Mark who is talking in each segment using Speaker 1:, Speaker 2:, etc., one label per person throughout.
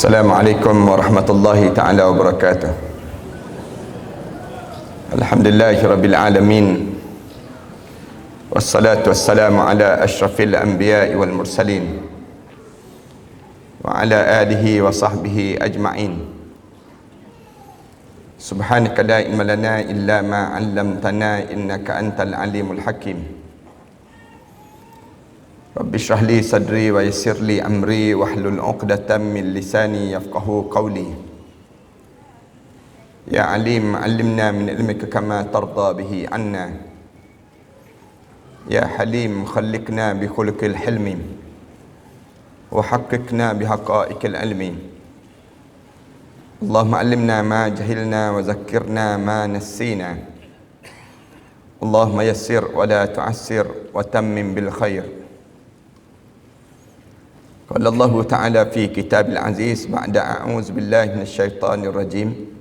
Speaker 1: Assalamualaikum warahmatullahi ta'ala wabarakatuh. Alhamdulillahirabbil alamin. Wassalatu wassalamu ala asyrafil anbiya'i wal mursalin wa ala alihi wa sahbihi ajma'in. Subhanaka la ilma lana illa ma 'allamtana innaka antal alimul hakim. Rabbi shrah li sadri wa yassir li amri wahlul 'uqdatam min lisani yafqahu qawli. Ya alim 'allimna min ilmika kama tarda bihi 'anna. Ya halim khalliqna bi khuluqil hilmi wa haqqiqna bi haqa'iqil ilmi. Allahumma 'allimna ma jahilna wa zakkirna ma nassina. Allahumma yassir wa la tu'assir wa tammim bil khair. Qala Allah Ta'ala fi Kitabil Aziz ba'da a'udzu billahi minasyaitonir rajim.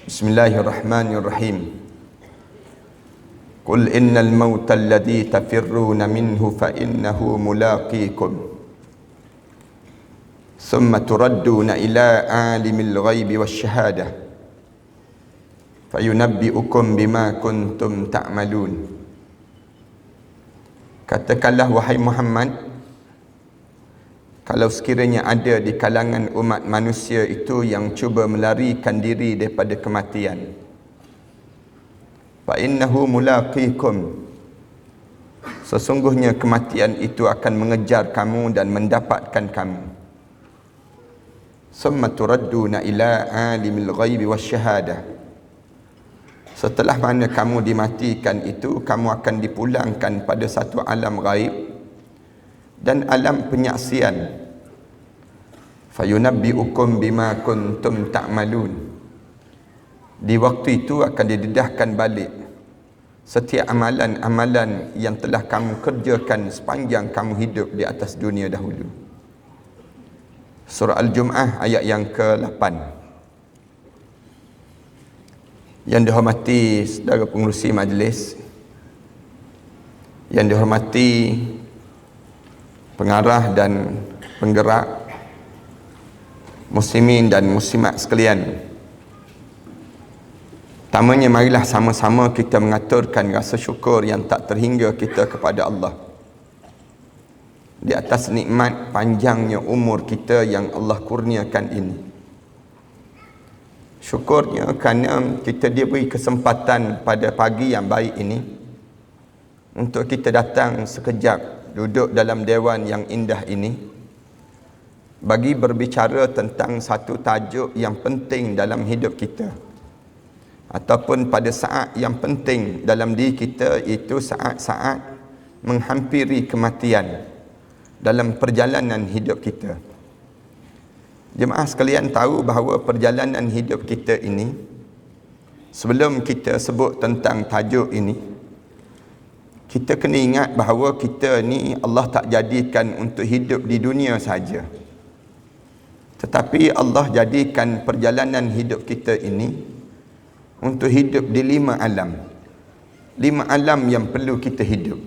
Speaker 1: Bismillahirrahmanirrahim. Qul innal mauta alladhi tafirruna minhu fa innahu mulaqikum. Thumma turadduna ila alimil ghaibi wasyahadah. Fayunabbi'ukum bima kuntum ta'malun. Katakanlah wahai Muhammad, kalau sekiranya ada di kalangan umat manusia itu yang cuba melarikan diri daripada kematian, fa innahu mulaqikum, sesungguhnya kematian itu akan mengejar kamu dan mendapatkan kamu. Summa turadduna ila alimil ghaibi wasyahadah, setelah mana kamu dimatikan itu, kamu akan dipulangkan pada satu alam ghaib dan alam penyaksian. Fayunabbi'ukum bima kuntum ta'malun, di waktu itu akan didedahkan balik setiap amalan-amalan yang telah kamu kerjakan sepanjang kamu hidup di atas dunia dahulu. Surah Al-Jum'ah ayat yang ke-8. Yang dihormati saudara pengerusi majlis, yang dihormati pengarah dan penggerak, muslimin dan muslimat sekalian, pertamanya marilah sama-sama kita mengaturkan rasa syukur yang tak terhingga kita kepada Allah di atas nikmat panjangnya umur kita yang Allah kurniakan ini. Syukurnya kerana kita diberi kesempatan pada pagi yang baik ini untuk kita datang sekejap duduk dalam dewan yang indah ini bagi berbicara tentang satu tajuk yang penting dalam hidup kita, ataupun pada saat yang penting dalam diri kita, itu saat-saat menghampiri kematian dalam perjalanan hidup kita. Jemaah sekalian tahu bahawa perjalanan hidup kita ini, sebelum kita sebut tentang tajuk ini, kita kena ingat bahawa kita ni Allah tak jadikan untuk hidup di dunia saja, tetapi Allah jadikan perjalanan hidup kita ini untuk hidup di 5 alam. 5 alam yang perlu kita hidup.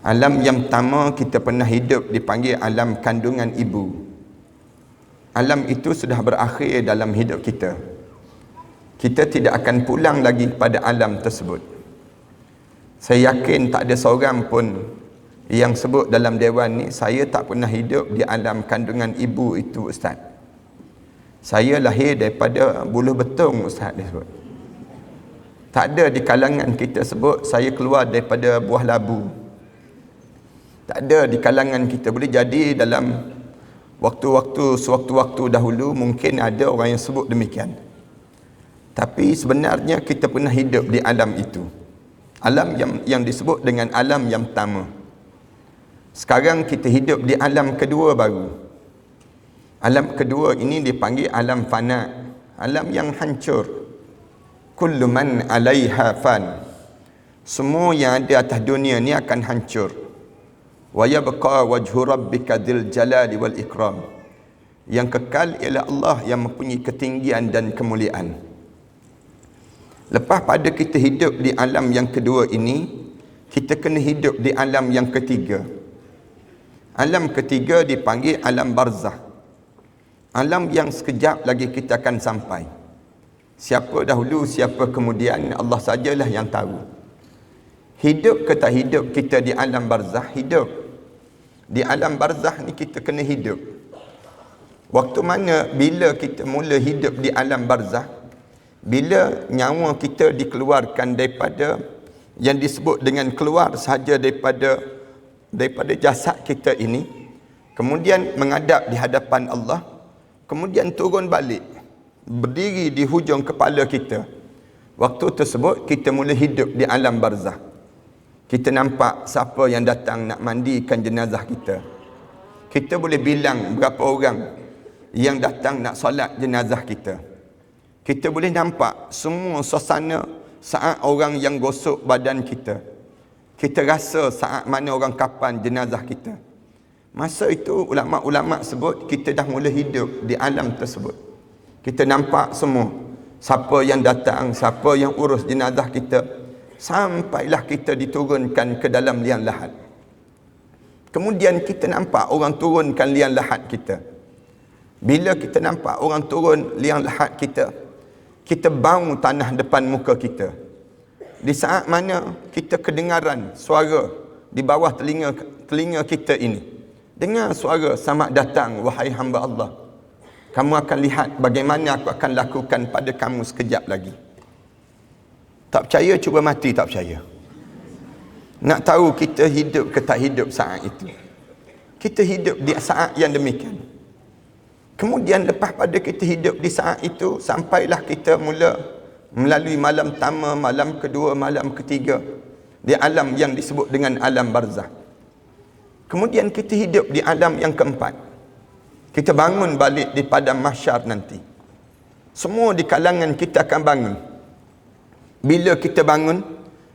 Speaker 1: Alam yang pertama kita pernah hidup dipanggil alam kandungan ibu. Alam itu sudah berakhir dalam hidup kita. Kita tidak akan pulang lagi pada alam tersebut. Saya yakin tak ada seorang pun yang sebut dalam dewan ni, saya tak pernah hidup di alam kandungan ibu itu ustaz. Saya lahir daripada buluh betung ustaz, dia sebut. Tak ada di kalangan kita sebut saya keluar daripada buah labu. Tak ada di kalangan kita. Boleh jadi dalam sewaktu-waktu dahulu mungkin ada orang yang sebut demikian. Tapi sebenarnya kita pernah hidup di alam itu. Alam yang disebut dengan alam yang pertama. Sekarang kita hidup di alam kedua baru. Alam kedua ini dipanggil alam fana, alam yang hancur. Kullu man 'alaiha fan, semua yang ada atas dunia ni akan hancur. Wa yabqa wajhu rabbika dzil jalali wal ikram, yang kekal ialah Allah yang mempunyai ketinggian dan kemuliaan. Lepas pada kita hidup di alam yang kedua ini, kita kena hidup di alam yang ketiga. Alam ketiga dipanggil alam barzah. Alam yang sekejap lagi kita akan sampai. Siapa dahulu, siapa kemudian, Allah sajalah yang tahu. Hidup ke tak hidup kita di alam barzah, hidup. Di alam barzah ni kita kena hidup. Waktu mana bila kita mula hidup di alam barzah, bila nyawa kita dikeluarkan daripada yang disebut dengan keluar sahaja daripada jasad kita ini, kemudian menghadap di hadapan Allah, kemudian turun balik, berdiri di hujung kepala kita. Waktu tersebut kita mula hidup di alam barzah. Kita nampak siapa yang datang nak mandikan jenazah kita. Kita boleh bilang berapa orang yang datang nak solat jenazah kita. Kita boleh nampak semua suasana saat orang yang gosok badan kita. Kita rasa saat mana orang kapan jenazah kita. Masa itu ulama-ulama sebut kita dah mula hidup di alam tersebut. Kita nampak semua siapa yang datang, siapa yang urus jenazah kita, sampailah kita diturunkan ke dalam liang lahat. Kemudian kita nampak orang turunkan liang lahat kita. Bila kita nampak orang turun liang lahat kita, kita bau tanah depan muka kita. Di saat mana kita kedengaran suara di bawah telinga kita ini, dengar suara, "Selamat datang wahai hamba Allah. Kamu akan lihat bagaimana aku akan lakukan pada kamu sekejap lagi." Tak percaya, cuba mati tak percaya. Nak tahu kita hidup ke tak hidup saat itu. Kita hidup di saat yang demikian. Kemudian lepas pada kita hidup di saat itu, sampailah kita mula melalui malam pertama, malam kedua, malam ketiga di alam yang disebut dengan alam barzah. Kemudian kita hidup di alam yang keempat. Kita bangun balik di padang mahsyar nanti. Semua di kalangan kita akan bangun. Bila kita bangun,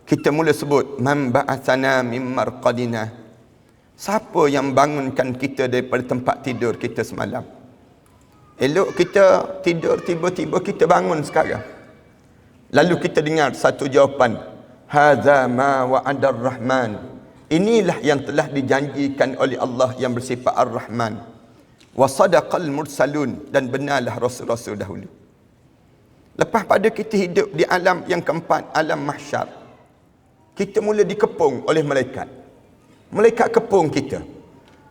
Speaker 1: kita mula sebut, "Man ba'athana min marqadina." Siapa yang bangunkan kita daripada tempat tidur kita semalam? Elok kita tidur, tiba-tiba kita bangun sekarang. Lalu kita dengar satu jawapan, "Hadza ma wa'ada ar-Rahman." Inilah yang telah dijanjikan oleh Allah yang bersifat Ar-Rahman. Wa sadaqal mursalun, dan benarlah rasul-rasul dahulu. Lepas pada kita hidup di alam yang keempat, alam mahsyar, kita mula dikepung oleh malaikat. Malaikat kepung kita.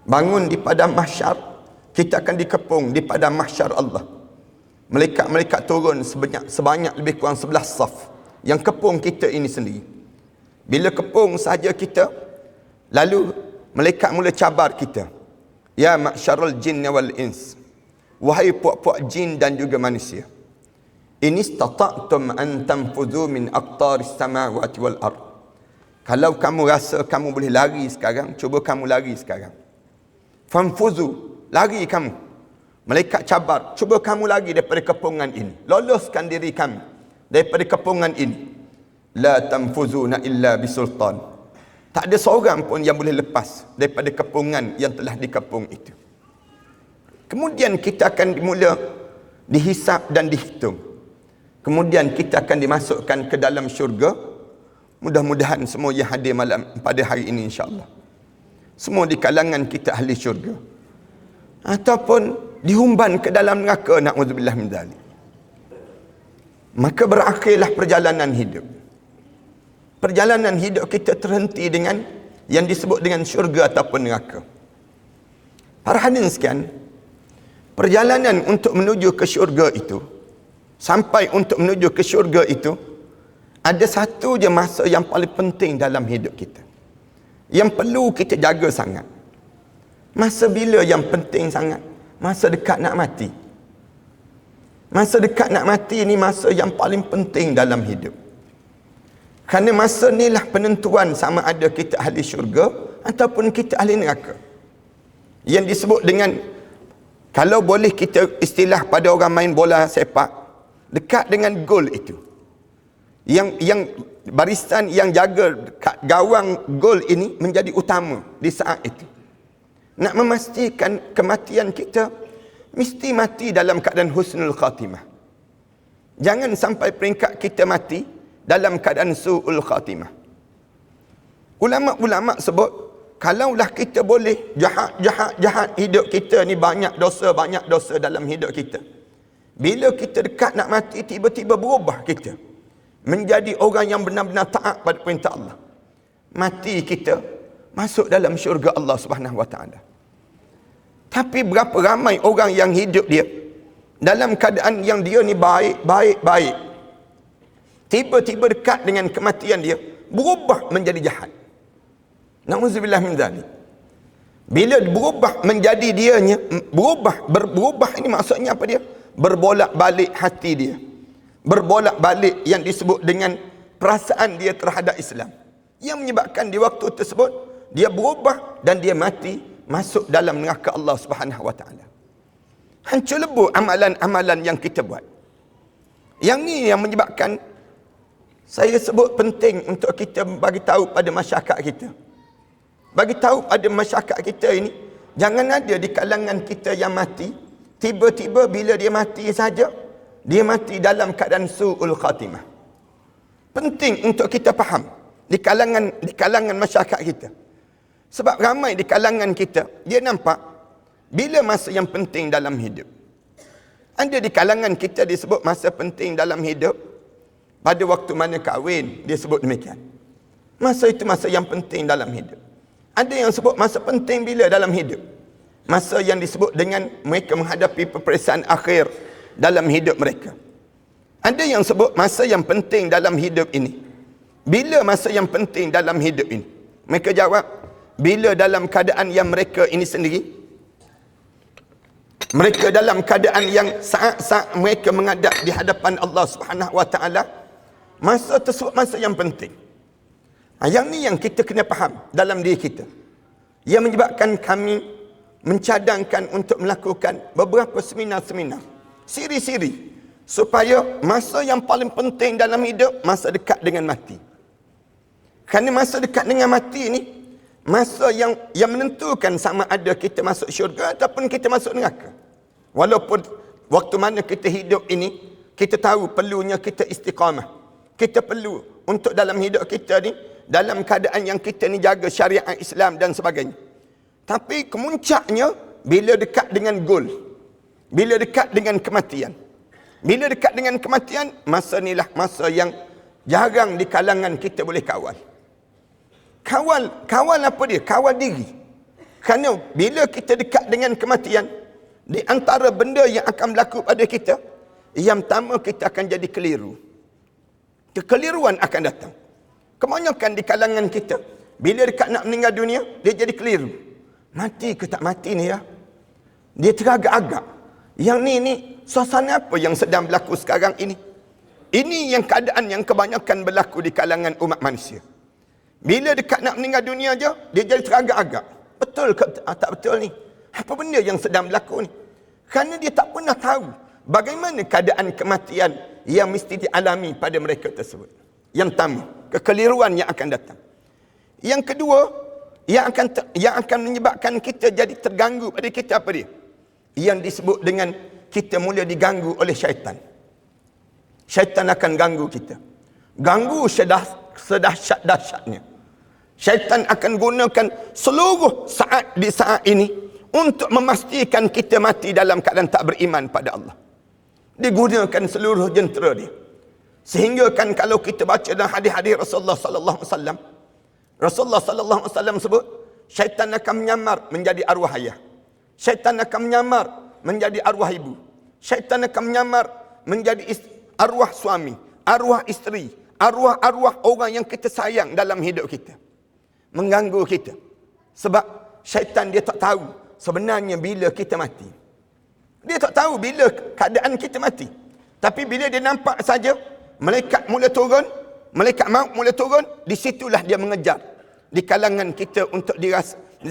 Speaker 1: Bangun di padang mahsyar, kita akan dikepung di padang mahsyar Allah. Malaikat-malaikat turun sebanyak lebih kurang 11 saf yang kepung kita ini sendiri. Bila kepung sahaja kita, lalu malaikat mula cabar kita. "Ya ma'syarul jinni wal ins." Wahai puak-puak jin dan juga manusia. "In istata'tum an tanfudhu min aqtaris samawati wal ard." Kalau kamu rasa kamu boleh lari sekarang, cuba kamu lari sekarang. Fanfudhu, lari kamu. Malaikat cabar, cuba kamu lari daripada kepungan ini. Loloskan diri kamu daripada kepungan ini. La tanfuzuna illa bisultan. Tak ada seorang pun yang boleh lepas daripada kepungan yang telah dikepung itu. Kemudian kita akan mula dihisap dan dihitung. Kemudian kita akan dimasukkan ke dalam syurga. Mudah-mudahan semua yang hadir malam pada hari ini insya-Allah, semua di kalangan kita ahli syurga. Ataupun dihumban ke dalam neraka, na'udzubillah min dzalik. Maka berakhirlah perjalanan hidup. Perjalanan hidup kita terhenti dengan yang disebut dengan syurga ataupun neraka. Para hadirin sekalian, perjalanan untuk menuju ke syurga itu, sampai untuk menuju ke syurga itu, ada satu je masa yang paling penting dalam hidup kita, yang perlu kita jaga sangat. Masa bila yang penting sangat? Masa dekat nak mati. Masa dekat nak mati ni masa yang paling penting dalam hidup. Kerana masa inilah penentuan sama ada kita ahli syurga ataupun kita ahli neraka. Yang disebut dengan, kalau boleh kita istilah pada orang main bola sepak, dekat dengan gol itu. Yang barisan yang jaga gawang gol ini menjadi utama di saat itu. Nak memastikan kematian kita, mesti mati dalam keadaan husnul khatimah. Jangan sampai peringkat kita mati dalam keadaan su'ul khatimah. Ulama-ulama sebut, kalaulah kita boleh jahat hidup kita ni banyak dosa dalam hidup kita. Bila kita dekat nak mati, tiba-tiba berubah kita menjadi orang yang benar-benar taat pada perintah Allah. Mati kita masuk dalam syurga Allah Subhanahu Wa Taala. Tapi berapa ramai orang yang hidup dia dalam keadaan yang dia ni baik. Tiba-tiba dekat dengan kematian dia berubah menjadi jahat. Na'udzubillah min dzalik. Bila berubah menjadi dianya, berubah ini maksudnya apa dia? Berbolak-balik hati dia. Berbolak-balik yang disebut dengan perasaan dia terhadap Islam. Yang menyebabkan di waktu tersebut dia berubah dan dia mati masuk dalam neraka Allah Subhanahu Wa Taala. Hancur lebur amalan-amalan yang kita buat. Yang ni yang menyebabkan saya sebut penting untuk kita bagi tahu pada masyarakat kita. Bagi tahu pada masyarakat kita ini, jangan ada di kalangan kita yang mati, tiba-tiba bila dia mati saja, dia mati dalam keadaan su'ul khatimah. Penting untuk kita faham di kalangan masyarakat kita. Sebab ramai di kalangan kita, dia nampak bila masa yang penting dalam hidup. Ada di kalangan kita disebut masa penting dalam hidup, pada waktu mana kahwin, dia sebut demikian. Masa itu masa yang penting dalam hidup. Ada yang sebut masa penting bila dalam hidup. Masa yang disebut dengan mereka menghadapi peperiksaan akhir dalam hidup mereka. Ada yang sebut masa yang penting dalam hidup ini. Bila masa yang penting dalam hidup ini? Mereka jawab, bila dalam keadaan yang mereka ini sendiri, mereka dalam keadaan yang saat-saat mereka menghadap di hadapan Allah Subhanahu Wa Taala, masa tersebut masa yang penting. Yang ni yang kita kena faham dalam diri kita. Yang menyebabkan kami mencadangkan untuk melakukan beberapa seminar-seminar, siri-siri, supaya masa yang paling penting dalam hidup, masa dekat dengan mati. Kerana masa dekat dengan mati ni, masa yang menentukan sama ada kita masuk syurga ataupun kita masuk neraka. Walaupun waktu mana kita hidup ini, kita tahu perlunya kita istiqamah. Kita perlu untuk dalam hidup kita ni, dalam keadaan yang kita ni jaga syariat Islam dan sebagainya. Tapi kemuncaknya bila dekat dengan goal. Bila dekat dengan kematian. Bila dekat dengan kematian, masa inilah masa yang jarang di kalangan kita boleh kawal. Kawal apa dia? Kawal diri. Kerana bila kita dekat dengan kematian, di antara benda yang akan berlaku pada kita, yang pertama kita akan jadi keliru. Kekeliruan akan datang. Kebanyakan di kalangan kita, bila dekat nak meninggal dunia, dia jadi keliru. Mati ke tak mati ni ya? Dia teragak-agak. Yang ni suasana apa yang sedang berlaku sekarang ini? Ini yang keadaan yang kebanyakan berlaku di kalangan umat manusia. Bila dekat nak meninggal dunia je, dia jadi teragak-agak. Betul ke tak betul ni? Apa benda yang sedang berlaku ni? Kerana dia tak pernah tahu bagaimana keadaan kematian yang mesti dialami pada mereka tersebut. Yang pertama, kekeliruan yang akan datang. Yang kedua, yang akan menyebabkan kita jadi terganggu pada kita apa dia? Yang disebut dengan kita mula diganggu oleh syaitan. Syaitan akan ganggu kita. Ganggu sedahsyat-dahsyatnya. Syaitan akan gunakan seluruh saat di saat ini untuk memastikan kita mati dalam keadaan tak beriman pada Allah. Dia gunakan seluruh jentera dia. Sehingga kan kalau kita baca dalam hadis-hadis Rasulullah sallallahu alaihi wasallam, Rasulullah sallallahu alaihi wasallam sebut, syaitan akan menyamar menjadi arwah ayah. Syaitan akan menyamar menjadi arwah ibu. Syaitan akan menyamar menjadi arwah suami, arwah isteri, arwah-arwah orang yang kita sayang dalam hidup kita. Mengganggu kita. Sebab syaitan dia tak tahu sebenarnya bila kita mati. Dia tak tahu bila keadaan kita mati. Tapi bila dia nampak saja malaikat mula turun, malaikat maut mula turun, di situlah dia mengejar di kalangan kita untuk di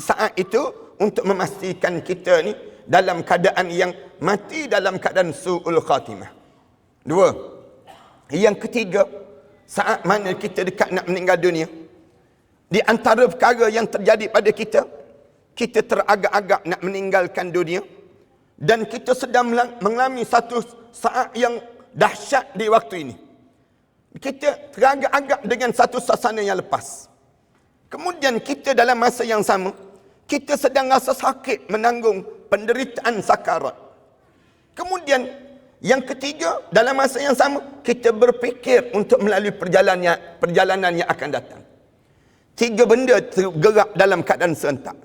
Speaker 1: saat itu untuk memastikan kita ni dalam keadaan yang mati dalam keadaan su'ul khatimah. Dua. Yang ketiga, saat mana kita dekat nak meninggal dunia, di antara perkara yang terjadi pada kita, kita teragak-agak nak meninggalkan dunia dan kita sedang mengalami satu saat yang dahsyat di waktu ini. Kita teragak-agak dengan satu suasana yang lepas. Kemudian kita dalam masa yang sama, kita sedang rasa sakit menanggung penderitaan sakarat. Kemudian yang ketiga, dalam masa yang sama, kita berfikir untuk melalui perjalanan yang akan datang. 3 benda tergerak dalam keadaan serentak.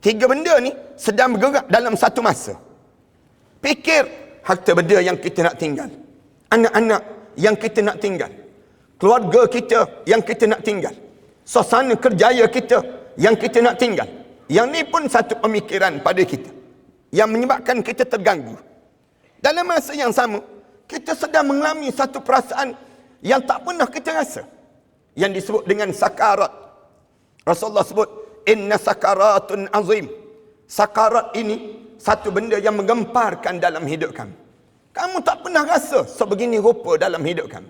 Speaker 1: 3 benda ni sedang bergerak dalam satu masa. Fikir harta benda yang kita nak tinggal, anak-anak yang kita nak tinggal, keluarga kita yang kita nak tinggal, suasana kerjaya kita yang kita nak tinggal. Yang ni pun satu pemikiran pada kita yang menyebabkan kita terganggu. Dalam masa yang sama, kita sedang mengalami satu perasaan yang tak pernah kita rasa, yang disebut dengan sakarat. Rasulullah sebut, inna sakaratun azim. Sakarat ini satu benda yang menggemparkan dalam hidup kamu. Kamu tak pernah rasa sebegini rupa dalam hidup kamu.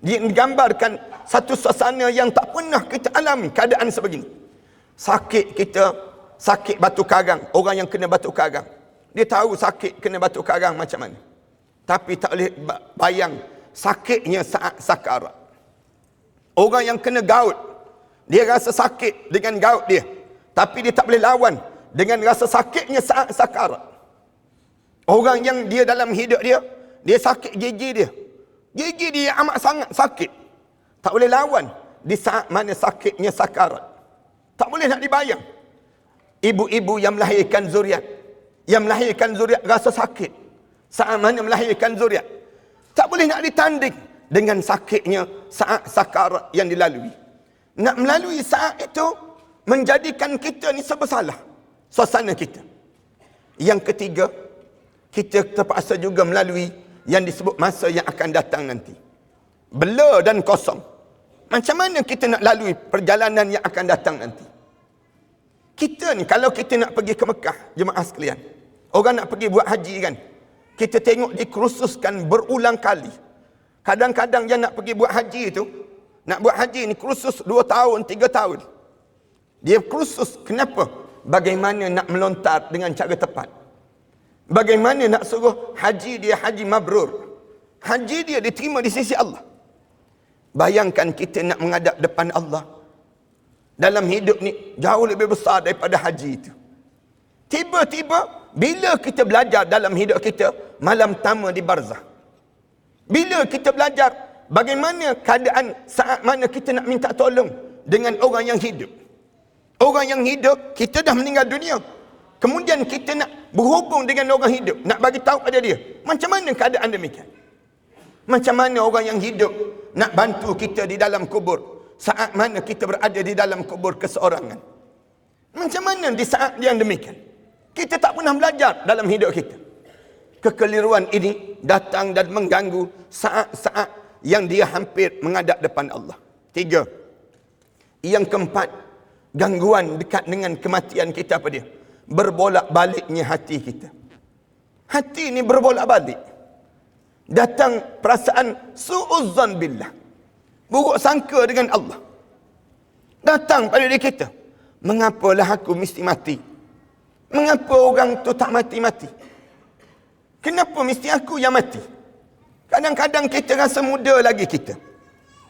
Speaker 1: Dia menggambarkan satu suasana yang tak pernah kita alami keadaan sebegini. Sakit kita, sakit batu karang. Orang yang kena batu karang, dia tahu sakit kena batu karang macam mana. Tapi tak boleh bayang sakitnya saat sakarat. Orang yang kena gout, dia rasa sakit dengan gout dia, tapi dia tak boleh lawan dengan rasa sakitnya saat sakarat. Orang yang dia dalam hidup dia sakit gigi dia. Gigi dia amat sangat sakit, tak boleh lawan di saat mana sakitnya sakarat. Tak boleh nak dibayang. Ibu-ibu yang melahirkan zuriat, rasa sakit saat mana melahirkan zuriat, tak boleh nak ditanding dengan sakitnya saat sakarat yang dilalui. Nak melalui saat itu menjadikan kita ni bersalah suasana kita. Yang ketiga, kita terpaksa juga melalui yang disebut masa yang akan datang nanti. Bela dan kosong. Macam mana kita nak lalui perjalanan yang akan datang nanti? Kita ni kalau kita nak pergi ke Mekah, jemaah sekalian, orang nak pergi buat haji kan, kita tengok dikursuskan berulang kali. Kadang-kadang yang nak pergi buat haji itu, nak buat haji ni kursus 2 tahun, 3 tahun. Dia kursus, kenapa? Bagaimana nak melontar dengan cara tepat. Bagaimana nak suruh haji dia haji mabrur. Haji dia diterima di sisi Allah. Bayangkan kita nak menghadap depan Allah dalam hidup ni jauh lebih besar daripada haji itu. Tiba-tiba bila kita belajar dalam hidup kita malam pertama di barzah, bila kita belajar bagaimana keadaan saat mana kita nak minta tolong dengan orang yang hidup. Orang yang hidup, kita dah meninggal dunia, kemudian kita nak berhubung dengan orang hidup, nak bagi tahu pada dia macam mana keadaan demikian. Macam mana orang yang hidup nak bantu kita di dalam kubur saat mana kita berada di dalam kubur keseorangan. Macam mana di saat yang demikian? Kita tak pernah belajar dalam hidup kita. Kekeliruan ini datang dan mengganggu saat-saat yang dia hampir menghadap depan Allah. 3. Yang keempat, gangguan dekat dengan kematian kita apa dia? Berbolak-baliknya hati kita. Hati ini berbolak-balik. Datang perasaan su'uzzan billah, buruk sangka dengan Allah. Datang pada diri kita, mengapalah aku mesti mati? Mengapa orang tu tak mati-mati? Kenapa mesti aku yang mati? Kadang-kadang kita rasa muda lagi kita.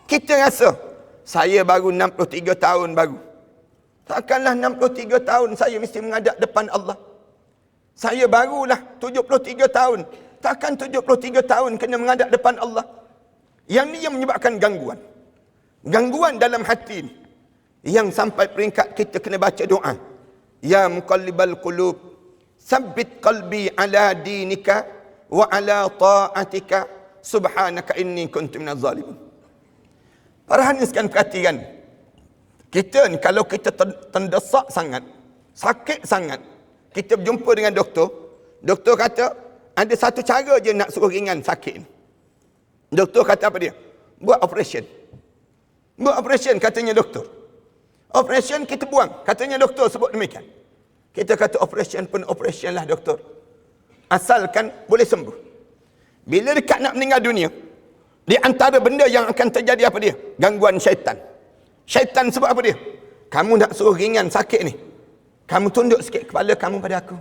Speaker 1: Kita rasa, saya baru 63 tahun baru. Takkanlah 63 tahun saya mesti menghadap depan Allah. Saya barulah 73 tahun. Takkan 73 tahun kena menghadap depan Allah. Yang ni yang menyebabkan gangguan. Gangguan dalam hati ni. Yang sampai peringkat kita kena baca doa. Ya muqallibal qulub, sabbit qalbi ala dinika wa ala ta'atika subhanaka inni kuntu minaz zalimin. Para hadirin perhatikan. Kita ni kalau kita terdesak sangat, sakit sangat, kita berjumpa dengan doktor. Doktor kata, ada satu cara je nak suruh ringan sakit ni. Doktor kata apa dia? Buat operation. Buat operation katanya doktor. Operation kita buang. Katanya doktor sebut demikian. Kita kata operation pun operation lah doktor. Asalkan boleh sembuh. Bila dekat nak meninggal dunia, di antara benda yang akan terjadi apa dia? Gangguan syaitan. Syaitan sebab apa dia? Kamu nak suruh ringan sakit ni, kamu tunduk sikit kepala kamu pada aku.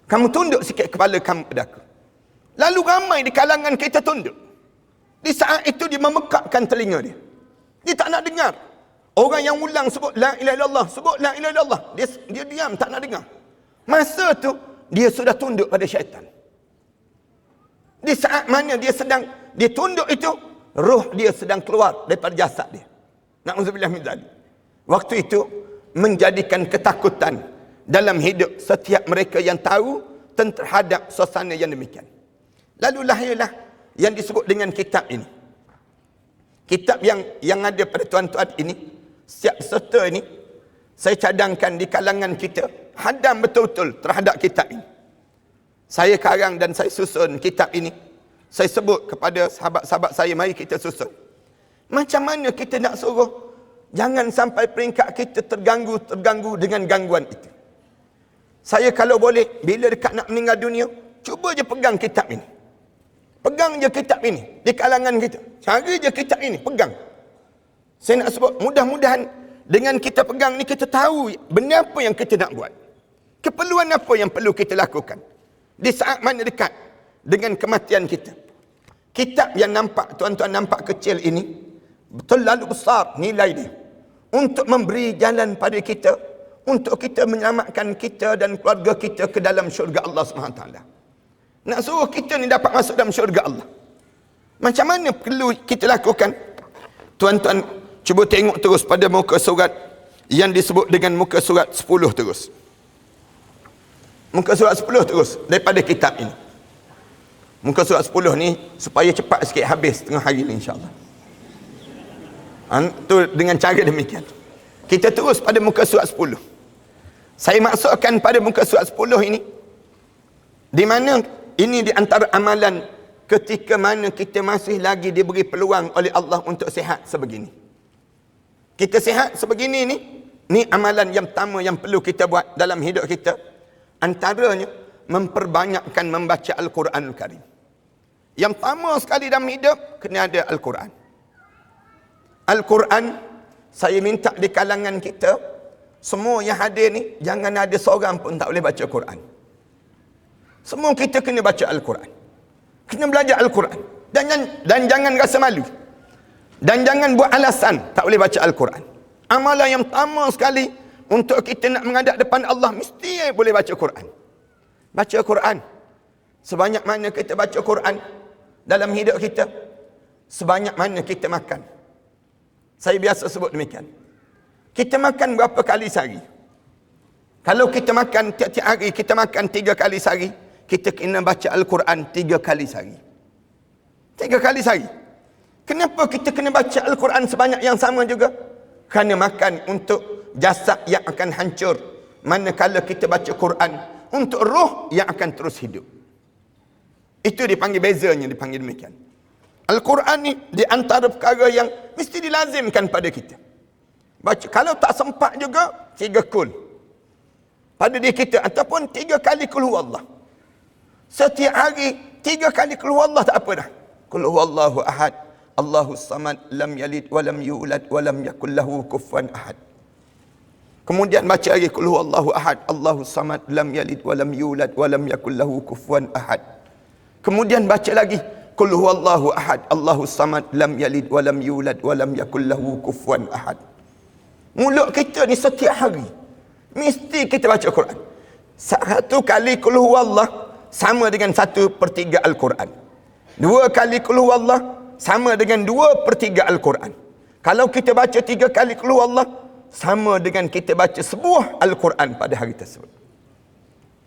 Speaker 1: Kamu tunduk sikit kepala kamu pada aku. Lalu ramai di kalangan kita tunduk. Di saat itu dia memekakkan telinga dia. Dia tak nak dengar. Orang yang ulang sebut la ilaha illallah, sebut la ilaha illallah, dia diam tak nak dengar. Masa tu dia sudah tunduk pada syaitan. Di saat mana dia tunduk itu, roh dia sedang keluar daripada jasad dia. Na'udzubillah min dzalik. Waktu itu menjadikan ketakutan dalam hidup setiap mereka yang tahu terhadap suasana yang demikian. Lalu lahirlah yang disebut dengan kitab ini. Kitab yang ada pada tuan-tuan ini, setiap peserta ini, saya cadangkan di kalangan kita hadam betul-betul terhadap kitab ini. Saya karang dan saya susun kitab ini. Saya sebut kepada sahabat-sahabat saya, mari kita susun. Macam mana kita nak suruh jangan sampai peringkat kita terganggu dengan gangguan itu. Saya kalau boleh, bila dekat nak meninggal dunia, cuba je pegang kitab ini. Pegang je kitab ini di kalangan kita. Cari je kitab ini, pegang. Saya nak sebut, mudah-mudahan dengan kita pegang ni, kita tahu benda apa yang kita nak buat. Keperluan apa yang perlu kita lakukan. Di saat mana dekat dengan kematian kita. Kitab yang nampak, tuan-tuan nampak kecil ini, terlalu besar nilai dia. Untuk memberi jalan pada kita, untuk kita menyelamatkan kita dan keluarga kita ke dalam syurga Allah SWT. Nak suruh kita ni dapat masuk dalam syurga Allah. Macam mana perlu kita lakukan? Tuan-tuan, cuba tengok terus pada muka surat yang disebut dengan muka surat 10 terus. Muka surat 10 terus daripada kitab ini. Muka surat 10 ni supaya cepat sikit habis tengah hari ni insya-Allah. Itu dengan cara demikian. Kita terus pada muka surat 10. Saya maksudkan pada muka surat 10 ini, di mana ini di antara amalan ketika mana kita masih lagi diberi peluang oleh Allah untuk sihat sebegini. Kita sihat sebegini ni amalan yang pertama yang perlu kita buat dalam hidup kita. Antaranya memperbanyakkan membaca Al-Quranul Karim. Yang pertama sekali dalam hidup kena ada Al-Quran. Al-Quran, saya minta di kalangan kita, semua yang hadir ni, jangan ada seorang pun tak boleh baca Quran. Semua kita kena baca Al-Quran. Kena belajar Al-Quran. Dan jangan rasa malu. Dan jangan buat alasan tak boleh baca Al-Quran. Amalan yang pertama sekali untuk kita nak menghadap depan Allah, mesti boleh baca Quran. Baca Quran. Sebanyak mana kita baca Quran dalam hidup kita, sebanyak mana kita makan. Saya biasa sebut demikian. Kita makan berapa kali sehari? Kalau kita makan tiap-tiap hari, kita makan 3 kali sehari, kita kena baca Al-Quran 3 kali sehari. 3 kali sehari. Kenapa kita kena baca Al-Quran sebanyak yang sama juga? Kerana makan untuk jasad yang akan hancur, manakala kita baca Quran untuk roh yang akan terus hidup. Itu dipanggil bezanya, dipanggil demikian. Al-Quran ni di antara perkara yang mesti dilazimkan pada kita. Baca, kalau tak sempat juga 3 kul pada diri kita, ataupun 3 kali kul huwallah. Setiap hari 3 kali kul huwallah tak apa dah. Kul huwallahu ahad, Allahus samad, lam yalid wa lam yulad wa lam yakul lahu kufuwan ahad. Kemudian baca lagi qul huwallahu ahad, Allahus samad, lam yalid wa lam yulad wa lam yakul lahu kufuwan ahad. Kemudian baca lagi qul huwallahu ahad, Allahus samad, lam yalid wa lam yulad wa lam yakul lahu kufuwan ahad. Mulut kita ni setiap hari mesti kita baca Quran. 1 kali qul huwallah sama dengan 1/3 Al-Quran. 2 kali qul huwallah sama dengan 2/3 Al-Quran. Kalau kita baca 3 kali qul huwallah, sama dengan kita baca sebuah Al-Quran pada hari tersebut.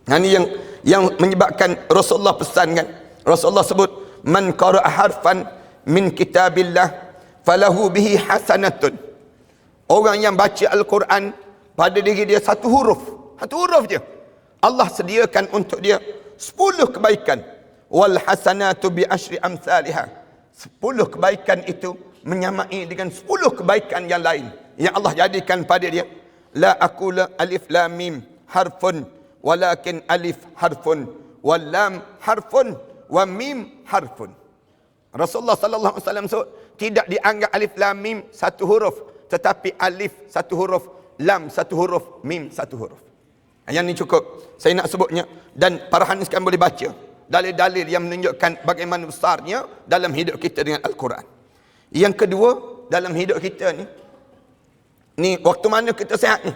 Speaker 1: Ini yang menyebabkan Rasulullah pesankan. Rasulullah sebut, man qara'a harfan min kitabillah falahu bihi hasanatun. Orang yang baca Al-Quran pada diri dia 1 huruf je, Allah sediakan untuk dia 10 kebaikan. Wal hasanatu bi asyri amsalihha. 10 kebaikan itu menyamai dengan 10 kebaikan yang lain yang Allah jadikan pada dia. La aqula alif lam mim harfun walakin alif harfun wal lam harfun wa mim harfun. Rasulullah sallallahu alaihi wasallam sebut, tidak dianggap alif lam mim 1 huruf, tetapi alif 1 huruf, lam 1 huruf, mim 1 huruf. Yang ni cukup saya nak sebutnya, dan para hanis kan boleh baca dalil-dalil yang menunjukkan bagaimana besarnya dalam hidup kita dengan Al-Quran. Yang kedua, dalam hidup kita ni Ni waktu mana kita sihat ni?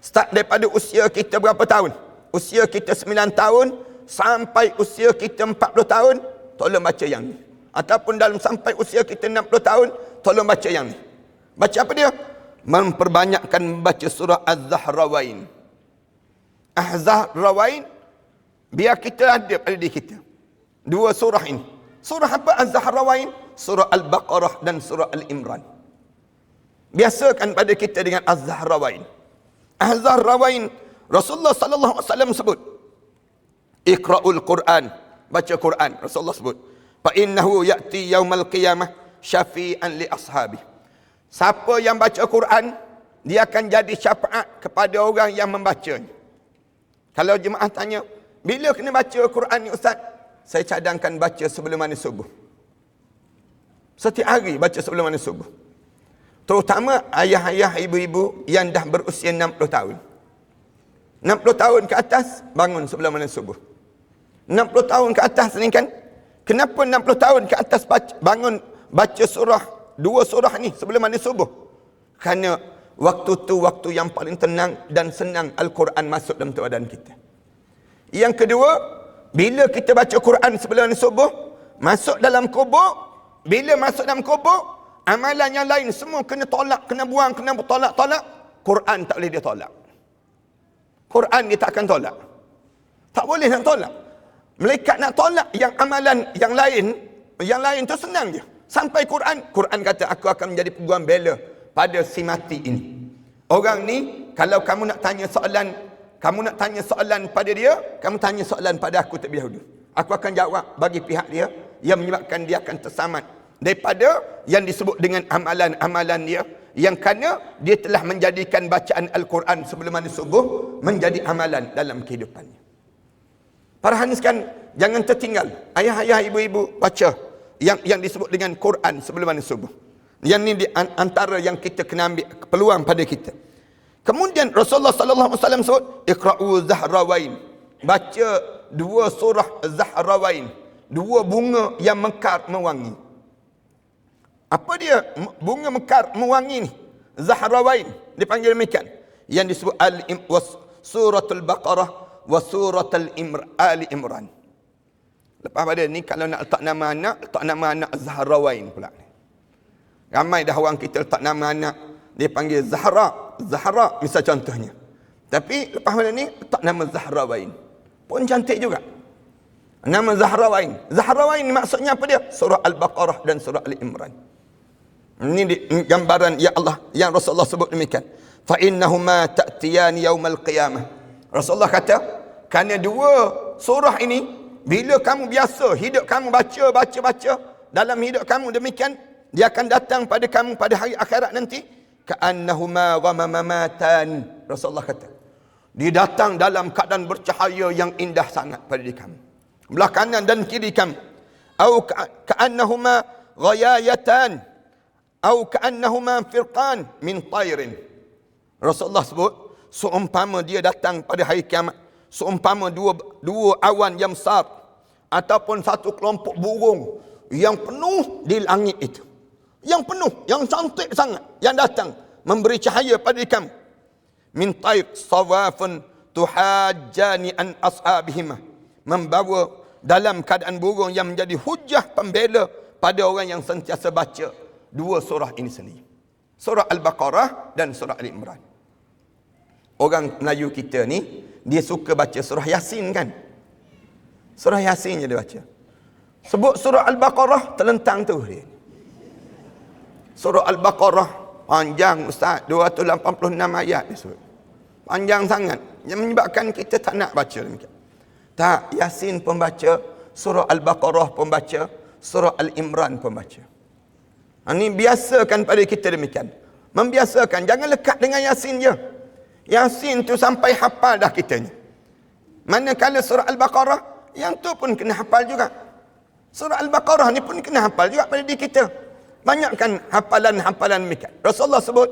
Speaker 1: Start daripada usia kita berapa tahun? Usia kita 9 tahun sampai usia kita 40 tahun, tolong baca yang ni. Ataupun dalam sampai usia kita 60 tahun, tolong baca yang ni. Baca apa dia? Memperbanyakkan membaca surah Az-Zahrawain. Az-Zahrawain, biar kita ada pada diri kita. Dua surah ini. Surah apa? Az-Zahrawain, surah Al-Baqarah dan surah Al-Imran. Biasakan pada kita dengan Az-Zahrawain. Az-Zahrawain, Rasulullah sallallahu alaihi wasallam sebut, Iqra'ul Quran, baca Quran. Rasulullah sebut, fa innahu ya'ti yaumal qiyamah syafi'an li ashabi. Siapa yang baca Quran, dia akan jadi syafaat kepada orang yang membacanya. Kalau jemaah tanya, bila kena baca Quran ni ustaz? Saya cadangkan baca sebelum mandi subuh. Setiap hari baca sebelum mandi subuh. Terutama ayah-ayah, ibu-ibu yang dah berusia 60 tahun. 60 tahun ke atas, bangun sebelum mandi subuh. 60 tahun ke atas ni kan, kenapa 60 tahun ke atas bangun baca surah, dua surah ni sebelum mandi subuh? Kerana waktu tu waktu yang paling tenang dan senang Al-Quran masuk dalam badan kita. Yang kedua, bila kita baca Quran sebelum mandi subuh, masuk dalam kubur. Bila masuk dalam kubur, amalan yang lain semua kena tolak, kena buang, kena tolak. Quran tak boleh dia tolak. Quran dia tak akan tolak. Tak boleh nak tolak. Malaikat nak tolak yang amalan yang lain tu senang je. Sampai Quran kata, aku akan menjadi peguam bela pada si mati ini. Orang ni, kalau kamu nak tanya soalan pada dia, kamu tanya soalan pada aku terlebih dahulu. Aku akan jawab bagi pihak dia yang menyebabkan dia akan terselamat daripada yang disebut dengan amalan-amalan dia, yang kerana dia telah menjadikan bacaan Al-Quran sebelum mandi subuh menjadi amalan dalam kehidupannya. Para hadirin, jangan tertinggal. Ayah-ayah, ibu-ibu, baca yang disebut dengan Quran sebelum mandi subuh. Yang ni di antara yang kita kena ambil peluang pada kita. Kemudian Rasulullah sallallahu alaihi wasallam sebut, Iqra'u Zahrawain. Baca dua surah Zahrawain, dua bunga yang mekar mewangi. Apa dia bunga mekar mewangi ni? Zahrawain dipanggil demikian. Yang disebut suratul Baqarah wa suratul Ali Imran. Lepas pada ni kalau nak letak nama anak Zahrawain pula. Ramai dah orang kita letak nama anak, dia panggil Zahra misal contohnya. Tapi lepas pada ni letak nama Zahrawain. Pun cantik juga. Nama Zahrawain. Zahrawain ni maksudnya apa dia? Surah Al-Baqarah dan surah Al-Imran. Ini gambaran ya Allah yang Rasulullah sebut demikian. Fa innahuma ta'tiyan yaumal qiyamah. Rasulullah kata, kerana dua surah ini, bila kamu biasa hidup kamu baca dalam hidup kamu demikian, dia akan datang pada kamu pada hari akhirat nanti, ka'annahuma ghamamatan. Rasulullah kata, dia datang dalam keadaan bercahaya yang indah sangat pada diri kamu, belah kanan dan kiri kamu. Au ka'annahuma ghayayatan, au ka'annahuma firqan min tayrin. Rasulullah sebut, seumpama dia datang pada hari kiamat, seumpama dua awan yang besar ataupun satu kelompok burung yang penuh di langit itu, yang penuh, yang cantik sangat, yang datang memberi cahaya pada kamu. Min tayr sawafun tuhajjani an ashabihima, membawa dalam keadaan burung yang menjadi hujah pembela pada orang yang sentiasa baca dua surah ini sendiri, surah Al-Baqarah dan surah Al-Imran. Orang Melayu kita ni, dia suka baca surah Yasin kan? Surah Yasin je dia baca. Sebut surah Al-Baqarah, terlentang tu dia. Surah Al-Baqarah panjang ustaz, 286 ayat dia sebut. Panjang sangat, yang menyebabkan kita tak nak baca demikian. Tak, Yasin pun baca, surah Al-Baqarah pun baca, surah Al-Imran pun baca. Ini biasakan pada kita demikian. Membiasakan, jangan lekat dengan Yasin je. Yasin tu sampai hafal dah kita ni. Manakala surah Al-Baqarah, yang tu pun kena hafal juga. Surah Al-Baqarah ni pun kena hafal juga pada diri kita. Banyakkan hafalan-hafalan demikian. Rasulullah sebut,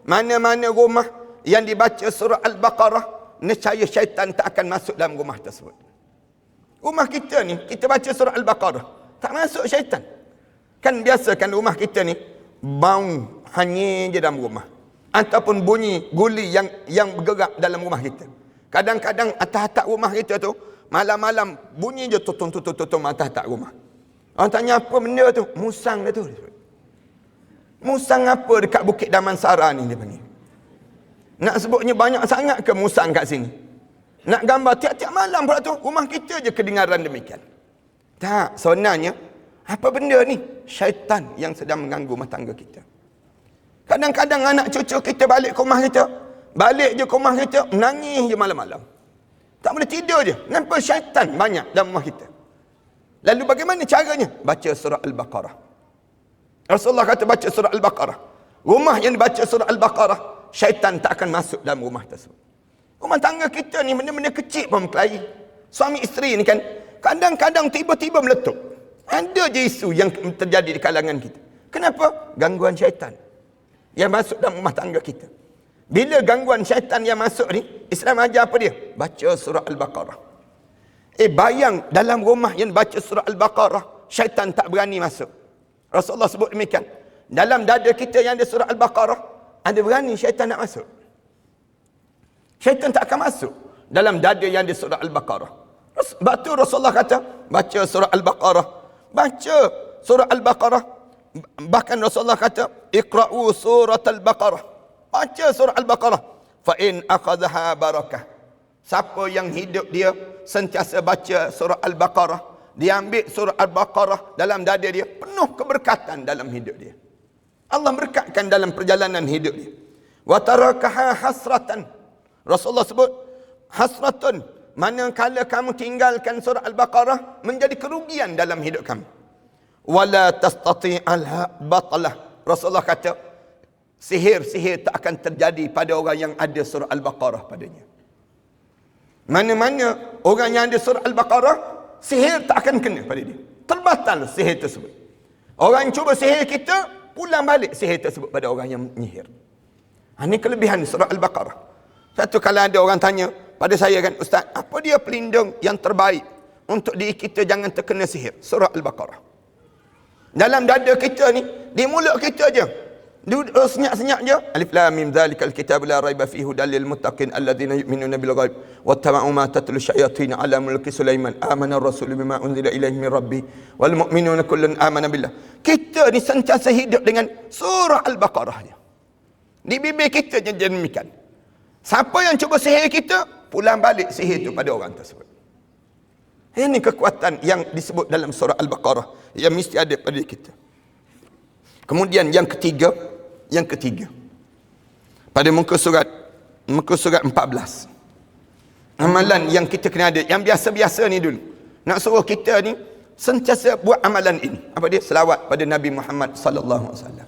Speaker 1: mana-mana rumah yang dibaca surah Al-Baqarah, nescaya syaitan tak akan masuk dalam rumah tersebut. Rumah kita ni, kita baca surah Al-Baqarah, tak masuk syaitan. Kan biasa kan rumah kita ni, bau hanyir je dalam rumah. ataupun bunyi guli yang bergerak dalam rumah kita. Kadang-kadang atas atap rumah kita tu, malam-malam bunyi je tutung atas atap rumah. Orang tanya apa benda tu? Musang dia tu. Musang apa dekat Bukit Damansara ni dia panggil? Nak sebutnya banyak sangat ke musang kat sini? Nak gambar tiap-tiap malam pula tu, rumah kita je kedengaran demikian. Tak, sebenarnya, apa benda ni? Syaitan yang sedang mengganggu rumah tangga kita. Kadang-kadang anak cucu kita balik ke rumah kita, balik je ke rumah kita, menangis je malam-malam. Tak boleh tidur je. Nampak syaitan banyak dalam rumah kita. Lalu bagaimana caranya? Baca surah Al-Baqarah. Rasulullah kata baca surah Al-Baqarah. Rumah yang dibaca surah Al-Baqarah, syaitan tak akan masuk dalam rumah tersebut. Rumah tangga kita ni benda-benda kecil pun berkelahi. Suami isteri ni kan, kadang-kadang tiba-tiba meletup. Ada je isu yang terjadi di kalangan kita. Kenapa? Gangguan syaitan yang masuk dalam rumah tangga kita. Bila gangguan syaitan yang masuk ni, Islam ajar apa dia? Baca surah Al-Baqarah. Bayang dalam rumah yang baca surah Al-Baqarah, syaitan tak berani masuk. Rasulullah sebut demikian. Dalam dada kita yang ada surah Al-Baqarah, ada berani syaitan nak masuk? Syaitan tak akan masuk dalam dada yang ada surah Al-Baqarah. Sebab tu Rasulullah kata, baca surah Al-Baqarah. Baca surah Al-Baqarah. Bahkan Rasulullah kata, iqra'u surat Al-Baqarah. Baca surah Al-Baqarah. Fa'in akhadha barakah. Siapa yang hidup dia sentiasa baca surah Al-Baqarah, dia ambil surah Al-Baqarah dalam dada dia, penuh keberkatan dalam hidup dia. Allah berkatkan dalam perjalanan hidup dia. Wa tarakaha hasratan. Rasulullah sebut hasratun, manakala kamu tinggalkan surah Al-Baqarah, menjadi kerugian dalam hidup kamu. Wala tastati'alha batalah. Rasulullah kata, sihir-sihir tak akan terjadi pada orang yang ada surah Al-Baqarah padanya. Mana-mana orang yang ada surah Al-Baqarah, sihir tak akan kena pada dia. Terbatal sihir tersebut. Orang yang cuba sihir kita, pulang balik sihir tersebut pada orang yang menyihir. Ini kelebihan surah Al-Baqarah. Satu kali ada orang tanya pada saya kan, Ustaz, apa dia pelindung yang terbaik untuk diri kita jangan terkena sihir? Surah Al-Baqarah. Dalam dada kita ni, di mulut kita je, duduk senyap-senyap je, alif lam mim zalikal kitab la raiba fihi hudal lil muttaqin alladzina yu'minuna bil ghaib wattaba'u ma tatlu syayatin ala mulki Sulaiman amana ar-rasul bima unzila ilaihi min rabbih wal mu'minuna kullun amana billah. Kita ni sentiasa hidup dengan surah Al-Baqarah je. Di bibir kita je demikian. Siapa yang cuba sihir kita, pulang balik sihir itu pada orang tersebut. Ini kekuatan yang disebut dalam surah Al-Baqarah yang mesti ada pada kita. Kemudian yang ketiga, pada muka surat 14. Amalan yang kita kena ada, yang biasa-biasa ni dulu. Nak suruh kita ni sentiasa buat amalan ini. Apa dia? Selawat pada Nabi Muhammad sallallahu alaihi wasallam.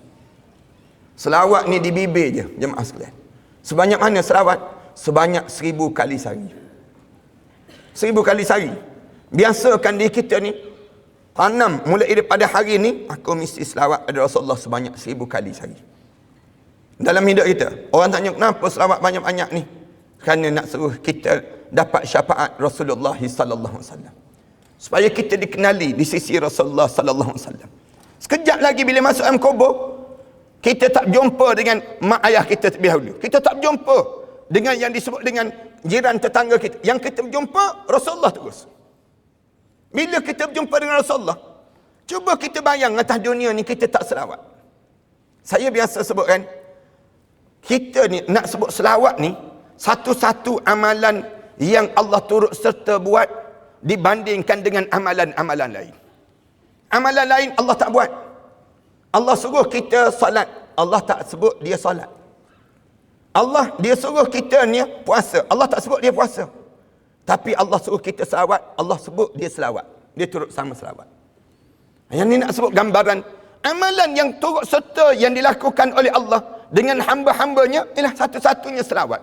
Speaker 1: Selawat ni di bibir je, jemaah sekalian. Sebanyak mana selawat? Sebanyak 1000 kali sehari. 1000 kali sehari. Biasakan diri kita ni, tanam mulai daripada hari ni, aku mesti selawat pada Rasulullah sebanyak 1000 kali sehari. Dalam hidup kita, orang tanya kenapa selawat banyak-banyak ni? Kerana nak suruh kita dapat syafaat Rasulullah sallallahu alaihi wasallam. Supaya kita dikenali di sisi Rasulullah sallallahu alaihi wasallam. Sekejap lagi bila masuk dalam kubur, kita tak jumpa dengan mak ayah kita terlebih dahulu. Kita tak jumpa dengan yang disebut dengan jiran tetangga kita. Yang kita jumpa Rasulullah terus. Bila kita berjumpa dengan Rasulullah, cuba kita bayang atas dunia ni kita tak selawat. Saya biasa sebutkan, kita ni nak sebut selawat ni, satu-satu amalan yang Allah turut serta buat dibandingkan dengan amalan-amalan lain. Amalan lain Allah tak buat. Allah suruh kita salat, Allah tak sebut dia salat. Allah dia suruh kita ni puasa, Allah tak sebut dia puasa. Tapi Allah suruh kita selawat, Allah sebut dia selawat. Dia turut sama selawat. Yang ni nak sebut gambaran amalan yang turut serta yang dilakukan oleh Allah dengan hamba-hambanya ialah satu-satunya selawat.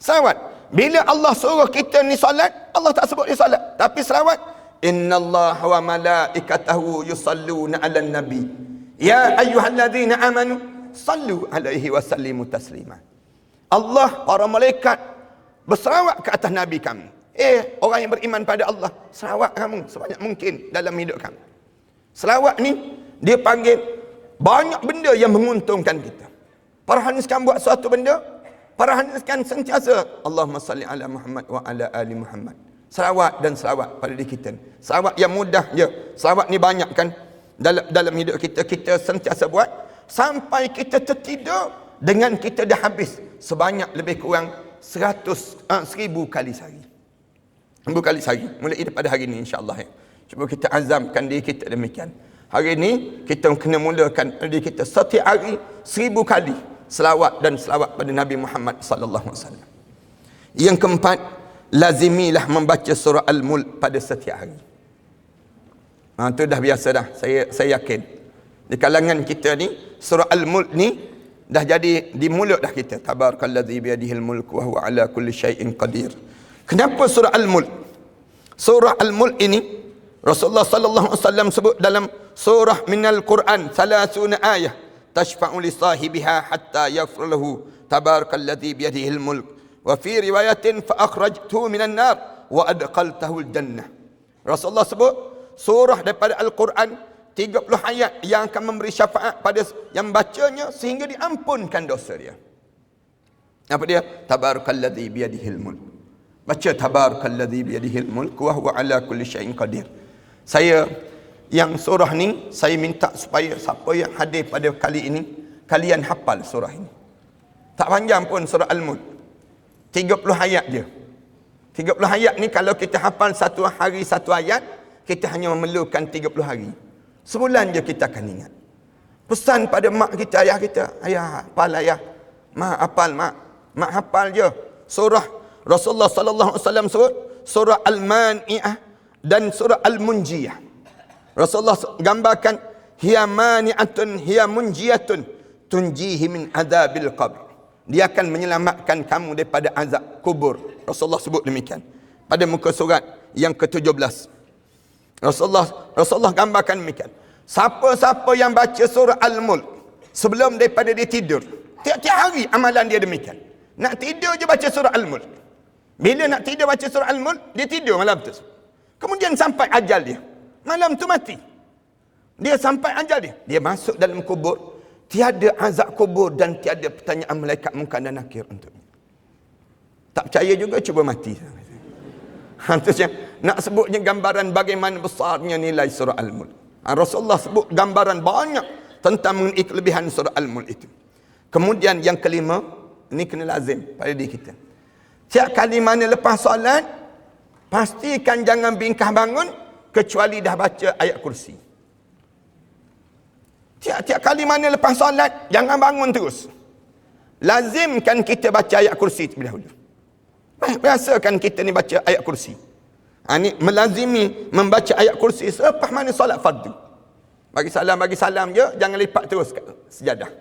Speaker 1: Selawat. Bila Allah suruh kita ni salat, Allah tak sebut dia salat, tapi selawat. Innallaha wa malaikatahu yusalluna 'alan nabi ya ayyuhalladzina amanu sallu 'alaihi wa sallimu taslima. Allah, para malaikat berselawat ke atas nabi kami. Orang yang beriman pada Allah, selawat kamu sebanyak mungkin dalam hidup kamu. Selawat ni dia panggil banyak benda yang menguntungkan kita. Perhaniskan buat suatu benda, perhaniskan sentiasa Allahumma salli ala Muhammad wa ala ali Muhammad. Selawat dan selawat pada diri kita. Selawat yang mudah je. Selawat ni banyak kan dalam hidup kita. Kita sentiasa buat sampai kita tertidur dengan kita dah habis sebanyak lebih kurang 1000 kali sehari. 1000 kali sehari. Mulai daripada hari ni insya-Allah ya. Cuba kita azamkan diri kita demikian. Hari ni kita kena mulakan diri kita setiap hari 1000 kali selawat dan selawat pada Nabi Muhammad sallallahu alaihi wasallam. Yang keempat, lazimilah membaca surah Al-Mulk pada setiap hari. Itu dah biasa dah. Saya yakin. Di kalangan kita ni surah Al-Mulk ni dah jadi di mulut dah kita. Tabarakalladzi biyadihil mulk wa huwa ala kulli syai'in qadir. Kenapa surah Al-Mulk? Surah Al-Mulk ini Rasulullah sallallahu alaihi wasallam sebut dalam surah minal Quran 30 ayah tashfa'u li sahibiha hatta yaghfir lahu tabarakalladzi biyadihil mulk wa fi riwayatin fa akhrajtuhu minan nar wa adqaltahu al-jannah. Rasulullah sebut surah daripada Al-Quran 30 ayat yang akan memberi syafaat pada yang bacanya sehingga diampunkan dosa dia. Apa dia? Tabarakalladzi biyadihil mulk. Baca tabarakalladzi biyadihil mulk wa huwa ala kulli syai'in qadir. Saya yang surah ni saya minta supaya siapa yang hadir pada kali ini kalian hafal surah ini. Tak panjang pun surah Al-Mulk. 30 ayat je. 30 ayat ni kalau kita hafal satu hari satu ayat, kita hanya memerlukan 30 hari. Sebulan je kita akan ingat. Pesan pada mak kita, ayah kita, ayah hafal ayah. Mak hafal mak. Mak hafal je. Surah Rasulullah sallallahu alaihi wasallam sebut surah Al-Mani'ah dan surah Al-Munjiyah. Rasulullah gambarkan hiya mani'atun hiya munjiyatun tunjihi min adzabil qabr. Dia akan menyelamatkan kamu daripada azab kubur. Rasulullah sebut demikian pada muka surat yang ke-17. Rasulullah gambarkan demikian. Siapa-siapa yang baca surah Al-Mulk sebelum daripada dia tidur, tiap-tiap hari amalan dia demikian. Nak tidur je baca surah Al-Mulk. Bila nak tidur baca surah Al-Mulk, dia tidur malam tu. Kemudian sampai ajal dia. Malam tu mati. Dia sampai ajal dia. Dia masuk dalam kubur. Tiada azab kubur dan tiada pertanyaan malaikat Munkar dan Nakir untuknya. Tak percaya juga, cuba mati. Nak sebutnya gambaran bagaimana besarnya nilai surah Al-Mulk. Rasulullah sebut gambaran banyak tentang mengenai kelebihan surah Al-Mulk itu. Kemudian yang kelima, ini kena lazim pada diri kita. Tiap kali mana lepas solat, pastikan jangan bingkah bangun kecuali dah baca ayat kursi. Tiap kali mana lepas solat, jangan bangun terus. Lazimkan kita baca ayat kursi terlebih dahulu. Biasakan kita ni baca ayat kursi. Ini melazimi membaca ayat kursi selepas mana solat fardu. Bagi salam je, jangan lipat terus kat sejadah.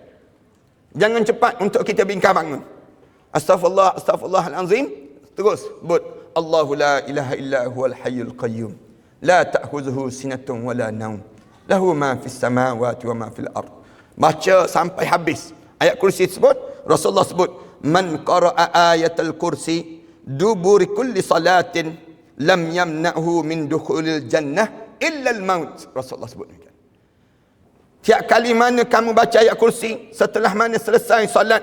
Speaker 1: Jangan cepat untuk kita bingkah bangun. Astaghfirullahalazim. Terus sebut Allahu la ilaha illa huwal hayyul qayyum. La ta'khudhuhu sinatun wala naum. Lahu ma fis samawati wa ma fil ard. Baca sampai habis. Ayat kursi sebut, Rasulullah sebut, man qara'a ayatul kursi duburi kulli salatin lam yamna'hu min dukhulil jannah illa al-maut. Rasulullah sebut demikian. Tiap kali mana kamu baca ayat kursi, setelah mana selesai solat,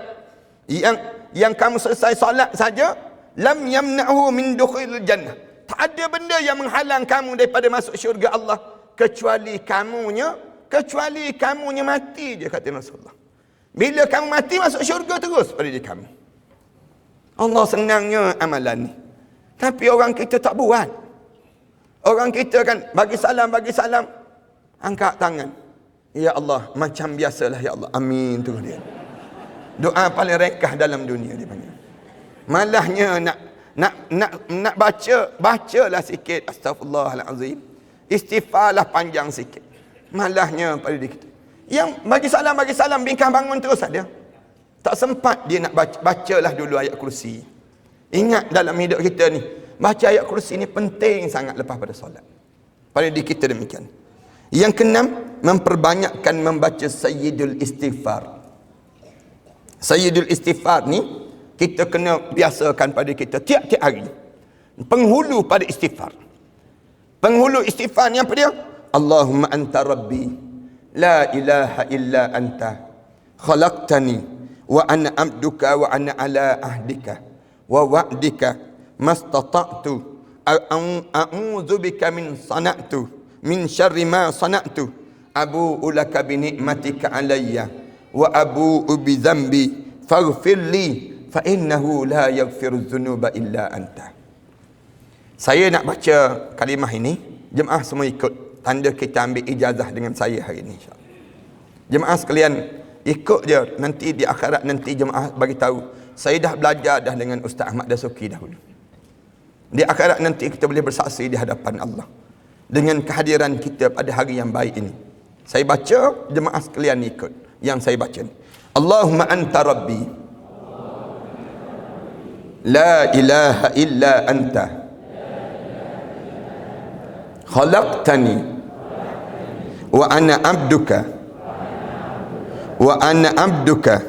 Speaker 1: yang kamu selesai solat saja, lam yamna'hu min dukhulil jannah. Tak ada benda yang menghalang kamu daripada masuk syurga Allah kecuali kamunya mati je, kata Rasulullah. Bila kamu mati, masuk syurga terus pada diri kamu. Allah senangnya amalan ni. Tapi orang kita tak buat. Orang kita kan bagi salam, angkat tangan. Ya Allah, macam biasalah ya Allah. Amin tu dia. Doa paling rekah dalam dunia dia panggil. Malahnya nak bacalah sikit astagfirullahalazim. Istighfarlah panjang sikit. Malahnya pada diri kita. Yang bagi salam bingkah bangun terus ada. Tak sempat dia nak bacalah dulu ayat kursi. Ingat dalam hidup kita ni, baca ayat kursi ni penting sangat lepas pada solat. Pada diri kita demikian. Yang keenam, memperbanyakkan membaca Sayyidul Istighfar. Sayyidul Istighfar ni kita kena biasakan pada kita tiap-tiap hari. Penghulu pada istighfar. Penghulu istighfar ni apa dia? Allahumma anta rabbi la ilaha illa anta khalaqtani wa ana abduka wa ana ala ahdika wa wa'dika mastata'tu a'udzu bika min sana'tu min syarri ma sana'tu abu'u laka bi ni'matika alayya wa abu'u bi dhanbi faghfir li fa innahu la yaghfiru dzunuba illa anta. Saya nak baca kalimah ini, jemaah semua ikut, tanda kita ambil ijazah dengan saya hari ini insya-Allah. Jemaah sekalian ikut je, nanti di akhirat nanti jemaah bagi tahu saya dah belajar dah dengan Ustaz Ahmad Dasuki dahulu. Di akhirat nanti kita boleh bersaksi di hadapan Allah dengan kehadiran kita pada hari yang baik ini. Saya baca, jemaah sekalian ikut yang saya baca ni. Allahumma anta rabbi la ilaha illa anta khalaqtani wa ana abduka wa ana abduka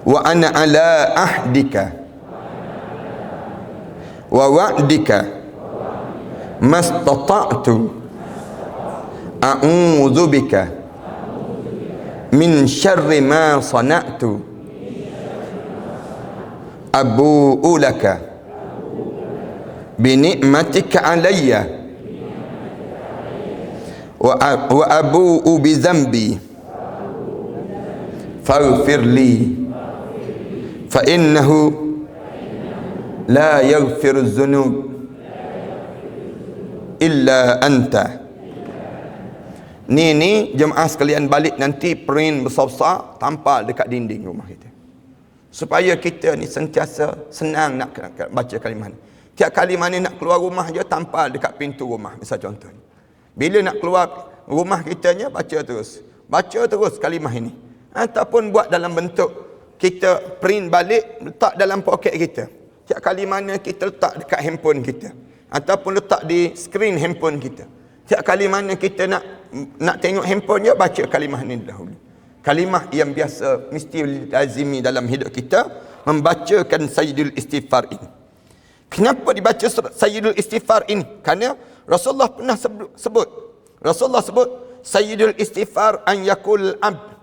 Speaker 1: wa ana ala ahdika wa wa'dika mastata'tu a'udzu bika min syarri ma sana'tu abu'u laka bi ni'matika alayya wa abu'u bi dhanbi faghfir li fa innahu la yaghfiru dzunub illa anta. Ni jemaah sekalian balik nanti print besar-besar tampal dekat dinding rumah kita, supaya kita ni sentiasa senang nak baca kalimah ni. Tiap kalimah ni nak keluar rumah je tampal dekat pintu rumah, misal contoh. Bila nak keluar rumah kitanya baca terus kalimah ini, ataupun buat dalam bentuk kita print balik letak dalam poket kita. Tiap kali mana kita letak dekat handphone kita ataupun letak di skrin handphone kita. Tiap kali mana kita nak tengok handphone je, baca kalimah ni dahulu. Kalimah yang biasa mesti lazimi dalam hidup kita, membacakan Sayyidul Istighfar ini. Kenapa dibaca Sayyidul Istighfar ini? Kerana Rasulullah pernah sebut Sayyidul Istighfar an yakul abd,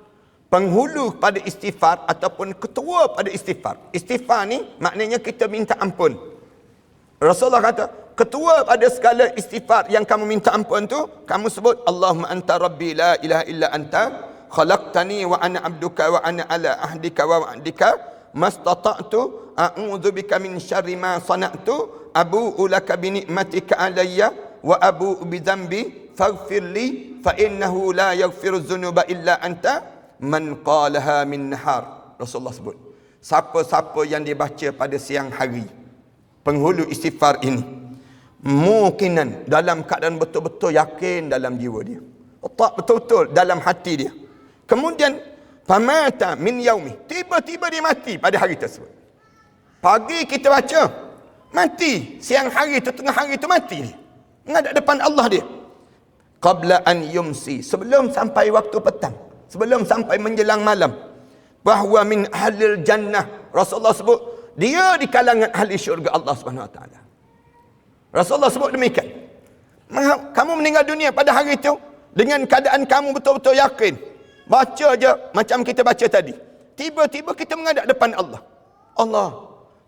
Speaker 1: penghulu pada istighfar ataupun ketua pada istighfar. Istighfar ni maknanya kita minta ampun. Rasulullah kata, ketua pada segala istighfar yang kamu minta ampun tu, kamu sebut Allahumma anta rabbi la ilaha illa anta khalaqtani wa ana abduka wa ana ala ahdika wa wa'dika mastata'tu a'udzu bika min syarri ma sana'tu abu'u laka bi ni'matika alayya wa abu'u bi dhanbi faghfir li fa innahu la yaghfiru dzunuba illa anta man qalaha min nahar. Rasulullah sebut, siapa-siapa yang dibaca pada siang hari penghulu istighfar ini, mukinan, dalam keadaan betul-betul yakin dalam jiwa dia, tak betul-betul dalam hati dia, kemudian famata min yaumi, tiba-tiba dia mati pada hari tersebut. Pagi kita baca, mati. Siang hari tu, tengah hari tu mati dia, menghadap depan Allah dia. Qabla an yumsi, sebelum sampai waktu petang, sebelum sampai menjelang malam, bahwa min ahlil jannah, Rasulullah sebut dia di kalangan ahli syurga Allah Subhanahu Wa Taala. Rasulullah sebut demikian. Kamu meninggal dunia pada hari itu dengan keadaan kamu betul-betul yakin, baca je macam kita baca tadi, tiba-tiba kita menghadap depan Allah. Allah,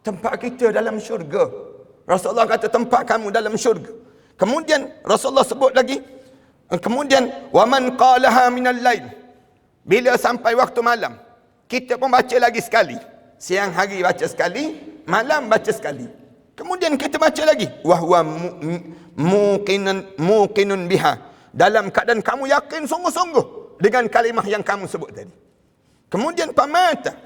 Speaker 1: tempat kita dalam syurga. Rasulullah kata tempat kamu dalam syurga. Kemudian Rasulullah sebut lagi, kemudian waman qalaha minal lail, bila sampai waktu malam kita pun baca lagi sekali. Siang hari baca sekali, malam baca sekali. Kemudian kita baca lagi, wahwa muqinun biha, dalam keadaan kamu yakin sungguh-sungguh dengan kalimah yang kamu sebut tadi. Kemudian pamata,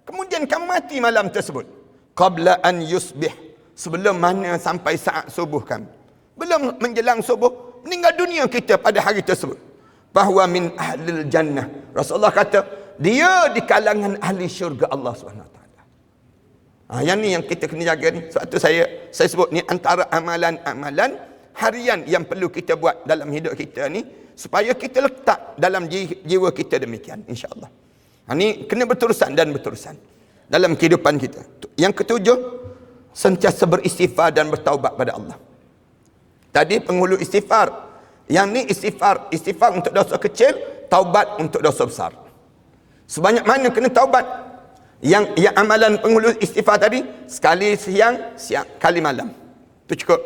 Speaker 1: kemudian kamu mati malam tersebut. Qabla an yusbih, sebelum mana sampai saat subuh kamu, belum menjelang subuh, meninggal dunia kita pada hari tersebut. Bahwa min ahlil jannah, Rasulullah kata dia di kalangan ahli syurga Allah SWT. Yang ni yang kita kena jaga ni. Sebab tu saya sebut ni antara amalan-amalan harian yang perlu kita buat dalam hidup kita ni, supaya kita letak dalam jiwa kita demikian, insya-Allah. Ni kena berterusan dan berterusan dalam kehidupan kita. Yang ketujuh, sentiasa beristighfar dan bertaubat pada Allah. Tadi penghulu istighfar, yang ni istighfar untuk dosa kecil, taubat untuk dosa besar. Sebanyak mana kena taubat. Yang amalan penghulu istighfar tadi, sekali siang kali malam. Itu cukup.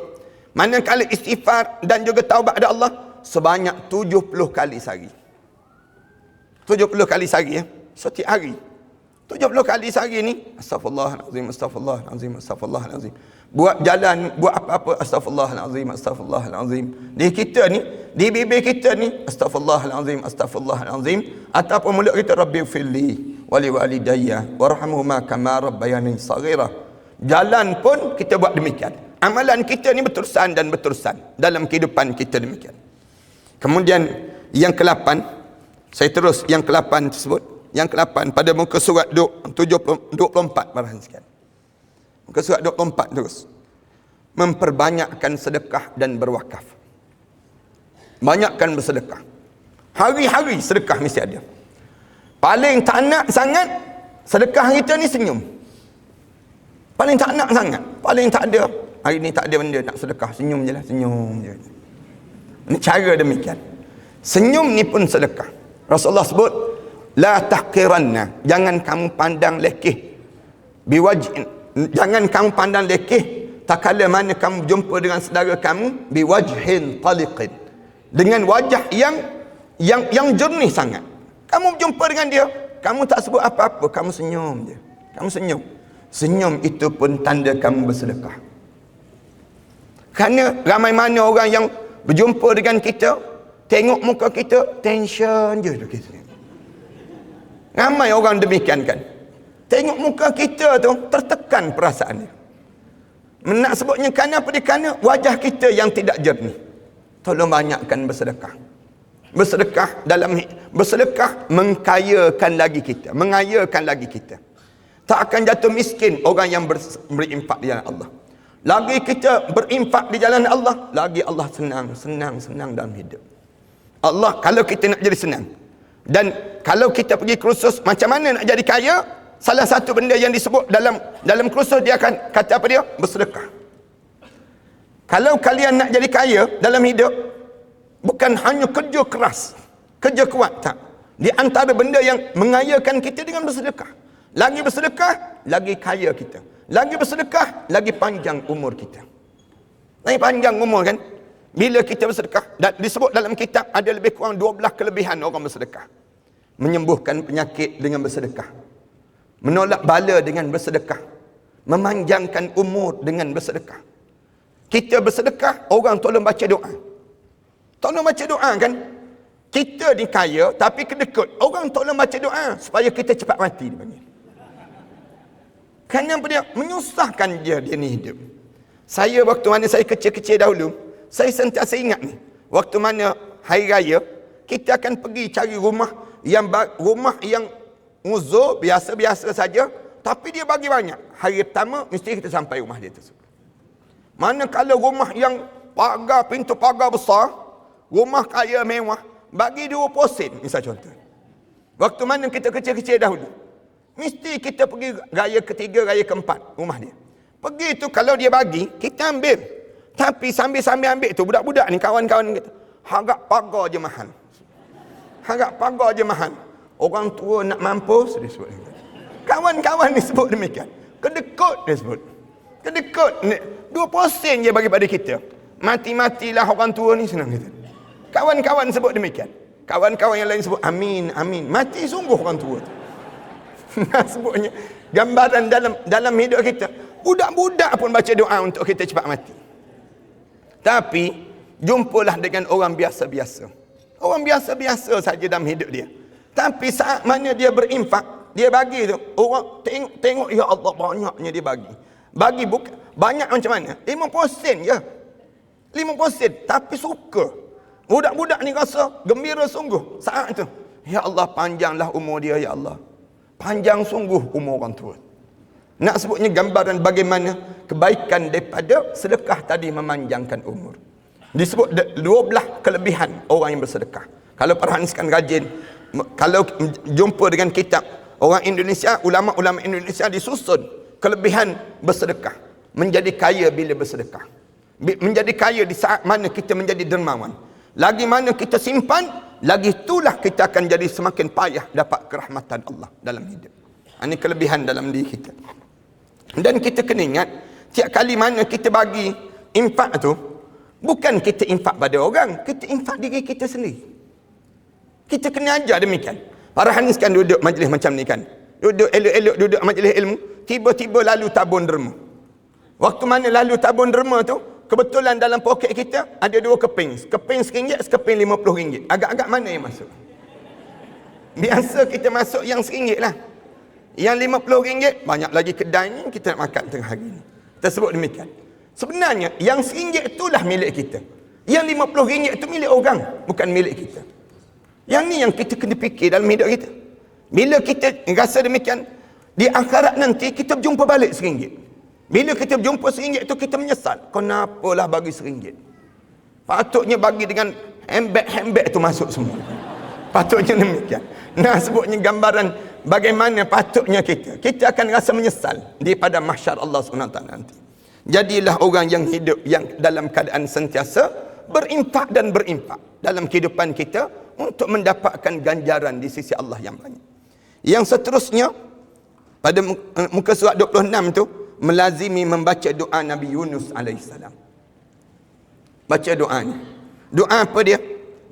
Speaker 1: Manakala istighfar dan juga taubat ada Allah sebanyak 70 kali sehari. 70 kali sehari ya. Setiap hari. 70 kali sehari ni, astaghfirullahalazim, astaghfirullahalazim, astaghfirullahalazim. Buat jalan, buat apa-apa, astaghfirullahalazim, astaghfirullahalazim. Di kita ni, di bibir kita ni, astaghfirullahalazim, astaghfirullahalazim. Ataupun mulut kita, rabbighfirli wali walidayya warhamhuma kama rabbayani saghira. Jalan pun kita buat demikian. Amalan kita ni berterusan dan berterusan dalam kehidupan kita demikian. Kemudian yang ke-8, saya terus yang ke-8 tersebut. Yang ke-8 pada muka surat 24 barang sekian. Muka surat 24 terus. Memperbanyakkan sedekah dan berwakaf. Banyakkan bersedekah. Hari-hari sedekah mesti ada. Paling tak nak sangat sedekah kita ni senyum. Paling tak nak sangat, paling tak ada. Hari ni tak ada benda nak sedekah, senyum je lah, senyum je. Ini cara demikian. Senyum ni pun sedekah. Rasulullah sebut, la tahqiranna, jangan kamu pandang lekeh. Biwajhin, jangan kamu pandang lekeh tak kala mana kamu jumpa dengan saudara kamu biwajhin taliqin, dengan wajah yang jernih sangat. Kamu jumpa dengan dia, kamu tak sebut apa-apa, kamu senyum je. Kamu senyum. Senyum itu pun tanda kamu bersedekah. Kerana ramai mana orang yang berjumpa dengan kita, tengok muka kita, tension je kita. Ramai orang demikian kan. Tengok muka kita tu, tertekan perasaan dia. Nak sebutnya kerana apa dia? Kerana wajah kita yang tidak jernih. Tolong banyakkan bersedekah. Bersedekah mengkayakan lagi kita, mengayakan lagi kita. Tak akan jatuh miskin orang yang berinfak di jalan Allah. Lagi kita berinfak di jalan Allah, lagi Allah senang dalam hidup. Allah kalau kita nak jadi senang. Dan kalau kita pergi kursus macam mana nak jadi kaya, salah satu benda yang disebut dalam kursus dia akan kata apa dia? Bersedekah. Kalau kalian nak jadi kaya dalam hidup, bukan hanya kerja keras, kerja kuat, tak. Di antara benda yang mengayakan kita dengan bersedekah. Lagi bersedekah, lagi kaya kita. Lagi bersedekah, lagi panjang umur kita. Lagi panjang umur kan? Bila kita bersedekah, dan disebut dalam kitab ada lebih kurang 12 kelebihan orang bersedekah. Menyembuhkan penyakit dengan bersedekah. Menolak bala dengan bersedekah. Memanjangkan umur dengan bersedekah. Kita bersedekah, orang tolong baca doa. Tolong baca doa kan? Kita ni kaya tapi kedekut. Orang tolong baca doa supaya kita cepat mati dia panggil. Kerana apa dia? Menyusahkan dia ni hidup. Saya waktu mana saya kecil-kecil dahulu, saya sentiasa ingat ni. Waktu mana hari raya, kita akan pergi cari rumah yang uzur, biasa-biasa saja, tapi dia bagi banyak. Hari pertama mesti kita sampai rumah dia tersebut. Manakala rumah yang pintu pagar besar, rumah kaya mewah, bagi 2 sen, misal contoh. Waktu mana kita kecil-kecil dahulu, mesti kita pergi raya ketiga, raya keempat, rumah dia. Pergi tu kalau dia bagi, kita ambil. Tapi sambil-sambil ambil tu, budak-budak ni, kawan-kawan kita, harap pagar je mahal. Harap pagar je mahal. Orang tua nak mampus, dia sebut. Kawan-kawan ni sebut demikian. Kedekut dia sebut. Kedekut. 2 sen je bagi pada kita. Mati-matilah orang tua ni, senang kita. Kawan-kawan sebut demikian. Kawan-kawan yang lain sebut amin, amin. Mati sungguh orang tua tu. Sebutnya gambaran dalam hidup kita. Budak-budak pun baca doa untuk kita cepat mati. Tapi jumpalah dengan orang biasa-biasa. Orang biasa-biasa saja dalam hidup dia. Tapi saat mana dia berinfak, dia bagi tu, orang tengok ya Allah banyaknya dia bagi. Bagi bukan banyak macam mana? 50 sen je. 50 sen tapi suka. Budak-budak ni rasa gembira sungguh saat tu. Ya Allah panjanglah umur dia ya Allah. Panjang sungguh umur orang tua. Nak sebutnya gambaran bagaimana kebaikan daripada sedekah tadi memanjangkan umur. Disebut 12 kelebihan orang yang bersedekah. Kalau perhatikan rajin, kalau jumpa dengan kitab orang Indonesia, ulama-ulama Indonesia disusun kelebihan bersedekah. Menjadi kaya bila bersedekah. Menjadi kaya di saat mana kita menjadi dermawan. Lagi mana kita simpan, lagi itulah kita akan jadi semakin payah dapat kerahmatan Allah dalam hidup. Ini kelebihan dalam diri kita. Dan kita kena ingat, tiap kali mana kita bagi infak tu, bukan kita infak pada orang, kita infak diri kita sendiri. Kita kena ajar demikian. Para hanis kan duduk majlis macam ni kan, duduk elok-elok duduk majlis ilmu, tiba-tiba lalu tabun derma. Waktu mana lalu tabun derma tu, kebetulan dalam poket kita ada 2 keping. Keping RM1, sekeping RM50. Agak-agak mana yang masuk? Biasa kita masuk yang RM1 lah. Yang RM50, banyak lagi kedai ni kita nak makan tengah hari ni. Tersebut demikian. Sebenarnya, yang RM1 itulah milik kita. Yang RM50 itu milik orang, bukan milik kita. Yang ni yang kita kena fikir dalam hidup kita. Bila kita rasa demikian, di akhirat nanti kita berjumpa balik RM1. Bila kita berjumpa RM1 itu kita menyesal. Kenapalah bagi RM1? Patutnya bagi dengan hambek-hambek tu masuk semua. Patutnya demikian. Nah, sebutnya gambaran bagaimana patutnya kita. Kita akan rasa menyesal daripada mahsyar Allah SWT nanti. Jadilah orang yang hidup yang dalam keadaan sentiasa berinfak dan berinfak dalam kehidupan kita untuk mendapatkan ganjaran di sisi Allah yang banyak. Yang seterusnya pada muka surat 26 tu, melazimi membaca doa Nabi Yunus alaihissalam. Baca doanya. Doa apa dia?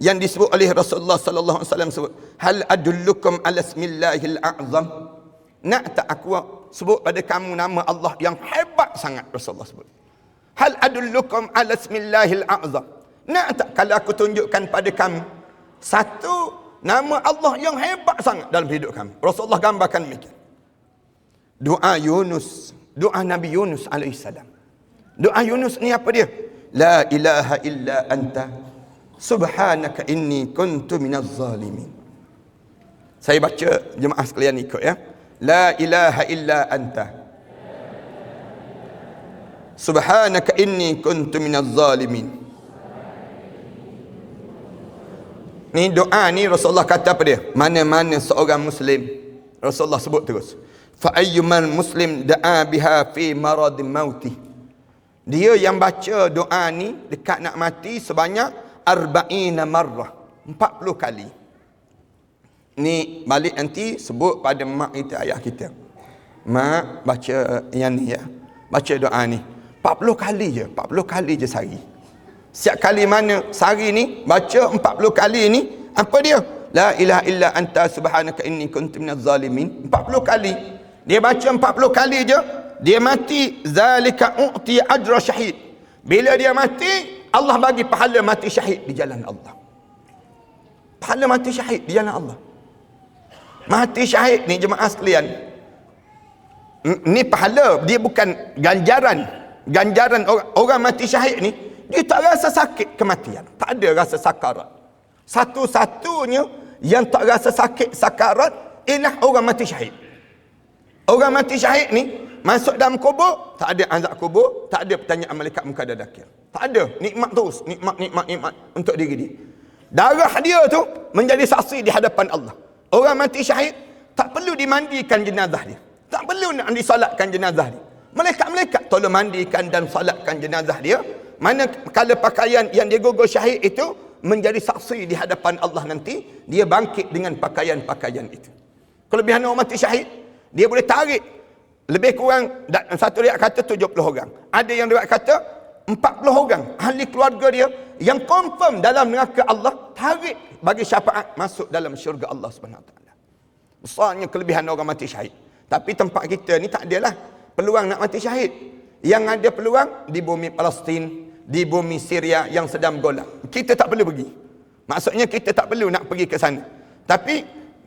Speaker 1: Yang disebut oleh Rasulullah sallallahu alaihi wasallam sebut, hal adullukum ala ismillahil a'zam. Nak tak aku sebut pada kamu nama Allah yang hebat sangat, Rasulullah sebut. Hal adullukum ala ismillahil a'zam. Nak tak kalau aku tunjukkan pada kamu satu nama Allah yang hebat sangat dalam hidup kamu. Rasulullah gambarkan demikian. Doa Yunus, doa Nabi Yunus alaihissalam. Doa Yunus ni apa dia? La ilaha illa anta subhanaka inni kuntu minaz zalimin. Saya baca, jemaah sekalian ikut ya. La ilaha illa anta subhanaka inni kuntu minaz zalimin. Ni doa ni Rasulullah kata apa dia? Mana-mana seorang Muslim, Rasulullah sebut terus, fa ayyuman muslim da'a biha fi marad mauti. Dia yang baca doa ni dekat nak mati sebanyak 40 marrah, 40 kali. Ni balik nanti sebut pada mak kita, ayah kita. Mak baca yang ni ya. Baca doa ni 40 kali je, 40 kali je sehari. Setiap kali mana sehari ni baca 40 kali ni, apa dia? La ilaha illa anta subhanaka inni kuntu minaz zalimin. 40 kali. Dia baca 40 kali je, dia mati, zalika u'ti ajra syahid. Bila dia mati, Allah bagi pahala mati syahid di jalan Allah. Pahala mati syahid di jalan Allah. Mati syahid ni jemaah sekalian, ni pahala, dia bukan ganjaran. Ganjaran orang mati syahid ni, dia tak rasa sakit kematian, tak ada rasa sakarat. Satu-satunya yang tak rasa sakit sakarat ialah orang mati syahid. Orang mati syahid ni masuk dalam kubur, tak ada azab kubur, tak ada pertanyaan malaikat munkar dan nakir. Tak ada, nikmat terus, nikmat untuk diri dia. Darah dia tu menjadi saksi di hadapan Allah. Orang mati syahid tak perlu dimandikan jenazah dia, tak perlu nak disolatkan jenazah dia. Malaikat-malaikat tolong mandikan dan solatkan jenazah dia. Manakala pakaian yang dia gugur syahid itu menjadi saksi di hadapan Allah nanti, dia bangkit dengan pakaian-pakaian itu. Kelebihan orang mati syahid, dia boleh tarik lebih kurang, satu riwayat kata 70 orang. Ada yang riwayat kata 40 orang ahli keluarga dia yang confirm dalam neraka Allah, tarik bagi syafaat masuk dalam syurga Allah SWT. Besarnya kelebihan orang mati syahid. Tapi tempat kita ni tak adalah peluang nak mati syahid. Yang ada peluang di bumi Palestin, di bumi Syria yang sedang golak. Kita tak perlu pergi. Maksudnya kita tak perlu nak pergi ke sana. Tapi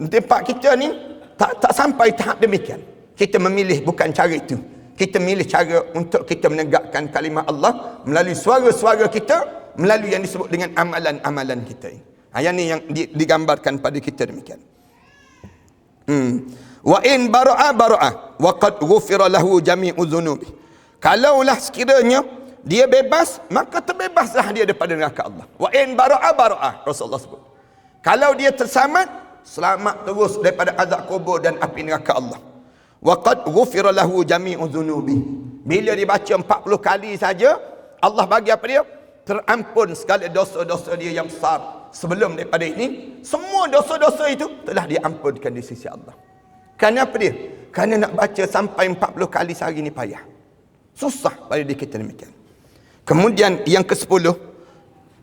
Speaker 1: tempat kita ni tak sampai tahap demikian. Kita memilih bukan cara itu. Kita milih cara untuk kita menegakkan kalimah Allah melalui suara-suara kita, melalui yang disebut dengan amalan-amalan kita. Yang ni yang digambarkan pada kita demikian. Wa in bara'a wa qad ghufira lahu jami'u dzunubi. Kalaulah sekiranya dia bebas, maka terbebaslah dia daripada neraka Allah. Wa in bara'a Rasulullah sebut. Kalau dia terselamat, selamat terus daripada azab kubur dan api neraka Allah. Wa qad ghufira lahu jami'u dzunubi. Bila dibaca 40 kali saja, Allah bagi apa dia? Terampun segala dosa-dosa dia yang besar, sebelum daripada ini, semua dosa-dosa itu telah diampunkan di sisi Allah. Kerana apa dia? Kerana nak baca sampai 40 kali sehari ni payah. Susah pada diri kita demikian. Kemudian yang ke-10,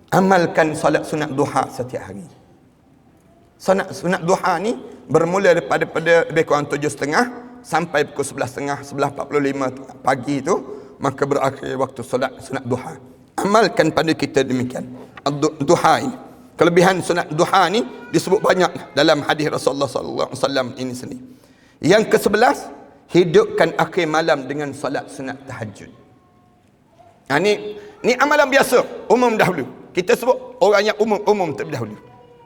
Speaker 1: amalkan solat sunat duha setiap hari. Sunat duha ni bermula daripada lebih kurang 7.30 sampai pukul 11.30, 11.45 pagi itu, maka berakhir waktu solat sunat duha. Amalkan pada kita demikian. Duha ini. Kelebihan sunat duha ni disebut banyak dalam hadis Rasulullah sallallahu alaihi wasallam ini sendiri. Yang ke-11, hidupkan akhir malam dengan solat sunat tahajud. Ni amalan biasa, umum dahulu. Kita sebut orang yang umum terlebih dahulu.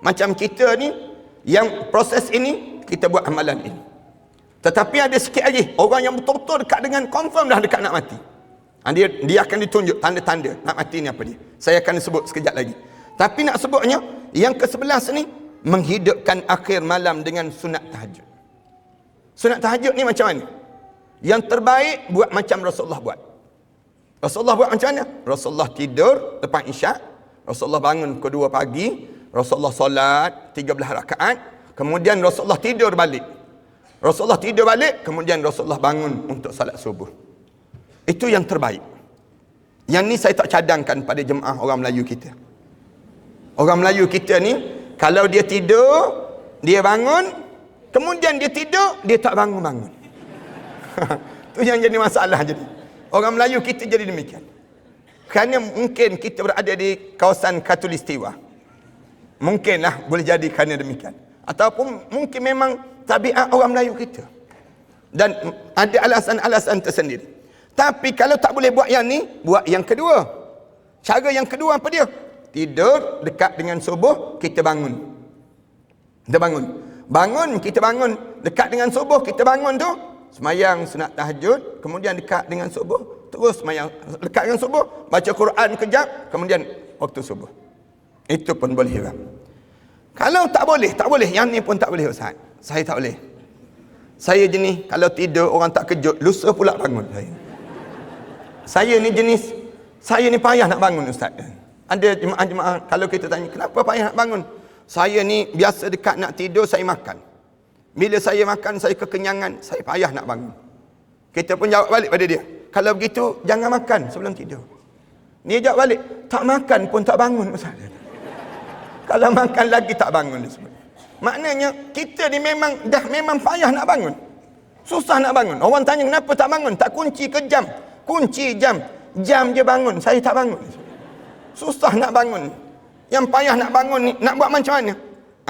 Speaker 1: Macam kita ni, yang proses ini, kita buat amalan ini. Tetapi ada sikit lagi, orang yang betul-betul dekat dengan confirm dah dekat nak mati. Dia akan ditunjuk tanda-tanda nak mati ni apa dia. Saya akan sebut sekejap lagi. Tapi nak sebutnya, yang ke-11 ni, menghidupkan akhir malam dengan sunat tahajud. Sunat tahajud ni macam mana? Yang terbaik, buat macam Rasulullah buat. Rasulullah buat macam mana? Rasulullah tidur lepas isyak, Rasulullah bangun pukul 2 pagi, Rasulullah solat 13 rakaat, kemudian Rasulullah tidur balik. Rasulullah tidur balik, kemudian Rasulullah bangun untuk solat subuh. Itu yang terbaik. Yang ni saya tak cadangkan pada jemaah orang Melayu kita. Orang Melayu kita ni, kalau dia tidur, dia bangun, kemudian dia tidur, dia tak bangun-bangun. Itu yang jadi masalah jadi. Orang Melayu kita jadi demikian. Kerana mungkin kita berada di kawasan Khatulistiwa. Mungkinlah boleh jadi kerana demikian. Ataupun mungkin memang tabiat orang Melayu kita. Dan ada alasan-alasan tersendiri. Tapi kalau tak boleh buat yang ni, buat yang kedua. Cara yang kedua apa dia? Tidur dekat dengan subuh, kita bangun. Kita bangun. Kita bangun. Dekat dengan subuh, kita bangun tu. Semayang sunat tahajud, kemudian dekat dengan subuh, terus semayang dekat dengan subuh, baca Quran kejap, kemudian waktu subuh. Itu pun boleh juga. Kalau tak boleh, yang ni pun tak boleh Ustaz. Saya tak boleh. Saya jenis, kalau tidur orang tak kejut, lusa pula bangun saya. Saya ni payah nak bangun Ustaz. Ada jemaah-jemaah, kalau kita tanya, kenapa payah nak bangun? Saya ni biasa dekat nak tidur, saya makan. Bila saya makan, saya kekenyangan, saya payah nak bangun. Kita pun jawab balik pada dia, kalau begitu, jangan makan sebelum tidur. Dia jawab balik, tak makan pun tak bangun Ustaz. Kalau makan lagi tak bangun. Maknanya, kita ni memang payah nak bangun. Susah nak bangun. Orang tanya, kenapa tak bangun? Tak kunci ke jam? Kunci jam. Jam je bangun, saya tak bangun. Susah nak bangun. Yang payah nak bangun ni, nak buat macam mana?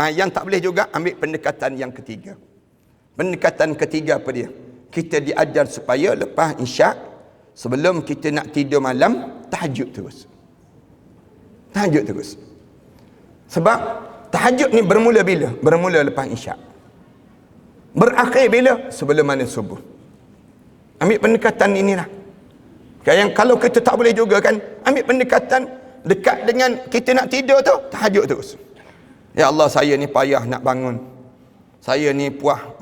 Speaker 1: Yang tak boleh juga, ambil pendekatan yang ketiga. Pendekatan ketiga apa dia? Kita diajar supaya lepas isyak, sebelum kita nak tidur malam, tahajud terus. Tahajud terus. Sebab tahajud ni bermula bila? Bermula lepas isyak. Berakhir bila? Sebelum mana subuh. Ambil pendekatan inilah. Yang kalau kita tak boleh juga kan, ambil pendekatan dekat dengan kita nak tidur tu, tahajud terus. Ya Allah, saya ni payah nak bangun. Saya ni puah.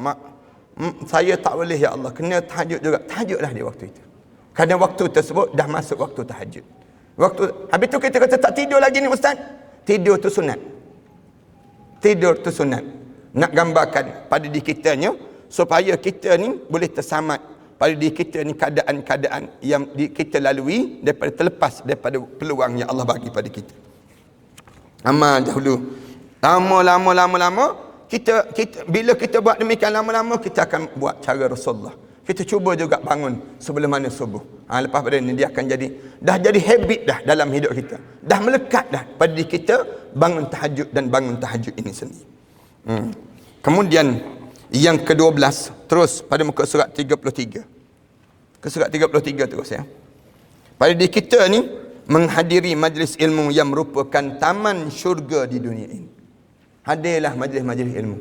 Speaker 1: Saya tak boleh ya Allah. Kena tahajud juga. Tahajudlah di waktu itu. Kerana waktu tersebut dah masuk waktu tahajud. Habis tu kita kata tak tidur lagi ni Ustaz. Tidur tu sunat. Tidur tu sunat. Nak gambarkan pada diri kitanya, supaya kita ni boleh tersamat pada diri kita ni keadaan-keadaan yang kita lalui daripada terlepas daripada peluang yang Allah bagi pada kita. Amal dahulu. Lama, kita bila kita buat demikian lama-lama, kita akan buat cara Rasulullah. Kita cuba juga bangun sebelum mana subuh. Lepas pada ini dia akan dah jadi habit dah dalam hidup kita. Dah melekat dah pada diri kita bangun tahajud dan bangun tahajud ini sendiri. Kemudian yang ke-12 terus pada muka surat 33. Ke surat 33 terus ya. Pada diri kita ni menghadiri majlis ilmu yang merupakan taman syurga di dunia ini. Hadirlah majlis-majlis ilmu.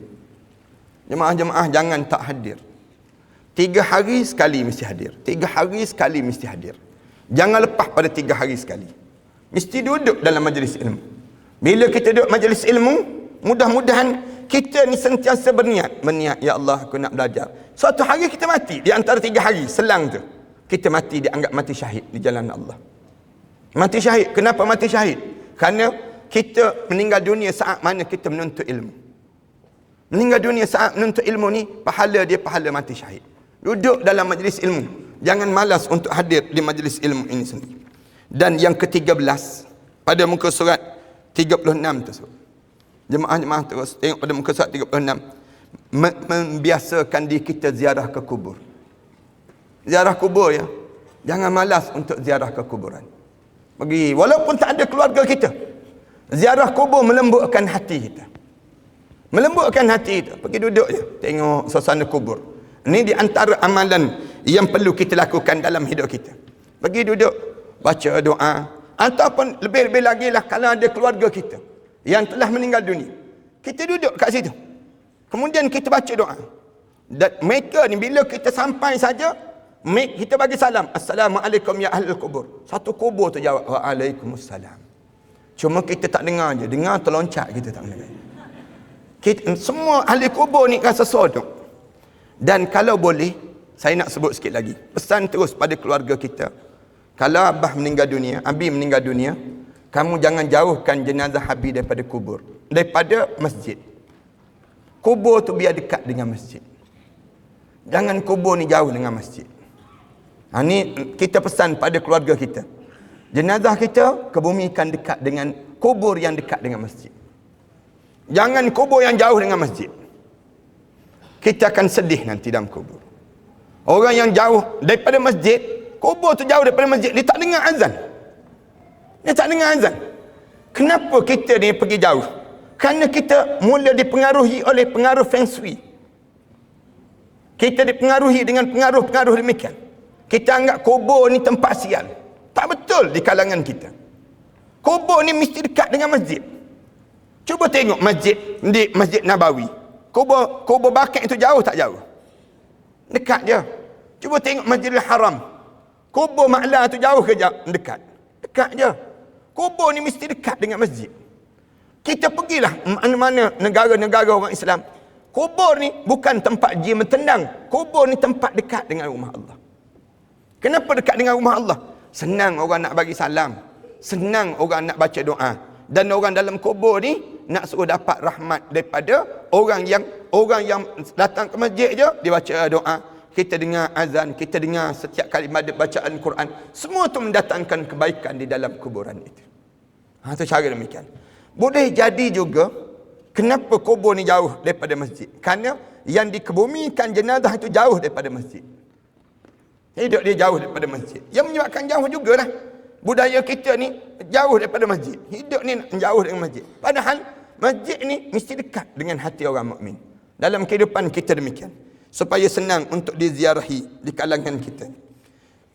Speaker 1: Jemaah-jemaah jangan tak hadir. 3 hari sekali mesti hadir. 3 hari sekali mesti hadir. Jangan lepas pada 3 hari sekali. Mesti duduk dalam majlis ilmu. Bila kita duduk majlis ilmu, mudah-mudahan kita ni sentiasa berniat. Ya Allah, aku nak belajar. Suatu hari kita mati. Di antara 3 hari, selang tu. Kita mati, dianggap mati syahid di jalan Allah. Mati syahid. Kenapa mati syahid? Kerana kita meninggal dunia saat mana kita menuntut ilmu. Meninggal dunia saat menuntut ilmu ni, pahala dia pahala mati syahid. Duduk dalam majlis ilmu. Jangan malas untuk hadir di majlis ilmu ini sendiri. Dan yang ke-13 pada muka surat 36 tersebut. Jemaah-jemaah terus tengok pada muka surat 36. Membiasakan diri kita ziarah ke kubur. Ziarah kubur ya. Jangan malas untuk ziarah ke kuburan. Pergi walaupun tak ada keluarga kita. Ziarah kubur melembutkan hati kita. Melembutkan hati kita. Pergi duduk je, tengok suasana kubur. Ini di antara amalan yang perlu kita lakukan dalam hidup kita. Pergi duduk, baca doa. Ataupun lebih-lebih lagi lah kalau ada keluarga kita yang telah meninggal dunia. Kita duduk kat situ. Kemudian kita baca doa. Dan mereka ni bila kita sampai saja, kita bagi salam. Assalamualaikum ya ahlul kubur. Satu kubur tu jawab, waalaikumsalam. Cuma kita tak dengar je. Dengar terloncat, kita tak dengar. Semua ahli kubur ni rasa sodok. Dan kalau boleh, saya nak sebut sikit lagi. Pesan terus pada keluarga kita. Kalau abah meninggal dunia, abi meninggal dunia, kamu jangan jauhkan jenazah abi daripada kubur. Daripada masjid. Kubur tu biar dekat dengan masjid. Jangan kubur ni jauh dengan masjid. Ni kita pesan pada keluarga kita. Jenazah kita kebumikan dekat dengan kubur yang dekat dengan masjid. Jangan kubur yang jauh dengan masjid. Kita akan sedih nanti dalam kubur. Orang yang jauh daripada masjid, kubur tu jauh daripada masjid, dia tak dengar azan. Dia tak dengar azan. Kenapa kita ni pergi jauh? Kerana kita mula dipengaruhi oleh pengaruh feng shui. Kita dipengaruhi dengan pengaruh-pengaruh demikian. Kita anggap kubur ni tempat sial. Tak betul di kalangan kita. Kubur ni mesti dekat dengan masjid. Cuba tengok masjid di Masjid Nabawi. Kubur Baqi' itu jauh tak jauh? Dekat je. Cuba tengok Masjidil Haram. Kubur Ma'la itu jauh ke dekat? Dekat je. Kubur ni mesti dekat dengan masjid. Kita pergilah mana-mana negara-negara orang Islam. Kubur ni bukan tempat dia bertendang. Kubur ni tempat dekat dengan rumah Allah. Kenapa dekat dengan rumah Allah? Senang orang nak bagi salam. Senang orang nak baca doa. Dan orang dalam kubur ni nak suruh dapat rahmat daripada orang yang datang ke masjid je, dia baca doa, kita dengar azan, kita dengar setiap kali bacaan Quran, semua tu mendatangkan kebaikan di dalam kuburan itu. Itu cara demikian. Boleh jadi juga kenapa kubur ni jauh daripada masjid? Kerana yang dikebumikan jenazah itu jauh daripada masjid. Hidup dia jauh daripada masjid. Yang menyebabkan jauh jugalah budaya kita ni jauh daripada masjid. Hidup ni jauh dengan masjid. Padahal masjid ni mesti dekat dengan hati orang mukmin. Dalam kehidupan kita demikian. Supaya senang untuk diziarahi di kalangan kita.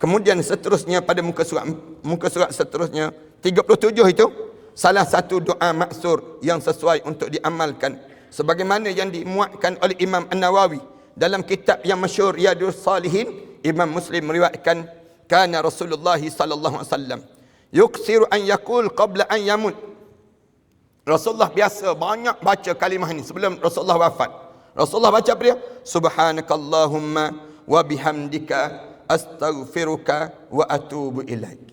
Speaker 1: Kemudian seterusnya pada muka surat seterusnya 37 itu salah satu doa maksur yang sesuai untuk diamalkan sebagaimana yang dimuatkan oleh Imam An-Nawawi dalam kitab yang masyhur Riyadhus Salihin. Imam Muslim meriwayatkan kana Rasulullah sallallahu alaihi wasallam yuksiru an yaqul qabla an yamut. Rasulullah biasa banyak baca kalimah ini sebelum Rasulullah wafat. Rasulullah baca apa dia? Subhanakallahumma wa bihamdika astaghfiruka wa atubu ilaik.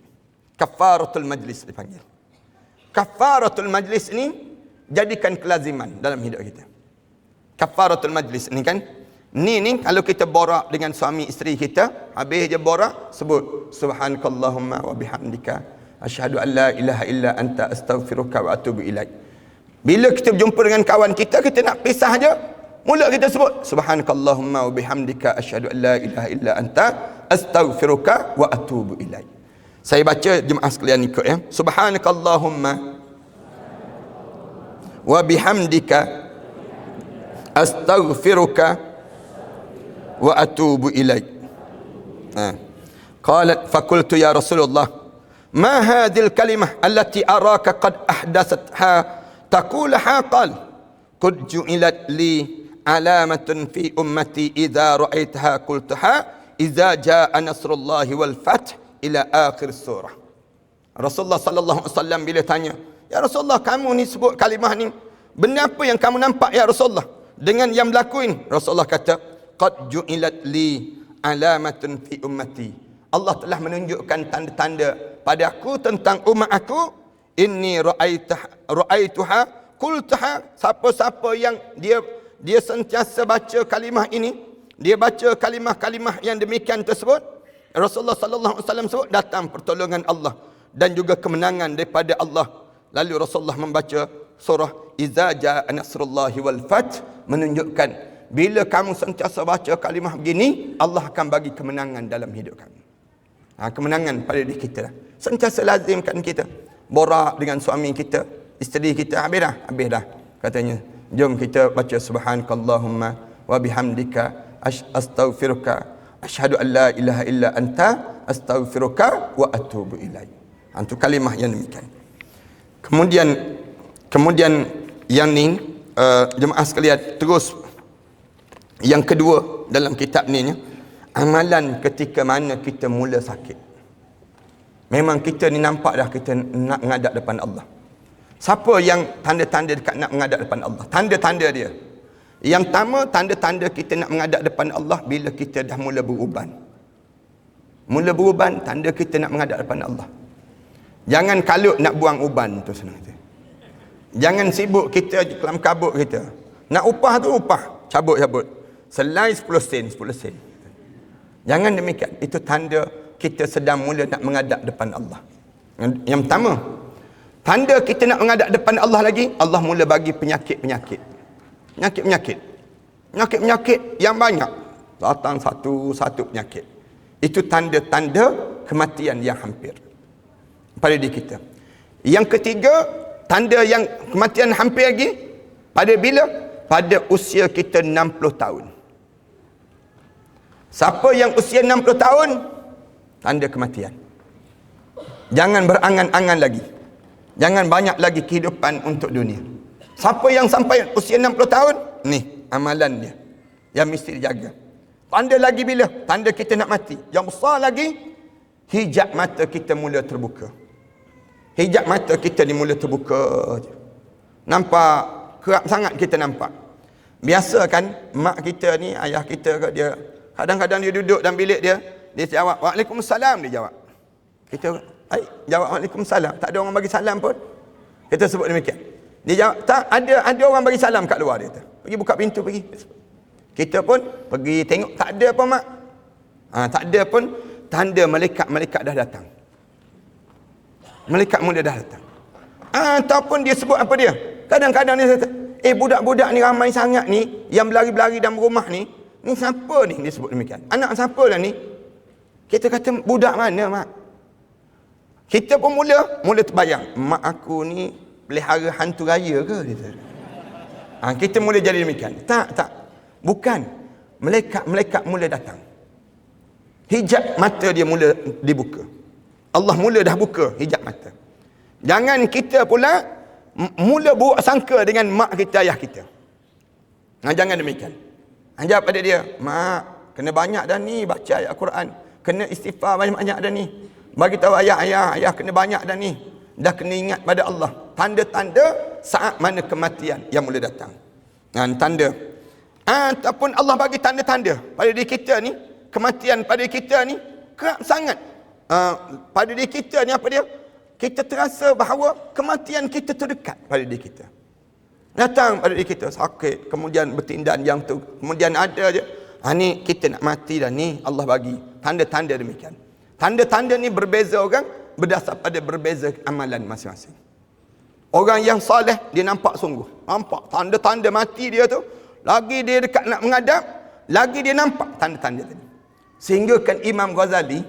Speaker 1: Kafaratul majlis dipanggil. Kafaratul majlis ini jadikan kelaziman dalam hidup kita. Kafaratul majlis ini kan, ni kalau kita borak dengan suami isteri kita, habis je borak sebut subhanakallahumma wa bihamdika asyhadu an la ilaha illa anta astaghfiruka wa atubu ilaik. Bila kita berjumpa dengan kawan kita, kita nak pisah je, mula kita sebut subhanakallahumma wa bihamdika asyhadu an la ilaha illa anta astaghfiruka wa atubu ilaik. Saya baca jemaah sekalian ikut ya. Subhanakallahumma wa bihamdika astaghfiruka wa atubu ilaik. Qalat fakultu ya Rasulullah ma hadhil kalimah allati araka qad ahdathatha taqulaha qal qad ju'ilat li alamatun fi ummati idza ra'aitaha qultaha idza jaa nasrullahi wal fath ila akhir surah. Rasulullah sallallahu alaihi wasallam bila tanya, ya Rasulullah, kamu ni sebut kalimah ni, benda apa yang kamu nampak ya Rasulullah dengan yang berlaku ini? Rasulullah kata, qad ju'ilat li alamatun fi ummati. Allah telah menunjukkan tanda-tanda pada aku tentang umat aku inni ra'aituha qultaha. Siapa-siapa yang dia sentiasa baca kalimah ini, dia baca kalimah-kalimah yang demikian tersebut, Rasulullah sallallahu alaihi wasallam sebut datang pertolongan Allah dan juga kemenangan daripada Allah. Lalu Rasulullah membaca surah Iza jaa nasrullahi wal fath, menunjukkan bila kamu sentiasa baca kalimah begini, Allah akan bagi kemenangan dalam hidup kamu. Kemenangan pada diri kita. Sentiasa lazimkan kita borak dengan suami kita, isteri kita, habis dah. Katanya, jom kita baca subhanakallahumma wa bihamdika astaghfiruka asyhadu an la ilaha illa anta astaghfiruka wa atubu ilaik. Itu kalimah yang demikian. Kemudian yang ni jemaah sekalian, terus yang kedua dalam kitab ni, amalan ketika mana kita mula sakit. Memang kita ni nampak dah kita nak menghadap depan Allah. Siapa yang tanda-tanda dekat nak menghadap depan Allah? Tanda-tanda dia. Yang pertama, tanda-tanda kita nak menghadap depan Allah bila kita dah mula beruban. Mula beruban, tanda kita nak menghadap depan Allah. Jangan kalut nak buang uban tu senang tu. Jangan sibuk kita kelam kabut kita. Nak upah tu upah, cabut-cabut. Selai 10 sen, 10 sen. Jangan demikian. Itu tanda kita sedang mula nak menghadap depan Allah. Yang pertama, tanda kita nak menghadap depan Allah lagi, Allah mula bagi penyakit-penyakit. Penyakit-penyakit yang banyak. Datang satu-satu penyakit. Itu tanda-tanda kematian yang hampir pada diri kita. Yang ketiga, tanda yang kematian hampir lagi, pada bila? Pada usia kita 60 tahun. Siapa yang usia 60 tahun, tanda kematian. Jangan berangan-angan lagi. Jangan banyak lagi kehidupan untuk dunia. Siapa yang sampai usia 60 tahun, ni amalan dia yang mesti dijaga. Tanda lagi bila? Tanda kita nak mati. Yang besar lagi, hijab mata kita mula terbuka. Hijab mata kita ni mula terbuka. Nampak kerap sangat kita nampak. Biasa kan mak kita ni, ayah kita ke, dia kadang-kadang dia duduk dalam bilik dia jawab Waalaikumsalam, dia jawab. Kita jawab Waalaikumsalam, tak ada orang bagi salam pun. Kita sebut demikian. Dia jawab, tak ada orang bagi salam kat luar dia. Pergi buka pintu pergi. Kita pun pergi tengok, tak ada apa mak. Tak ada pun, tanda malaikat dah datang. Malaikat mula dah datang. Ataupun dia sebut apa dia? Kadang-kadang dia kata, budak-budak ni ramai sangat ni, yang berlari-berlari dalam rumah ni siapa ni? Dia sebut demikian. Anak siapa lah ni? Kita kata, budak mana mak? Kita pun mula terbayang, mak aku ni pelihara hantu raya ke? Kita mula jadi demikian. Tak. Bukan. Malaikat mula datang. Hijab mata dia mula dibuka. Allah mula dah buka hijab mata. Jangan kita pula mula buruk sangka dengan mak kita, ayah kita. Jangan demikian. Jawab pada dia, mak, kena banyak dah ni baca ayat Quran. Kena istighfar banyak-banyak dah ni. Bagi tahu ayah kena banyak dah ni. Dah kena ingat pada Allah. Tanda-tanda saat mana kematian yang mula datang. Tanda. Ataupun Allah bagi tanda-tanda pada diri kita ni, kematian pada diri kita ni kerap sangat. Pada diri kita ni apa dia? Kita terasa bahawa kematian kita terdekat pada diri kita. Datang pada diri kita sakit, kemudian bertindak yang tu, kemudian ada je. Ni kita nak mati dah ni, Allah bagi tanda-tanda demikian. Tanda-tanda ni berbeza orang berdasar pada berbeza amalan masing-masing. Orang yang soleh dia nampak sungguh, nampak tanda-tanda mati dia tu, lagi dia dekat nak menghadap, lagi dia nampak tanda-tanda tadi. Sehingga kan Imam Ghazali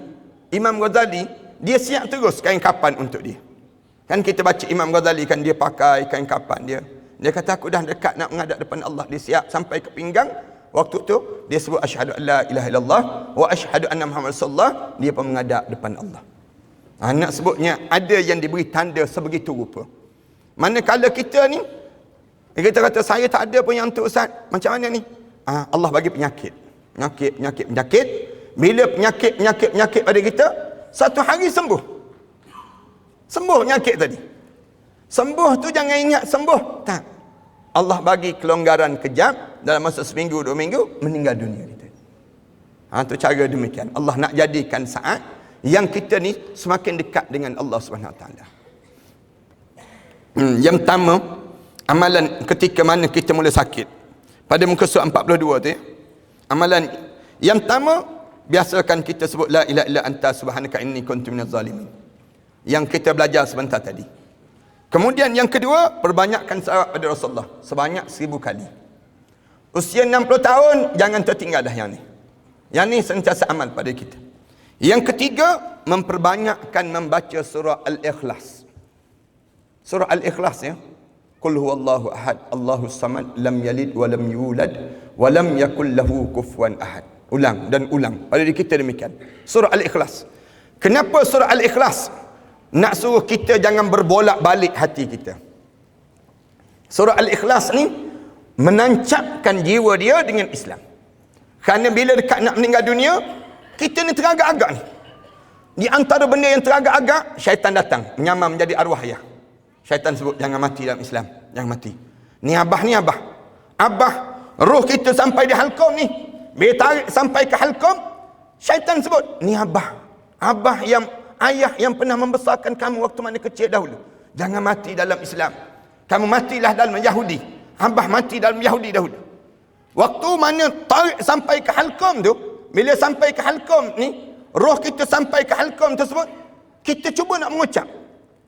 Speaker 1: dia siap terus kain kapan untuk dia. Kan kita baca Imam Ghazali kan dia pakai kain kapan dia. Dia kata aku dah dekat nak menghadap depan Allah. Dia siap sampai ke pinggang. Waktu tu dia sebut asyhadu an la ilaha illallah wa asyhadu anna Muhammad sallallahu. Dia pun menghadap depan Allah. Nak sebutnya ada yang diberi tanda sebegitu rupa. Manakala kita ni, kita kata saya tak ada pun yang tu Ustaz. Macam mana ni? Allah bagi penyakit. Penyakit. Bila penyakit pada kita, satu hari sembuh. Sembuh penyakit tadi. Sembuh tu jangan ingat sembuh. Tak. Allah bagi kelonggaran kejap, dalam masa seminggu, 2 minggu, meninggal dunia kita. Tu cara demikian. Allah nak jadikan saat yang kita ni semakin dekat dengan Allah Subhanahu Wa Taala. Yang pertama, amalan ketika mana kita mula sakit. Pada muka surat 42 tu ya. Amalan yang pertama, biasakan kita sebut la ilaha illa anta subhanaka inni kuntu minaz zalimin. Yang kita belajar sebentar tadi. Kemudian yang kedua, perbanyakkan salawat pada Rasulullah sebanyak 1000 kali. Usia 60 tahun, jangan tertinggal dah yang ni. Yang ni sentiasa amal pada kita. Yang ketiga, memperbanyakkan membaca surah Al-Ikhlas. Surah Al-Ikhlas ya. Qul huwallahu ahad, Allahus samad, lam yalid wa lam yulad wa lam yakul lahu kufuwan ahad. Ulang dan ulang. Pada diri kita demikian. Surah Al-Ikhlas. Kenapa surah Al-Ikhlas? Nak suruh kita jangan berbolak-balik hati kita. Surah Al-Ikhlas ni menancapkan jiwa dia dengan Islam. Kerana bila dekat nak meninggal dunia, kita ni teragak-agak ni. Di antara benda yang teragak-agak, syaitan datang menyamar menjadi arwah ayah. Syaitan sebut jangan mati dalam Islam, jangan mati. Ni abah. Abah, roh kita sampai di halqum ni. Bila tarik sampai ke halqum, syaitan sebut, ni abah. Abah yang ayah yang pernah membesarkan kamu waktu mana kecil dahulu. Jangan mati dalam Islam. Kamu matilah dalam Yahudi. Abah mati dalam Yahudi dahulu. Waktu mana tarik sampai ke halqum tu, bila sampai ke halqum ni, roh kita sampai ke halqum tersebut, kita cuba nak mengucap.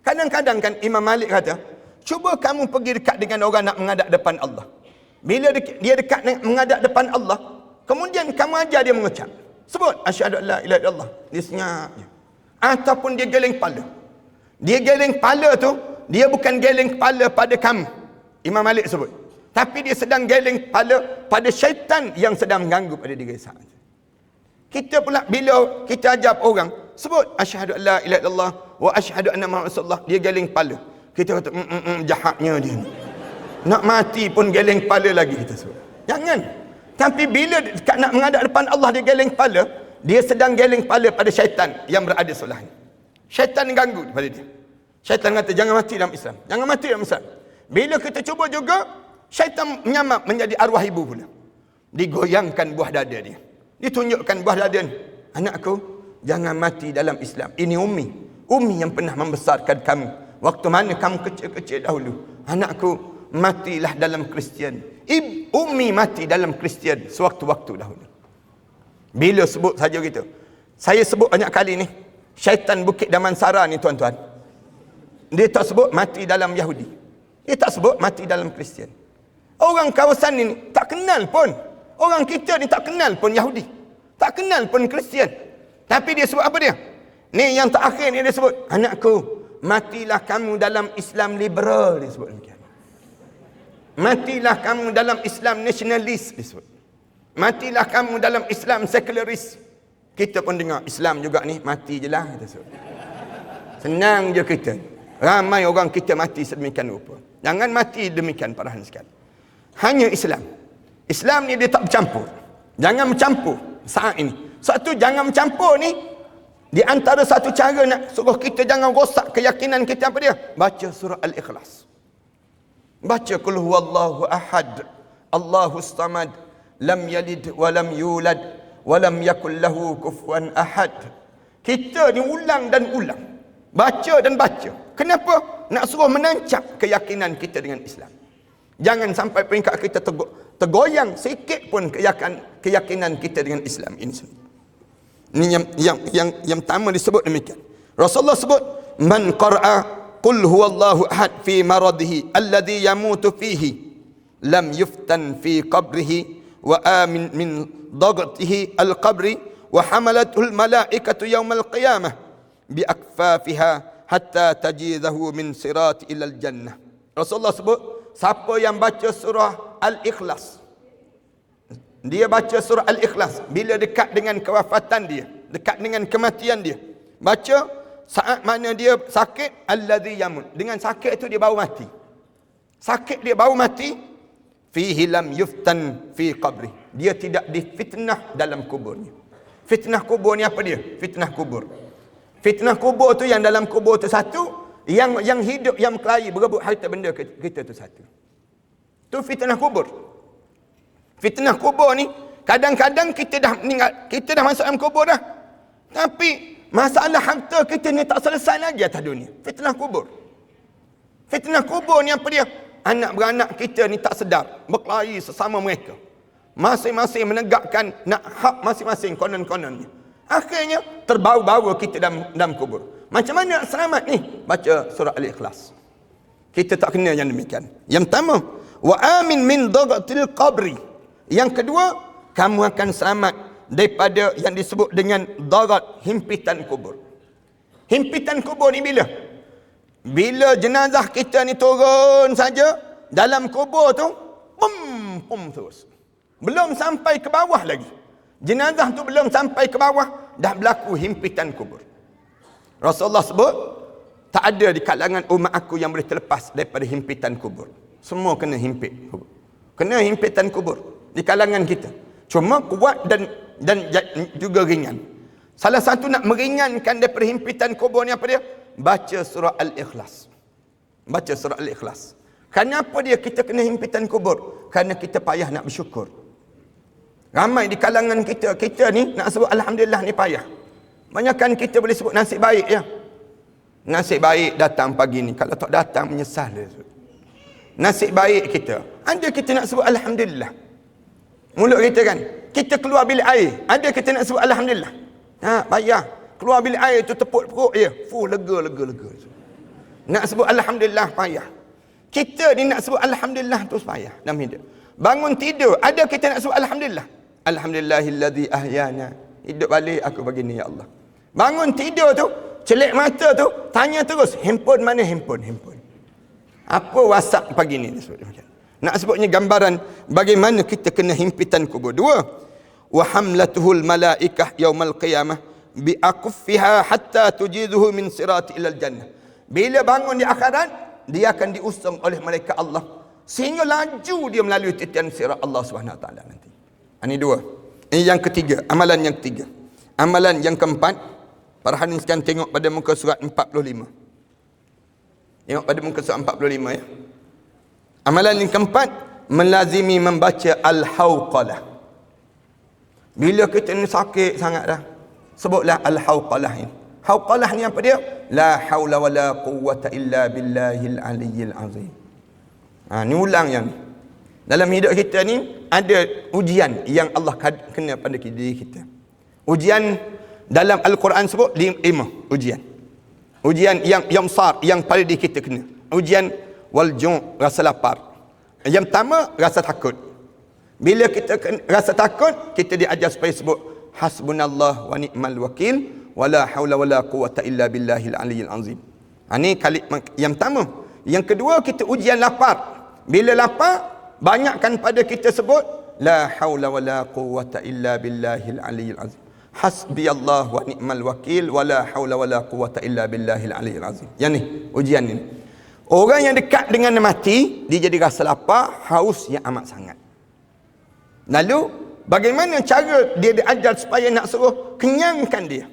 Speaker 1: Kadang-kadang kan Imam Malik kata, cuba kamu pergi dekat dengan orang nak menghadap depan Allah. Bila dia dekat menghadap depan Allah, kemudian kamu ajar dia mengucap. Sebut asyhadu an la ilaha illallah. Dia senyap je. Ataupun dia geleng kepala. Dia geleng kepala tu, dia bukan geleng kepala pada kamu, Imam Malik sebut. Tapi dia sedang geleng kepala pada syaitan yang sedang mengganggu pada diri saat. Kita pula bila kita ajar orang, sebut asyhadu an la ilaha illallah wa asyhadu anna Muhammad rasulullah, dia geleng kepala. Kita kata jahatnya dia ni. Nak mati pun geleng kepala lagi kita sebut. Jangan. Tapi bila nak menghadap depan Allah dia geleng kepala, dia sedang geleng kepala pada syaitan yang berada sebelahnya. Syaitan ganggu pada dia. Syaitan kata jangan mati dalam Islam. Jangan mati dalam Islam. Bila kita cuba juga, syaitan menyamar menjadi arwah ibu pula. Digoyangkan buah dada dia. Ditunjukkan buah dada ni. Anakku, jangan mati dalam Islam. Ini Ummi. Ummi yang pernah membesarkan kamu. Waktu mana kamu kecil-kecil dahulu. Anakku, matilah dalam Kristian. Ummi mati dalam Kristian sewaktu-waktu dahulu. Bila sebut saja gitu. Saya sebut banyak kali ni. Syaitan Bukit Damansara ni tuan-tuan. Dia tak sebut mati dalam Yahudi. Dia tak sebut mati dalam Kristian. Orang kawasan ini tak kenal pun. Orang kita ni tak kenal pun Yahudi. Tak kenal pun Kristian. Tapi dia sebut apa dia? Ni yang terakhir ni dia sebut, anakku, matilah kamu dalam Islam liberal, dia sebut demikian. Matilah kamu dalam Islam nasionalis, dia sebut. Matilah kamu dalam Islam sekularis. Kita pun dengar Islam juga ni, mati je lah, kita sebut. Senang je kita. Ramai orang kita mati sedemikian rupa. Jangan mati demikian parahan sekali. Hanya Islam. Islam ni dia tak bercampur. Jangan bercampur saat ini. Satu, jangan bercampur ni, di antara satu cara nak suruh kita jangan rosak keyakinan kita apa dia? Baca surah Al-Ikhlas. Baca qul huwallahu ahad, Allahus samad, lam yalid wa lam yulad wa lam yakul lahu kufuwan ahad. Kita ni ulang dan ulang. Baca dan baca. Kenapa? Nak suruh menancap keyakinan kita dengan Islam. Jangan sampai peringkat kita tergoyang sikit pun keyakinan kita dengan Islam ini sendiri. Ini yang pertama disebut demikian. Rasulullah sebut man qara'a qul huwallahu ahad fi maradihi alladhi yamutu fihi lam yuftan fi qabrihi wa amin min dagatihi al-qabri wa hamalathu al-malaikatu yawmal qiyamah bi akfafiha hatta tajidahu min sirat ila al-jannah. Rasulullah sebut siapa yang baca surah Al-Ikhlas, dia baca surah Al-Ikhlas bila dekat dengan kewafatan dia, dekat dengan kematian dia, baca saat mana dia sakit, alladhi yamut, dengan sakit itu dia baru mati. Sakit dia baru mati, fihi lam yuftan fi qabri, dia tidak difitnah dalam kuburnya. Fitnah kubur ni apa dia? Fitnah kubur. Fitnah kubur tu yang dalam kubur tu satu, yang hidup, yang berkelahi berebut harta benda kita tu satu. Tu fitnah kubur. Fitnah kubur ni kadang-kadang kita dah meninggal, kita dah masuk dalam kubur dah, tapi masalah harta kita ni tak selesai lagi atas dunia. Fitnah kubur. Fitnah kubur ni apa dia? Anak beranak kita ni tak sedar, berkelahi sesama mereka. Masing-masing menegakkan nak hak masing-masing konon-kononnya. Akhirnya terbawa-bawa kita dalam kubur. Macam mana nak selamat ni? Baca surah Al-Ikhlas. Kita tak kena yang demikian. Yang pertama, wa amin min daghatil qabri. Yang kedua, kamu akan selamat daripada yang disebut dengan dagat, himpitan kubur. Himpitan kubur ni bila? Bila jenazah kita ni turun saja dalam kubur tu, pum terus. Belum sampai ke bawah lagi. Jenazah tu belum sampai ke bawah, dah berlaku himpitan kubur. Rasulullah sebut, tak ada di kalangan umat aku yang boleh terlepas daripada himpitan kubur. Semua kena himpit kubur. Kena himpitan kubur di kalangan kita. Cuma kuat dan juga ringan. Salah satu nak meringankan daripada himpitan kubur ni apa dia? Baca surah Al-Ikhlas. Baca surah Al-Ikhlas. Kenapa dia kita kena himpitan kubur? Kerana kita payah nak bersyukur. Ramai di kalangan kita ni nak sebut Alhamdulillah ni payah. Banyakkan kita boleh sebut nasib baik ya. Nasib baik datang pagi ni. Kalau tak datang menyesal dia. Nasib baik kita. Ada kita nak sebut Alhamdulillah. Mulut kita kan. Kita keluar bilik air. Ada kita nak sebut Alhamdulillah. Payah. Keluar bilik air tu tepuk perut je. Lega. Nak sebut Alhamdulillah payah. Kita ni nak sebut Alhamdulillah tu payah dalam hidup. Bangun tidur. Ada kita nak sebut Alhamdulillah. Alhamdulillahilladzi ahyana. Hidup balik aku begini ya Allah. Bangun tidur tu. Celik mata tu. Tanya terus. Handphone mana handphone? Apa WhatsApp pagi ni? Nak sebutnya gambaran bagaimana kita kena himpitan kubur. Dua. Wa hamlatuhul malaikah yaumal qiyamah bi aqfiha hatta tujiduhu min sirati ilal jannah. Bila bangun di akhirat, dia akan diusung oleh malaikat Allah sehingga laju dia melalui titian sirat Allah Subhanahu Wa Taala nanti. Ini dua. Ini yang ketiga, amalan yang ketiga. Amalan yang keempat, para hadirin sekalian tengok pada muka surat 45. Tengok pada muka surat 45 ya. Amalan yang keempat, melazimi membaca Al-Hawqalah. Bila kita ni sakit sangat dah, sebutlah Al-Hawqalah ini. Hawqalah ni apa dia? La haula wala quwwata illa billahil aliyyil azim. Ni ulang yang ni. Dalam hidup kita ni ada ujian yang Allah kena pada diri kita. Ujian dalam Al-Quran sebut 5 ujian. Ujian yang besar yang pada diri kita kena. Ujian wal ju', rasa lapar. Yang pertama rasa takut. Bila kita rasa takut, kita diajar supaya sebut hasbunallah wa ni'mal wakil wala haula wala quwwata illa billahil aliyyil azim. Ini kalimat yang pertama. Yang kedua, kita ujian lapar. Bila lapar, banyakkan pada kita sebut la haula wala quwwata illa billahil aliyyil azim. Hasbiyallah wa ni'mal wakil wala haula wala quwwata illa billahil aliyyil azim. Yang ni ujian ni. Orang yang dekat dengan mati, dia jadi rasa lapar, haus yang amat sangat. Lalu bagaimana cara dia diajar supaya nak suruh kenyangkan dia?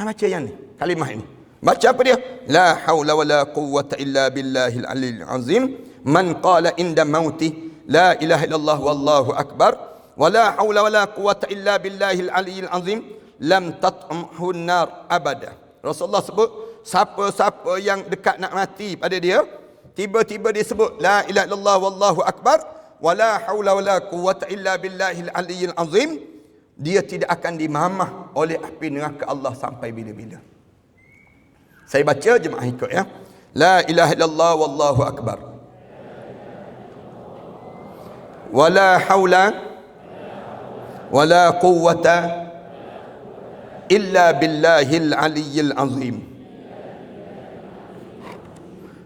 Speaker 1: Baca yang ni, kalimah ini. Baca apa dia? La haula wala quwwata illa billahil aliyyil azim. Man qala inda mauti la ilaha illallah wallahu akbar wala haula wala quwwata illa billahil aliyyil azim lam tat'amhu nar abada. Rasulullah sebut, siapa-siapa yang dekat nak mati pada dia, tiba-tiba dia sebut la ilaha illallah wallahu akbar wala haula wala quwwata illa billahil aliyyil azim, dia tidak akan dimamah oleh api neraka Allah sampai bila-bila. Saya baca, jemaah ikut ya. La ilaha illallah wallahu akbar wala haula wala quwwata illa billahil aliyyil azim.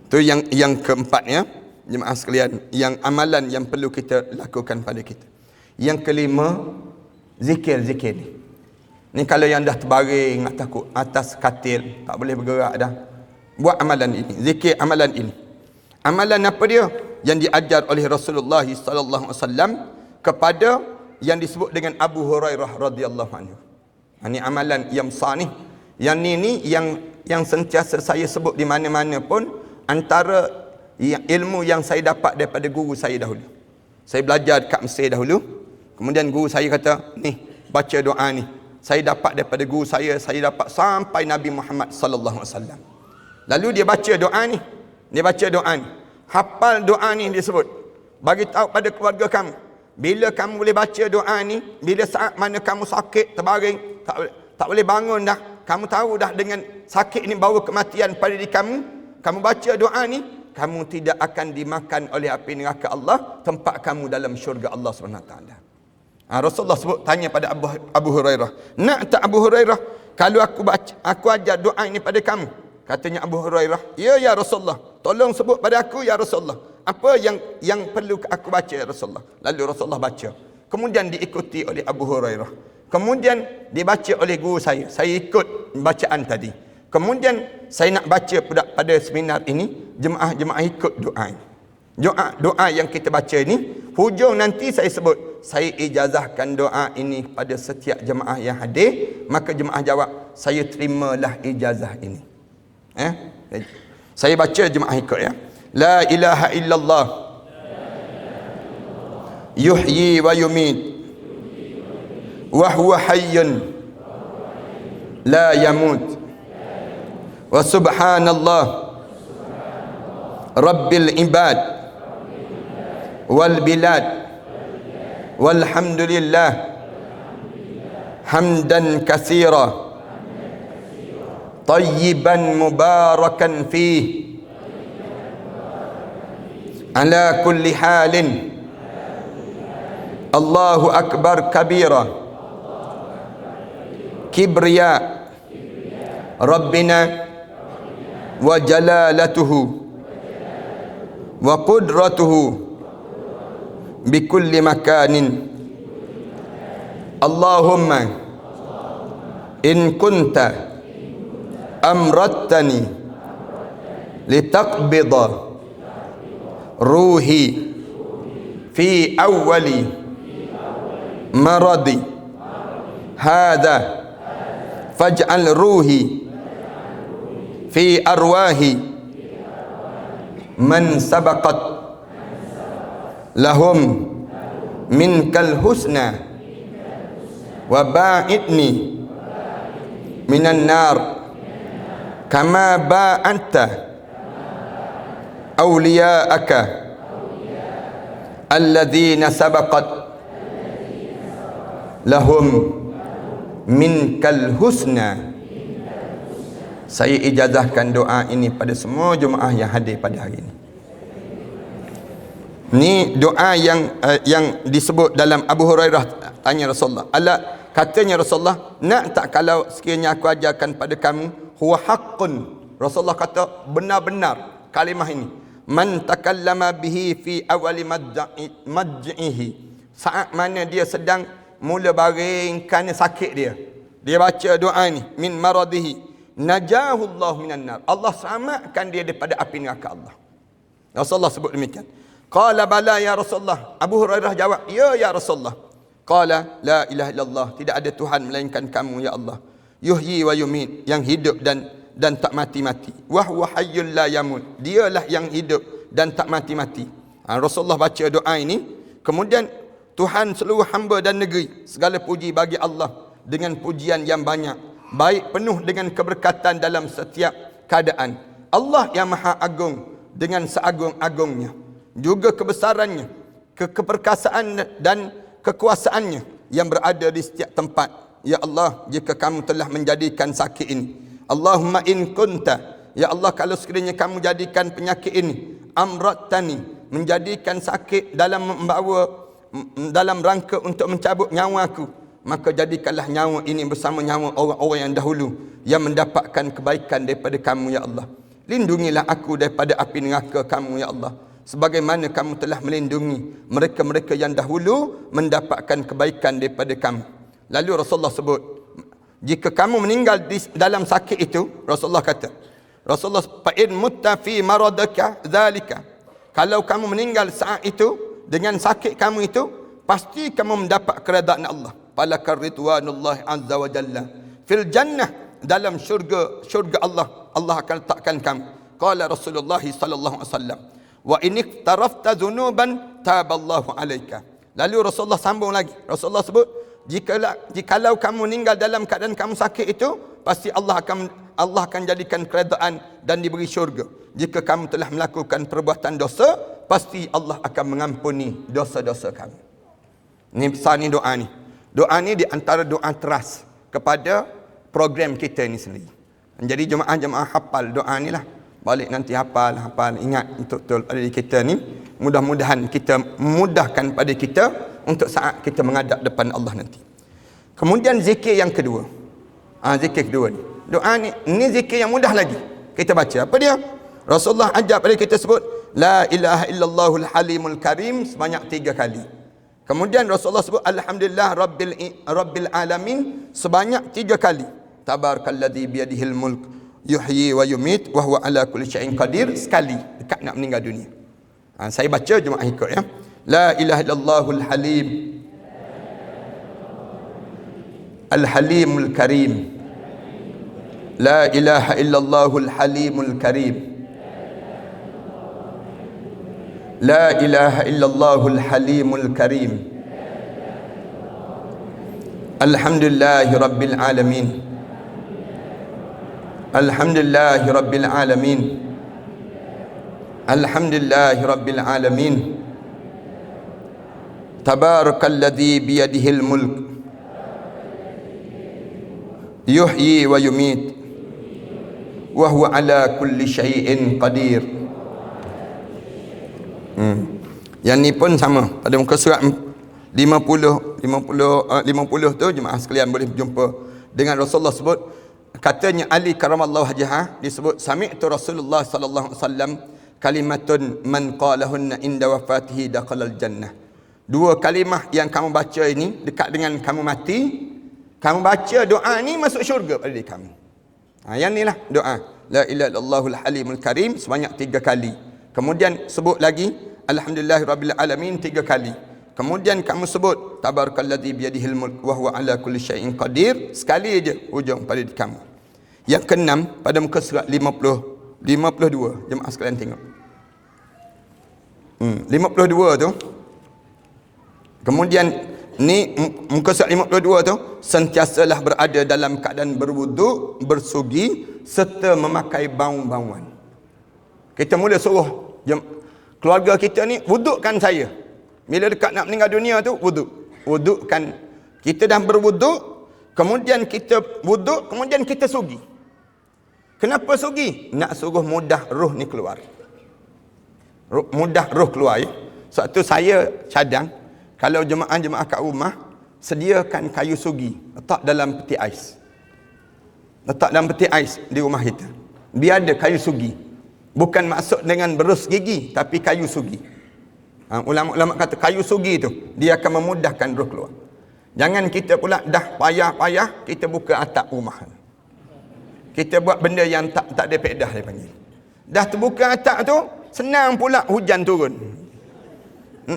Speaker 1: Itu yang keempatnya, jemaah sekalian, yang amalan yang perlu kita lakukan pada kita. Yang kelima, zikir ni. Ni kalau yang dah terbaring atas katil, tak boleh bergerak dah, buat amalan ini. Zikir amalan ini. Amalan apa dia? Yang diajar oleh Rasulullah sallallahu alaihi wasallam kepada yang disebut dengan Abu Hurairah radhiyallahu anhu. Ini amalan yang besar ni. Yang ni yang sentiasa saya sebut di mana-mana pun, antara ilmu yang saya dapat daripada guru saya dahulu. Saya belajar dekat Mesir dahulu. Kemudian guru saya kata, ni baca doa ni. Saya dapat daripada guru saya dapat sampai Nabi Muhammad sallallahu alaihi wasallam. Lalu dia baca doa ni. Dia baca doa ni. Hafal doa ni disebut. Bagi tahu pada keluarga kamu. Bila kamu boleh baca doa ni, bila saat mana kamu sakit, terbaring, tak boleh bangun dah. Kamu tahu dah dengan sakit ni bawa kematian pada diri kamu. Kamu baca doa ni, kamu tidak akan dimakan oleh api neraka Allah, tempat kamu dalam syurga Allah SWT. Rasulullah sebut, tanya pada Abu Hurairah, nak tak Abu Hurairah kalau aku ajar doa ini pada kamu? Katanya Abu Hurairah, ya Rasulullah, tolong sebut pada aku ya Rasulullah, apa yang perlu aku baca ya Rasulullah. Lalu Rasulullah baca, kemudian diikuti oleh Abu Hurairah, kemudian dibaca oleh guru saya ikut bacaan tadi, kemudian saya nak baca pada seminar ini, jemaah-jemaah ikut doa ini. Doa yang kita baca ini, hujung nanti saya sebut, saya ijazahkan doa ini pada setiap jemaah yang hadir. Maka jemaah jawab, saya terimalah ijazah ini. Saya baca, jemaah ikut ya. La ilaha illallah yuhyi wa yumit wa huwa hayyun la yamut wa subhanallah rabbil ibad wal bilad walhamdulillah hamdan katsira tayyiban mubarakan fih ala kulli halin Allahu akbar kabira kibriya rabbina wa jalalatuhu wa qudratuhu bikulli makanin Allahumma in kunta amrattani litaqbida ruhi fi awwali maradi hadha faj'al ruhi fi arwahi man sabaqat lahum minkal husna wa ba'idni minan nar kama ba'anta awliya'aka alladhina sabaqat lahum minkal husna. Saya ijazahkan doa ini pada semua jemaah yang hadir pada hari ini. Ni doa yang disebut dalam Abu Hurairah tanya Rasulullah. Katanya Rasulullah, nak tak kalau sekiranya aku ajarkan pada kamu, huwa haqqun. Rasulullah kata benar-benar kalimah ini. Man takallama bihi fi awali madjihi. Saat mana dia sedang mula baring kerana sakit dia baca doa ni, min maradihi najahu Allah minan nar. Allah selamatkan dia daripada api neraka Allah. Rasulullah sebut demikian. Qala bala ya Rasulullah. Abu Hurairah jawab, ya Rasulullah. Qala la ilaha illallah, tidak ada Tuhan melainkan kamu ya Allah. Yuhyi wa yumit, yang hidup dan tak mati-mati. Wa huwa hayyul la yamut, dialah yang hidup dan tak mati-mati. Rasulullah baca doa ini, kemudian Tuhan seluruh hamba dan negeri, segala puji bagi Allah dengan pujian yang banyak, baik penuh dengan keberkatan dalam setiap keadaan. Allah yang maha agung dengan seagung-agungnya, juga kebesarannya, keperkasaan dan kekuasaannya yang berada di setiap tempat. Ya Allah, jika kamu telah menjadikan sakit ini, Allahumma in kunta, ya Allah, kalau sekiranya kamu jadikan penyakit ini, amrattani, menjadikan sakit dalam rangka untuk mencabut nyawaku, maka jadikanlah nyawa ini bersama nyawa orang-orang yang dahulu yang mendapatkan kebaikan daripada kamu ya Allah. Lindungilah aku daripada api neraka kamu ya Allah, sebagaimana kamu telah melindungi mereka-mereka yang dahulu mendapatkan kebaikan daripada kamu. Lalu Rasulullah sebut, jika kamu meninggal dalam sakit itu, Rasulullah kata, fa'in mutta fi maradaka dzalika, kalau kamu meninggal saat itu dengan sakit kamu itu, pasti kamu mendapat keredaan Allah. Falakar ridwanullah azza wa jalla fil jannah, dalam syurga Allah, Allah akan letakkan kamu. Qala Rasulullah sallallahu alaihi wasallam, wa in iktarafta dhunuban taballahu alaika. Lalu Rasulullah sambung lagi. Rasulullah sebut, jikalau kamu meninggal dalam keadaan kamu sakit itu, pasti Allah akan jadikan keredaan dan diberi syurga. jika kamu telah melakukan perbuatan dosa, pasti Allah akan mengampuni dosa-dosa kamu. Ini besar ni doa ni. Doa ni di antara doa teras kepada program kita ni sendiri. Jadi jemaah-jemaah hafal doa ni lah. Balik nanti hafal, ingat betul-betul pada diri kita ni. Mudah-mudahan kita memudahkan pada kita untuk saat kita menghadap depan Allah nanti. Kemudian zikir yang kedua. Zikir kedua ni. Doa ni zikir yang mudah lagi. Kita baca. Apa dia? Rasulullah ajar pada kita sebut la ilaha illallahul halimul karim sebanyak 3 kali. Kemudian Rasulullah sebut alhamdulillah rabbil alamin sebanyak 3 kali. Tabarakalladzi biyadihil mulk yuhyi wa yumit wa huwa ala kulli syai'in qadir sekali dekat nak meninggal dunia. Saya baca jemaah ikut ya. La ilaha illallahul halim al halimul karim. La ilaha illallahul halimul karim. La ilaha illallahul halimul karim. Alhamdulillahi rabbil alamin. Alhamdulillahi rabbil alamin. Alhamdulillahi rabbil alamin. Tabarakalladzi biyadihil mulk yuhyi wa yumit wa huwa ala kulli syai'in qadir. Yang ni pun sama pada muka surat 50 tu jemaah sekalian boleh jumpa dengan Rasulullah sebut, katanya Ali karamallahu wajhah disebut sami'tu Rasulullah sallallahu alaihi wasallam kalimatun man qalahunna inda wafatihi dakhalal jannah. 2 kalimah yang kamu baca ini dekat dengan kamu mati, kamu baca doa ni masuk syurga pada diri kamu. Yang ni lah doa la ilaha illallahul halimul karim sebanyak 3 kali. Kemudian sebut lagi alhamdulillahirabbil alamin 3 kali. Kemudian kamu sebut tabarakalladzi biyadihil mulk wa huwa ala kulli syai'in qadir sekali aja hujung pada diri kamu. Yang keenam pada muka surat 52 jemaah sekalian tengok. 52 tu. Kemudian ni muka surat 52 tu, sentiasalah berada dalam keadaan berwuduk, bersugi serta memakai bau-bauan. Kita mula suruh keluarga kita ni wudukkan saya. Bila dekat nak meninggal dunia tu wudukkan. Kita dah berwuduk, kemudian kita wuduk, kemudian kita sugi. Kenapa sugi? Nak suruh mudah roh ni keluar. Mudah roh keluar ya. Sebab tu saya cadang kalau jemaah-jemaah kat rumah sediakan kayu sugi, letak dalam peti ais. Letak dalam peti ais di rumah kita. Biar ada kayu sugi. Bukan maksud dengan berus gigi, tapi kayu sugi. Ulama-ulama kata kayu sugi tu dia akan memudahkan roh keluar. Jangan kita pula dah payah-payah kita buka atap rumah. Kita buat benda yang tak ada faedah dia panggil. Dah terbuka atap tu, senang pula hujan turun.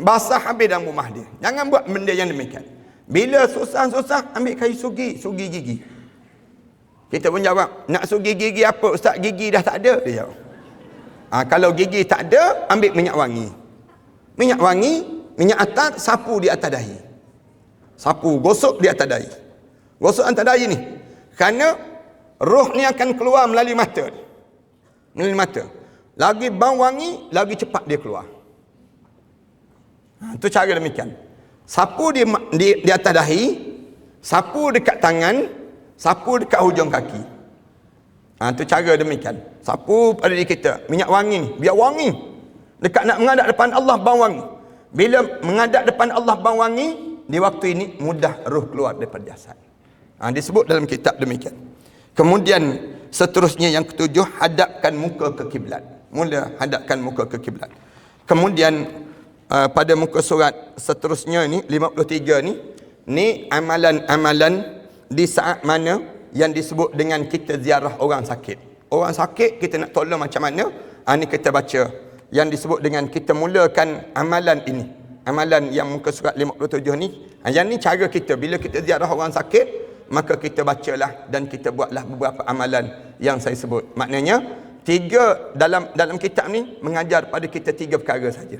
Speaker 1: Basah habis dalam rumah dia. Jangan buat benda yang demikian. Bila susah-susah ambil kayu sugi gigi. Kita pun jawab, nak sugi gigi apa ustaz? Gigi dah tak ada. Dia jawab. Kalau gigi tak ada, ambil minyak wangi. Minyak wangi, minyak atar, sapu di atas dahi. Sapu, gosok di atas dahi. Gosok atas dahi ni. Kerana roh ni akan keluar melalui mata. Melalui mata. Lagi bau wangi, lagi cepat dia keluar. Itu cara demikian. Sapu di atas dahi, sapu dekat tangan, sapu dekat hujung kaki. Itu cara demikian. Sapu pada diri kita. Minyak wangi ni, biar wangi. Dekat nak menghadap depan Allah, bau wangi. Bila menghadap depan Allah bau wangi, di waktu ini mudah roh keluar daripada jasad. Disebut dalam kitab demikian. Kemudian seterusnya yang ketujuh, hadapkan muka ke kiblat. Mula hadapkan muka ke kiblat. Kemudian pada muka surat seterusnya ni 53 ni amalan-amalan di saat mana yang disebut dengan kita ziarah orang sakit. Orang sakit kita nak tolong macam mana? Ni kita baca yang disebut dengan kita mulakan amalan ini. Amalan yang muka surat 57 ni. Yang ni cara kita bila kita ziarah orang sakit, maka kita bacalah dan kita buatlah beberapa amalan yang saya sebut. Maknanya dalam kitab ni mengajar pada kita 3 perkara saja.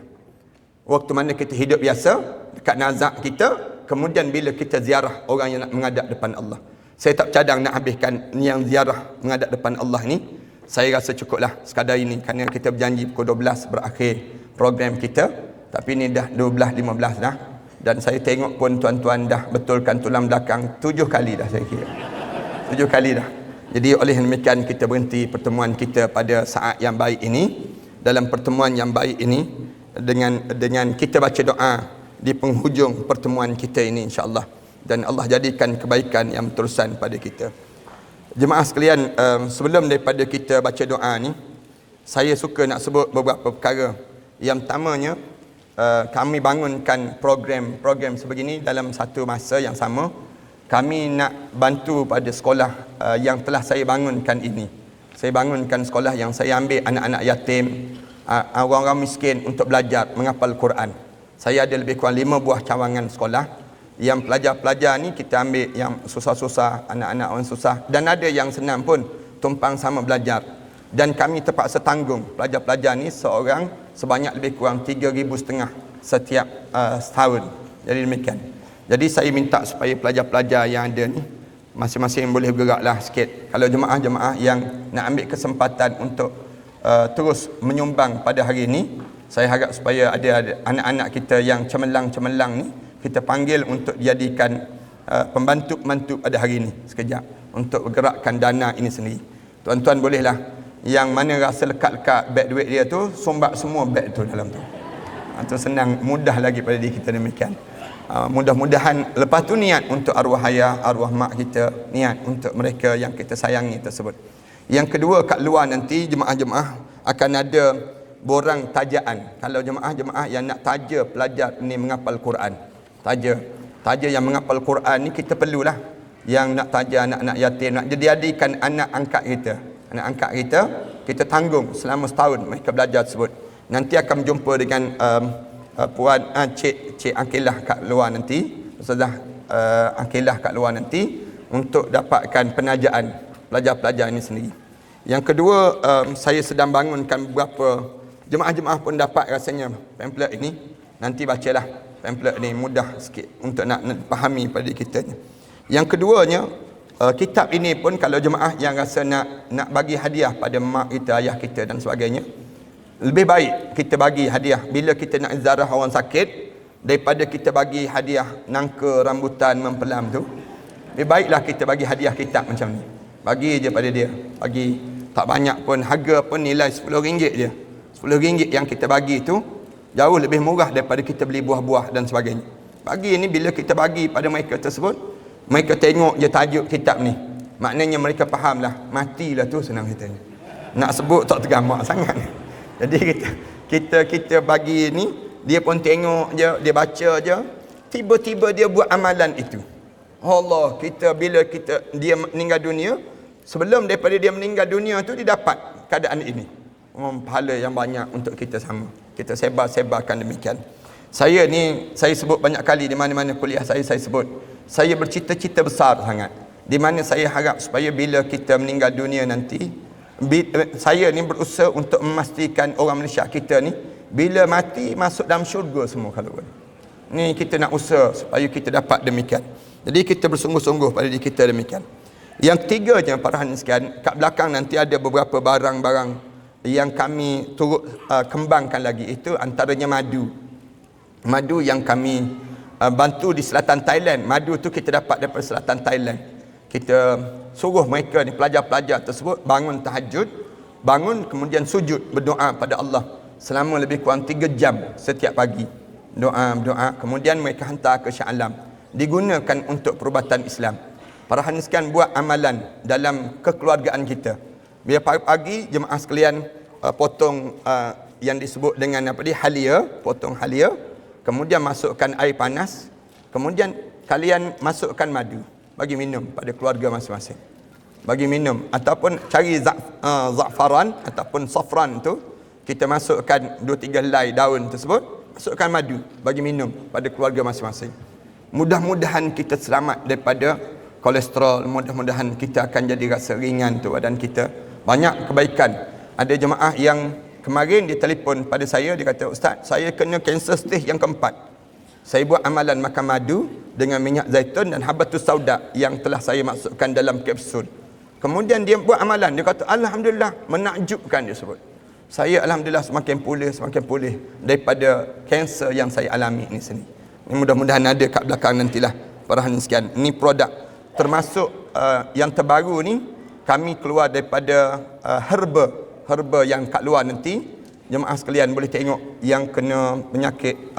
Speaker 1: Waktu mana kita hidup biasa dekat nazak kita, kemudian bila kita ziarah orang yang nak menghadap depan Allah. Saya tak cadang nak habiskan yang ziarah menghadap depan Allah ni. Saya rasa cukuplah sekadar ini, kerana kita berjanji pukul 12 berakhir program kita, tapi ini dah 12.15 dah, dan saya tengok pun tuan-tuan dah betulkan tulang belakang 7 kali dah, saya kira 7 kali dah. Jadi oleh demikian kita berhenti pertemuan kita pada saat yang baik ini. Dalam pertemuan yang baik ini, dengan kita baca doa di penghujung pertemuan kita ini, insya-Allah, dan Allah jadikan kebaikan yang terusan pada kita. Jemaah sekalian, sebelum daripada kita baca doa ni, saya suka nak sebut beberapa perkara. Yang pertamanya, kami bangunkan program sebegini dalam satu masa yang sama. Kami nak bantu pada sekolah yang telah saya bangunkan ini. Saya bangunkan sekolah yang saya ambil anak-anak yatim, orang-orang miskin untuk belajar menghafal Quran. Saya ada lebih kurang 5 buah cawangan sekolah. Yang pelajar-pelajar ni kita ambil yang susah-susah, anak-anak orang susah, dan ada yang senang pun tumpang sama belajar. Dan kami terpaksa tanggung pelajar-pelajar ni seorang sebanyak lebih kurang 3,500 setiap setahun. Jadi demikian. Jadi saya minta supaya pelajar-pelajar yang ada ni masing-masing boleh bergeraklah sikit. Kalau jemaah-jemaah yang nak ambil kesempatan untuk terus menyumbang pada hari ini, saya harap supaya ada anak-anak kita yang cemerlang-cemerlang ni kita panggil untuk dijadikan pembantu-pembantu pada hari ini sekejap untuk bergerakkan dana ini sendiri. Tuan-tuan bolehlah yang mana rasa lekat-lekat beg duit dia tu, sombak semua beg tu dalam tu. Itu senang, mudah lagi pada diri kita demikian. Mudah-mudahan lepas tu niat untuk arwah ayah, arwah mak kita, niat untuk mereka yang kita sayangi tersebut. Yang kedua, kat luar nanti jemaah-jemaah akan ada borang tajaan. Kalau jemaah-jemaah yang nak taja pelajar ni menghafal Quran, taja yang menghafal Quran ni kita perlulah. Yang nak taja anak-anak yatim, nak jadikan anak angkat kita. Anak angkat kita tanggung selama setahun mereka belajar tersebut. Nanti akan jumpa dengan puan Cik Akilah kat luar nanti, Ustazah Akilah kat luar nanti, untuk dapatkan penajaan pelajar-pelajar ini sendiri. Yang kedua, saya sedang bangunkan beberapa jemaah-jemaah pun dapat rasanya pamphlet ini. Nanti bacalah pamphlet ini, mudah sikit untuk nak fahami pada kita. Yang keduanya, kitab ini pun kalau jemaah yang rasa nak bagi hadiah pada mak kita, ayah kita dan sebagainya, lebih baik kita bagi hadiah bila kita nak ziarah orang sakit daripada kita bagi hadiah nangka rambutan mempelam tu. Lebih baiklah kita bagi hadiah kitab macam ni. Bagi je pada dia. Bagi tak banyak pun, harga pun nilai RM10 je. RM10 yang kita bagi tu jauh lebih murah daripada kita beli buah-buah dan sebagainya. Bagi ni bila kita bagi pada mereka tersebut, mereka tengok je tajuk kitab ni, maknanya mereka fahamlah, matilah tu senang katanya. Nak sebut tak tergamak sangat. Jadi kita bagi ni, dia pun tengok je, dia baca je, tiba-tiba dia buat amalan itu. Allah, bila dia meninggal dunia, sebelum daripada dia meninggal dunia tu dia dapat keadaan ini. Pahala yang banyak untuk kita sama. Kita sebar-sebarkan demikian. Saya sebut banyak kali di mana-mana kuliah saya sebut. Saya bercita-cita besar sangat. Di mana saya harap supaya bila kita meninggal dunia nanti, saya ni berusaha untuk memastikan orang Malaysia kita ni bila mati masuk dalam syurga semua kalau boleh. Ni kita nak usaha supaya kita dapat demikian. Jadi kita bersungguh-sungguh pada diri kita demikian. Yang ketiganya, para hadirin sekalian, kat belakang nanti ada beberapa barang-barang yang kami turut kembangkan lagi. Itu antaranya madu. Madu yang kami bantu di selatan Thailand. Madu tu kita dapat daripada selatan Thailand. Kita suruh mereka ni, pelajar-pelajar tersebut, bangun tahajud, bangun kemudian sujud berdoa pada Allah selama lebih kurang 3 jam setiap pagi. Doa, kemudian mereka hantar ke Shah Alam, digunakan untuk perubatan Islam. Para hadirin sekalian, buat amalan dalam kekeluargaan kita. Bila pagi-pagi jemaah sekalian potong yang disebut dengan halia, potong halia, kemudian masukkan air panas, kemudian kalian masukkan madu, bagi minum pada keluarga masing-masing. Bagi minum, ataupun cari za'faran ataupun safran tu, kita masukkan 2-3 helai daun tersebut, masukkan madu, bagi minum pada keluarga masing-masing. Mudah-mudahan kita selamat daripada kolesterol, mudah-mudahan kita akan jadi rasa ringan tu badan kita. Banyak kebaikan. Ada jemaah yang kemarin dia telefon pada saya, dia kata, "Ustaz, saya kena kanser stage yang keempat. Saya buat amalan makan madu dengan minyak zaitun dan habatus sauda yang telah saya masukkan dalam kapsul. Kemudian dia buat amalan, dia kata alhamdulillah, menakjubkan dia sebut. Saya alhamdulillah semakin pulih daripada kanser yang saya alami ni sini. Ini mudah-mudahan ada kat belakang nantilah perhatian sekian. Ini produk termasuk yang terbaru ni, kami keluar daripada herba yang kat luar nanti. Jemaah sekalian boleh tengok yang kena penyakit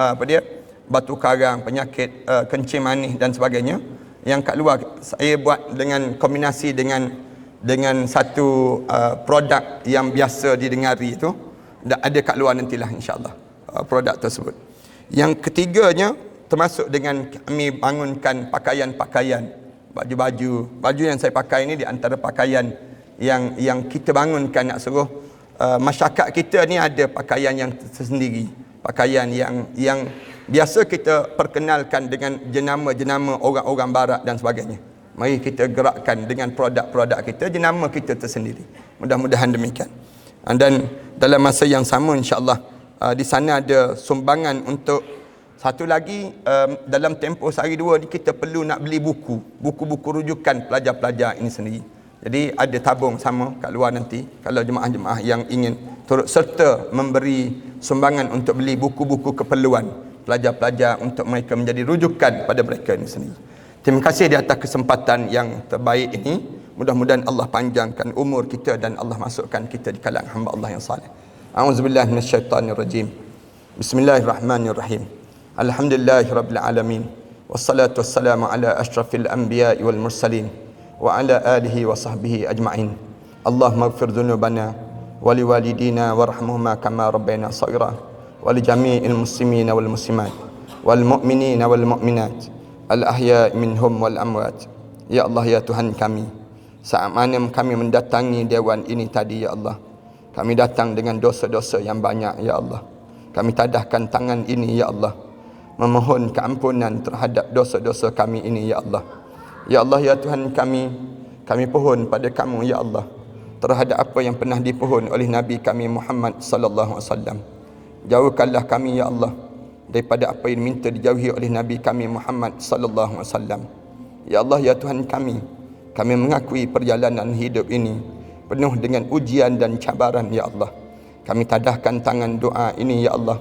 Speaker 1: batu karang, penyakit kencing manis dan sebagainya. Yang kat luar saya buat dengan kombinasi dengan satu produk yang biasa didengari itu. Ada kat luar nantilah insya-Allah produk tersebut. Yang ketiganya termasuk dengan kami bangunkan pakaian-pakaian, baju yang saya pakai ini di antara pakaian yang kita bangunkan nak suruh masyarakat kita ni ada pakaian yang tersendiri, pakaian yang biasa kita perkenalkan dengan jenama-jenama orang-orang barat dan sebagainya. Mari kita gerakkan dengan produk-produk kita, jenama kita tersendiri. Mudah-mudahan demikian. Dan dalam masa yang sama insya-Allah di sana ada sumbangan untuk satu lagi, dalam tempoh sehari dua ni kita perlu nak beli buku-buku rujukan pelajar-pelajar ini sendiri. Jadi ada tabung sama kat luar nanti kalau jemaah-jemaah yang ingin turut serta memberi sumbangan untuk beli buku-buku keperluan pelajar-pelajar untuk mereka menjadi rujukan pada mereka ini sendiri. Terima kasih di atas kesempatan yang terbaik ini. Mudah-mudahan Allah panjangkan umur kita dan Allah masukkan kita di kalangan hamba Allah yang saleh. A'udzubillahi minasyaitanirrajim. Bismillahirrahmanirrahim. Alhamdulillahirabbil alamin. Wassalatu wassalamu ala asyrafil anbiya'i wal mursalin wa ala alihi wa sahbihi ajma'in. Allahumma ighfir dhunubana wa liwalidina warhamhuma kama rabbayana shaghira wa li jami'il muslimina wal muslimat wal mu'minina wal mu'minat al ahya'i minhum wal amwat. Ya Allah, ya Tuhan kami, saat mana kami mendatangi dewan ini tadi ya Allah, kami datang dengan dosa-dosa yang banyak ya Allah. Kami tadahkan tangan ini ya Allah, memohon keampunan terhadap dosa-dosa kami ini ya Allah. Ya Allah, ya Tuhan kami pohon pada kamu ya Allah terhadap apa yang pernah dipohon oleh Nabi kami Muhammad sallallahu alaihi wasallam. Jauhkanlah kami ya Allah daripada apa yang minta dijauhi oleh Nabi kami Muhammad sallallahu alaihi wasallam. Ya Allah, ya Tuhan kami mengakui perjalanan hidup ini penuh dengan ujian dan cabaran ya Allah. Kami tadahkan tangan doa ini ya Allah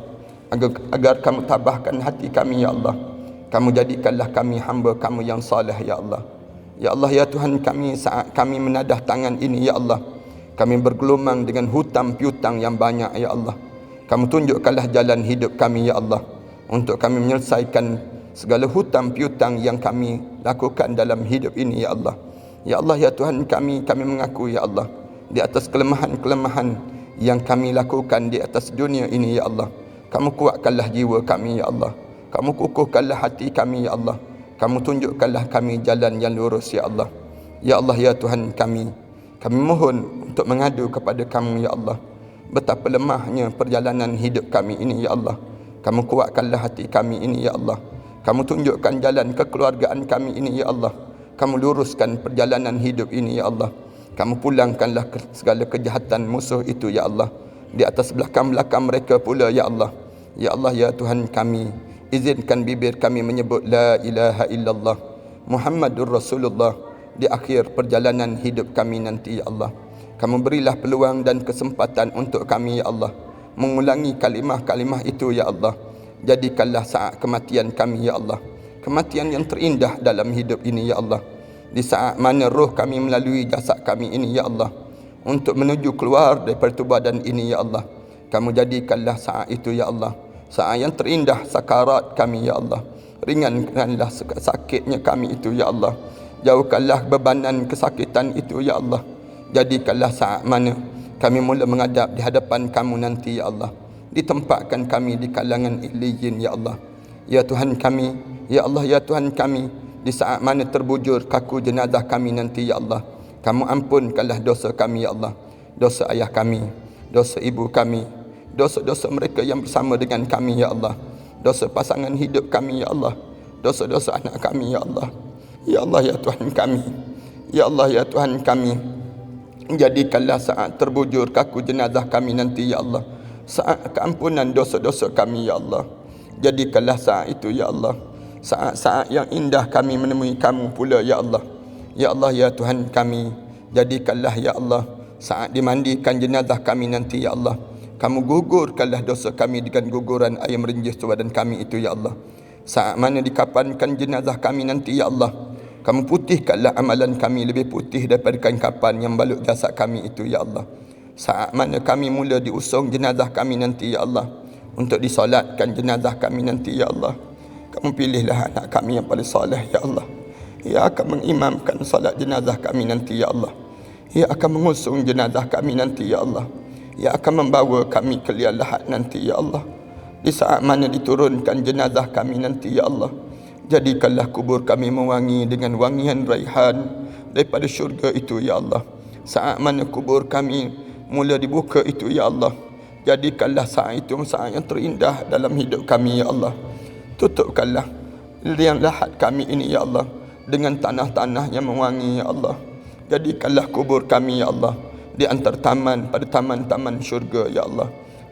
Speaker 1: agar kamu tabahkan hati kami ya Allah. Kamu jadikanlah kami hamba kamu yang saleh ya Allah. Ya Allah, ya Tuhan kami, saat kami menadah tangan ini ya Allah, kami bergelumang dengan hutang piutang yang banyak ya Allah. Kamu tunjukkanlah jalan hidup kami ya Allah, untuk kami menyelesaikan segala hutang piutang yang kami lakukan dalam hidup ini ya Allah. Ya Allah, ya Tuhan kami mengaku ya Allah di atas kelemahan-kelemahan yang kami lakukan di atas dunia ini ya Allah. Kamu kuatkanlah jiwa kami ya Allah. Kamu kukuhkanlah hati kami ya Allah. Kamu tunjukkanlah kami jalan yang lurus ya Allah. Ya Allah, ya Tuhan kami mohon untuk mengadu kepada kamu ya Allah. Betapa lemahnya perjalanan hidup kami ini ya Allah. Kamu kuatkanlah hati kami ini ya Allah. Kamu tunjukkan jalan kekeluargaan kami ini ya Allah. Kamu luruskan perjalanan hidup ini ya Allah. Kamu pulangkanlah segala kejahatan musuh itu ya Allah di atas belakang-belakang mereka pula ya Allah. Ya Allah, ya Tuhan kami, izinkan bibir kami menyebut la ilaha illallah Muhammadur Rasulullah di akhir perjalanan hidup kami nanti ya Allah. Kamu berilah peluang dan kesempatan untuk kami ya Allah mengulangi kalimah-kalimah itu ya Allah. Jadikanlah saat kematian kami ya Allah kematian yang terindah dalam hidup ini ya Allah. Di saat mana roh kami melalui jasad kami ini ya Allah untuk menuju keluar daripada tubuh badan ini ya Allah, kamu jadikanlah saat itu ya Allah saat yang terindah sakarat kami ya Allah. Ringankanlah sakitnya kami itu ya Allah. Jauhkanlah bebanan kesakitan itu ya Allah. Jadikanlah saat mana kami mula menghadap di hadapan kamu nanti ya Allah, ditempatkan kami di kalangan illiyin ya Allah. Ya Tuhan kami, ya Allah, ya Tuhan kami, di saat mana terbujur kaku jenazah kami nanti ya Allah, kamu ampunkanlah dosa kami ya Allah. Dosa ayah kami, dosa ibu kami, dosa-dosa mereka yang bersama dengan kami ya Allah, dosa pasangan hidup kami ya Allah, dosa-dosa anak kami ya Allah. Ya Allah, ya Tuhan kami, ya Allah, ya Tuhan kami, jadikanlah saat terbujur kaku jenazah kami nanti ya Allah saat keampunan dosa-dosa kami ya Allah. Jadikanlah saat itu ya Allah saat-saat yang indah kami menemui kamu pula ya Allah. Ya Allah, ya Tuhan kami, Jadikanlah ya Allah saat dimandikan jenazah kami nanti ya Allah, kamu gugurkanlah dosa kami dengan guguran air merenjis badan kami itu ya Allah. Saat mana dikapankan jenazah kami nanti ya Allah, kamu putihkanlah amalan kami lebih putih daripada kain kapan yang balut jasad kami itu ya Allah. Saat mana kami mula diusung jenazah kami nanti ya Allah, untuk disolatkan jenazah kami nanti ya Allah, kamu pilihlah anak kami yang paling soleh ya Allah, ia akan mengimamkan solat jenazah kami nanti ya Allah, ia akan mengusung jenazah kami nanti ya Allah, ia akan membawa kami ke liang lahat nanti ya Allah. Di saat mana diturunkan jenazah kami nanti ya Allah, jadikanlah kubur kami mewangi dengan wangian raihan daripada syurga itu ya Allah. Saat mana kubur kami mula dibuka itu ya Allah, jadikanlah saat itu saat yang terindah dalam hidup kami ya Allah. Tutupkanlah liang lahat kami ini ya Allah dengan tanah-tanah yang mewangi ya Allah. Jadikanlah kubur kami ya Allah di antara taman pada taman-taman syurga ya Allah.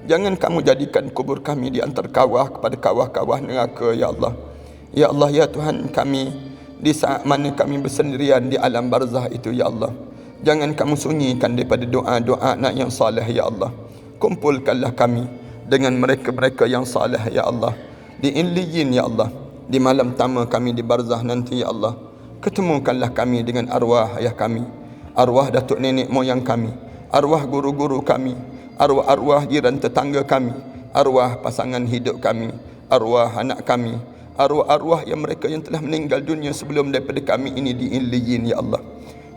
Speaker 1: Jangan kamu jadikan kubur kami di antara kawah kepada kawah-kawah neraka ya Allah. Ya Allah ya Tuhan kami, di saat mana kami bersendirian di alam barzah itu ya Allah, jangan kamu sunyikan daripada doa-doa anak yang saleh ya Allah. Kumpulkanlah kami dengan mereka-mereka yang saleh ya Allah di Illiyin ya Allah. Di malam pertama kami di barzah nanti ya Allah, ketemukanlah kami dengan arwah ayah kami, arwah datuk nenek moyang kami, arwah guru-guru kami, arwah-arwah jiran tetangga kami, arwah pasangan hidup kami, arwah anak kami, arwah-arwah yang mereka yang telah meninggal dunia sebelum daripada kami ini di Illiyin ya Allah.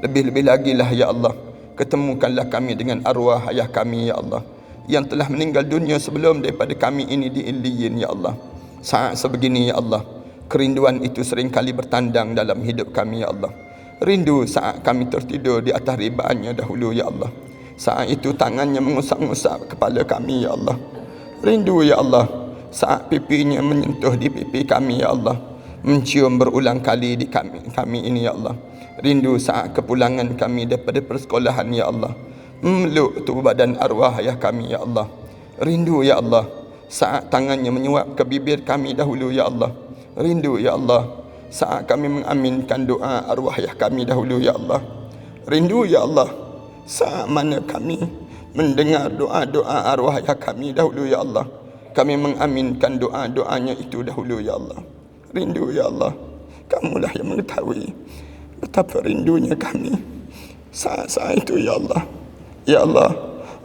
Speaker 1: Lebih-lebih lagi lah ya Allah, ketemukanlah kami dengan arwah ayah kami ya Allah, yang telah meninggal dunia sebelum daripada kami ini di Illiyin ya Allah. Saat sebegini ya Allah, kerinduan itu seringkali bertandang dalam hidup kami ya Allah. Rindu saat kami tertidur di atas ribaannya dahulu ya Allah. Saat itu tangannya mengusap-ngusap kepala kami ya Allah. Rindu ya Allah saat pipinya menyentuh di pipi kami ya Allah, mencium berulang kali di kami ini ya Allah. Rindu saat kepulangan kami daripada persekolahan ya Allah, memeluk tubuh badan arwah ayah kami ya Allah. Rindu ya Allah saat tangannya menyuap ke bibir kami dahulu ya Allah. Rindu ya Allah saat kami mengaminkan doa arwah ayah kami dahulu ya Allah. Rindu ya Allah saat mana kami mendengar doa-doa arwah ayah kami dahulu ya Allah, kami mengaminkan doa-doanya itu dahulu ya Allah. Rindu ya Allah, kamulah yang mengetahui betapa rindunya kami saat itu ya Allah. Ya Allah,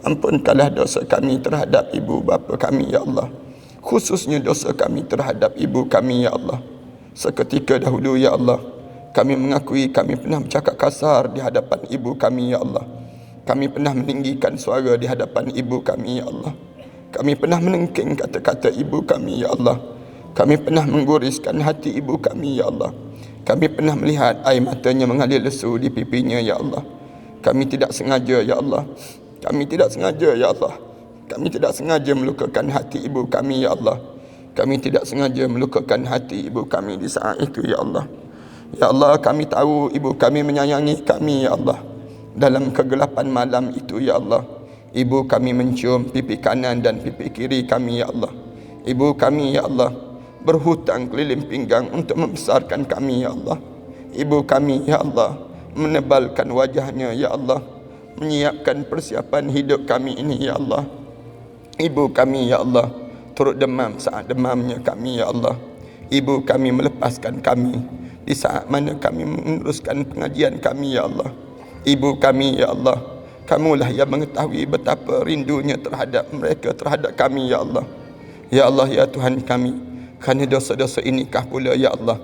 Speaker 1: ampunkanlah dosa kami terhadap ibu bapa kami ya Allah, khususnya dosa kami terhadap ibu kami ya Allah. Seketika dahulu ya Allah, kami mengakui kami pernah bercakap kasar di hadapan ibu kami ya Allah. Kami pernah meninggikan suara di hadapan ibu kami ya Allah. Kami pernah menengking kata-kata ibu kami ya Allah. Kami pernah menggoriskan hati ibu kami ya Allah. Kami pernah melihat air matanya mengalir lesu di pipinya ya Allah. Kami tidak sengaja ya Allah. Kami tidak sengaja ya Allah. Kami tidak sengaja melukakan hati ibu kami ya Allah. Kami tidak sengaja melukakan hati ibu kami di saat itu ya Allah. Ya Allah, kami tahu ibu kami menyayangi kami ya Allah. Dalam kegelapan malam itu ya Allah, ibu kami mencium pipi kanan dan pipi kiri kami ya Allah. Ibu kami ya Allah berhutang keliling pinggang untuk membesarkan kami ya Allah. Ibu kami ya Allah menebalkan wajahnya ya Allah, menyiapkan persiapan hidup kami ini ya Allah. Ibu kami ya Allah turut demam saat demamnya kami ya Allah. Ibu kami melepaskan kami di saat mana kami meneruskan pengajian kami ya Allah. Ibu kami ya Allah, kamulah yang mengetahui betapa rindunya terhadap mereka, terhadap kami ya Allah. Ya Allah ya Tuhan kami, kerana dosa-dosa inikah pula ya Allah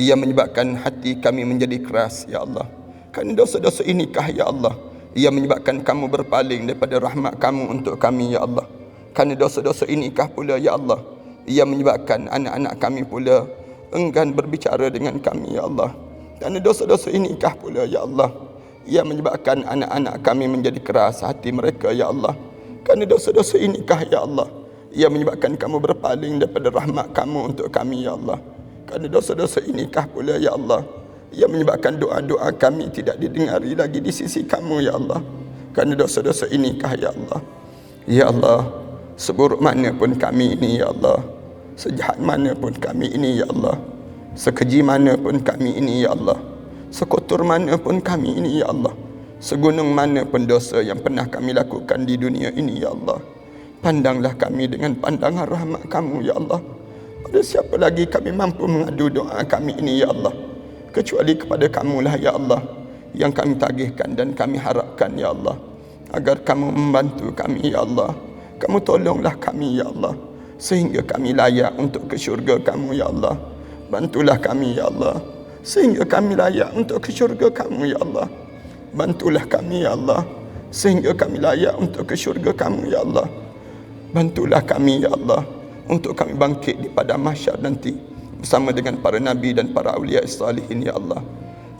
Speaker 1: ia menyebabkan hati kami menjadi keras ya Allah. Kerana dosa-dosa inikah ya Allah ia menyebabkan kamu berpaling daripada rahmat kamu untuk kami ya Allah. Kerana dosa-dosa inikah pula ya Allah ia menyebabkan anak-anak kami pula enggan berbicara dengan kami ya Allah. Kerana dosa-dosa inikah pula ya Allah ia menyebabkan anak-anak kami menjadi keras hati mereka ya Allah. Kerana dosa-dosa inikah ya Allah ia menyebabkan kamu berpaling daripada rahmat kamu untuk kami ya Allah. Kerana dosa-dosa inikah pula ya Allah ia menyebabkan doa-doa kami tidak didengari lagi di sisi kamu ya Allah. Kerana dosa-dosa inikah ya Allah. Ya Allah, seburuk mana pun kami ini ya Allah, sejahat mana pun kami ini ya Allah, sekeji mana pun kami ini ya Allah, sekotor mana pun kami ini ya Allah, segunung mana pun dosa yang pernah kami lakukan di dunia ini, ya Allah, pandanglah kami dengan pandangan rahmat kamu, ya Allah. Pada siapa lagi kami mampu mengadu doa kami ini, ya Allah, kecuali kepada kamulah, ya Allah, yang kami tagihkan dan kami harapkan, ya Allah, agar kamu membantu kami, ya Allah. Kamu tolonglah kami, ya Allah, sehingga kami layak untuk ke syurga kamu, ya Allah. Bantulah kami, ya Allah, sehingga kami layak untuk ke syurga kamu, ya Allah. Bantulah kami, ya Allah, sehingga kami layak untuk ke syurga kamu, ya Allah. Bantulah kami, ya Allah, untuk kami bangkit di padang mahsyar nanti bersama dengan para nabi dan para awliya salihin, ya Allah.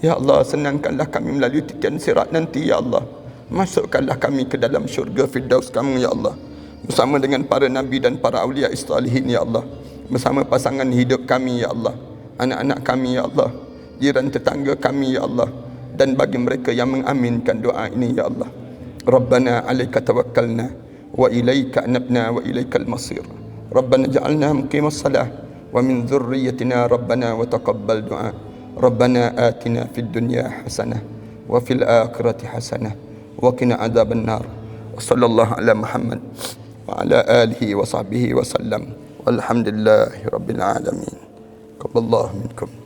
Speaker 1: Ya Allah, senangkanlah kami melalui tikian sirat nanti, ya Allah. Masukkanlah kami ke dalam syurga firdaus kamu, ya Allah, bersama dengan para nabi dan para awliya salihin, ya Allah, bersama pasangan hidup kami, ya Allah, anak-anak kami, ya Allah, jiran tetangga kami, ya Allah, dan bagi mereka yang mengaminkan doa ini, ya Allah. Rabbana 'alaika tawakkalna wa ilaika anabna wa ilaikal masir. Rabbana ja'alna muqimas salah wa min dhurriyyatina rabbana wa taqabbal du'a. Rabbana atina fid dunya hasanah wa fil akhirati hasanah wa qina adzaban nar. Wa sallallahu ala Muhammad wa ala alihi wa sahbihi wa sallam. Walhamdulillahi rabbil alamin. Qabballahu minkum.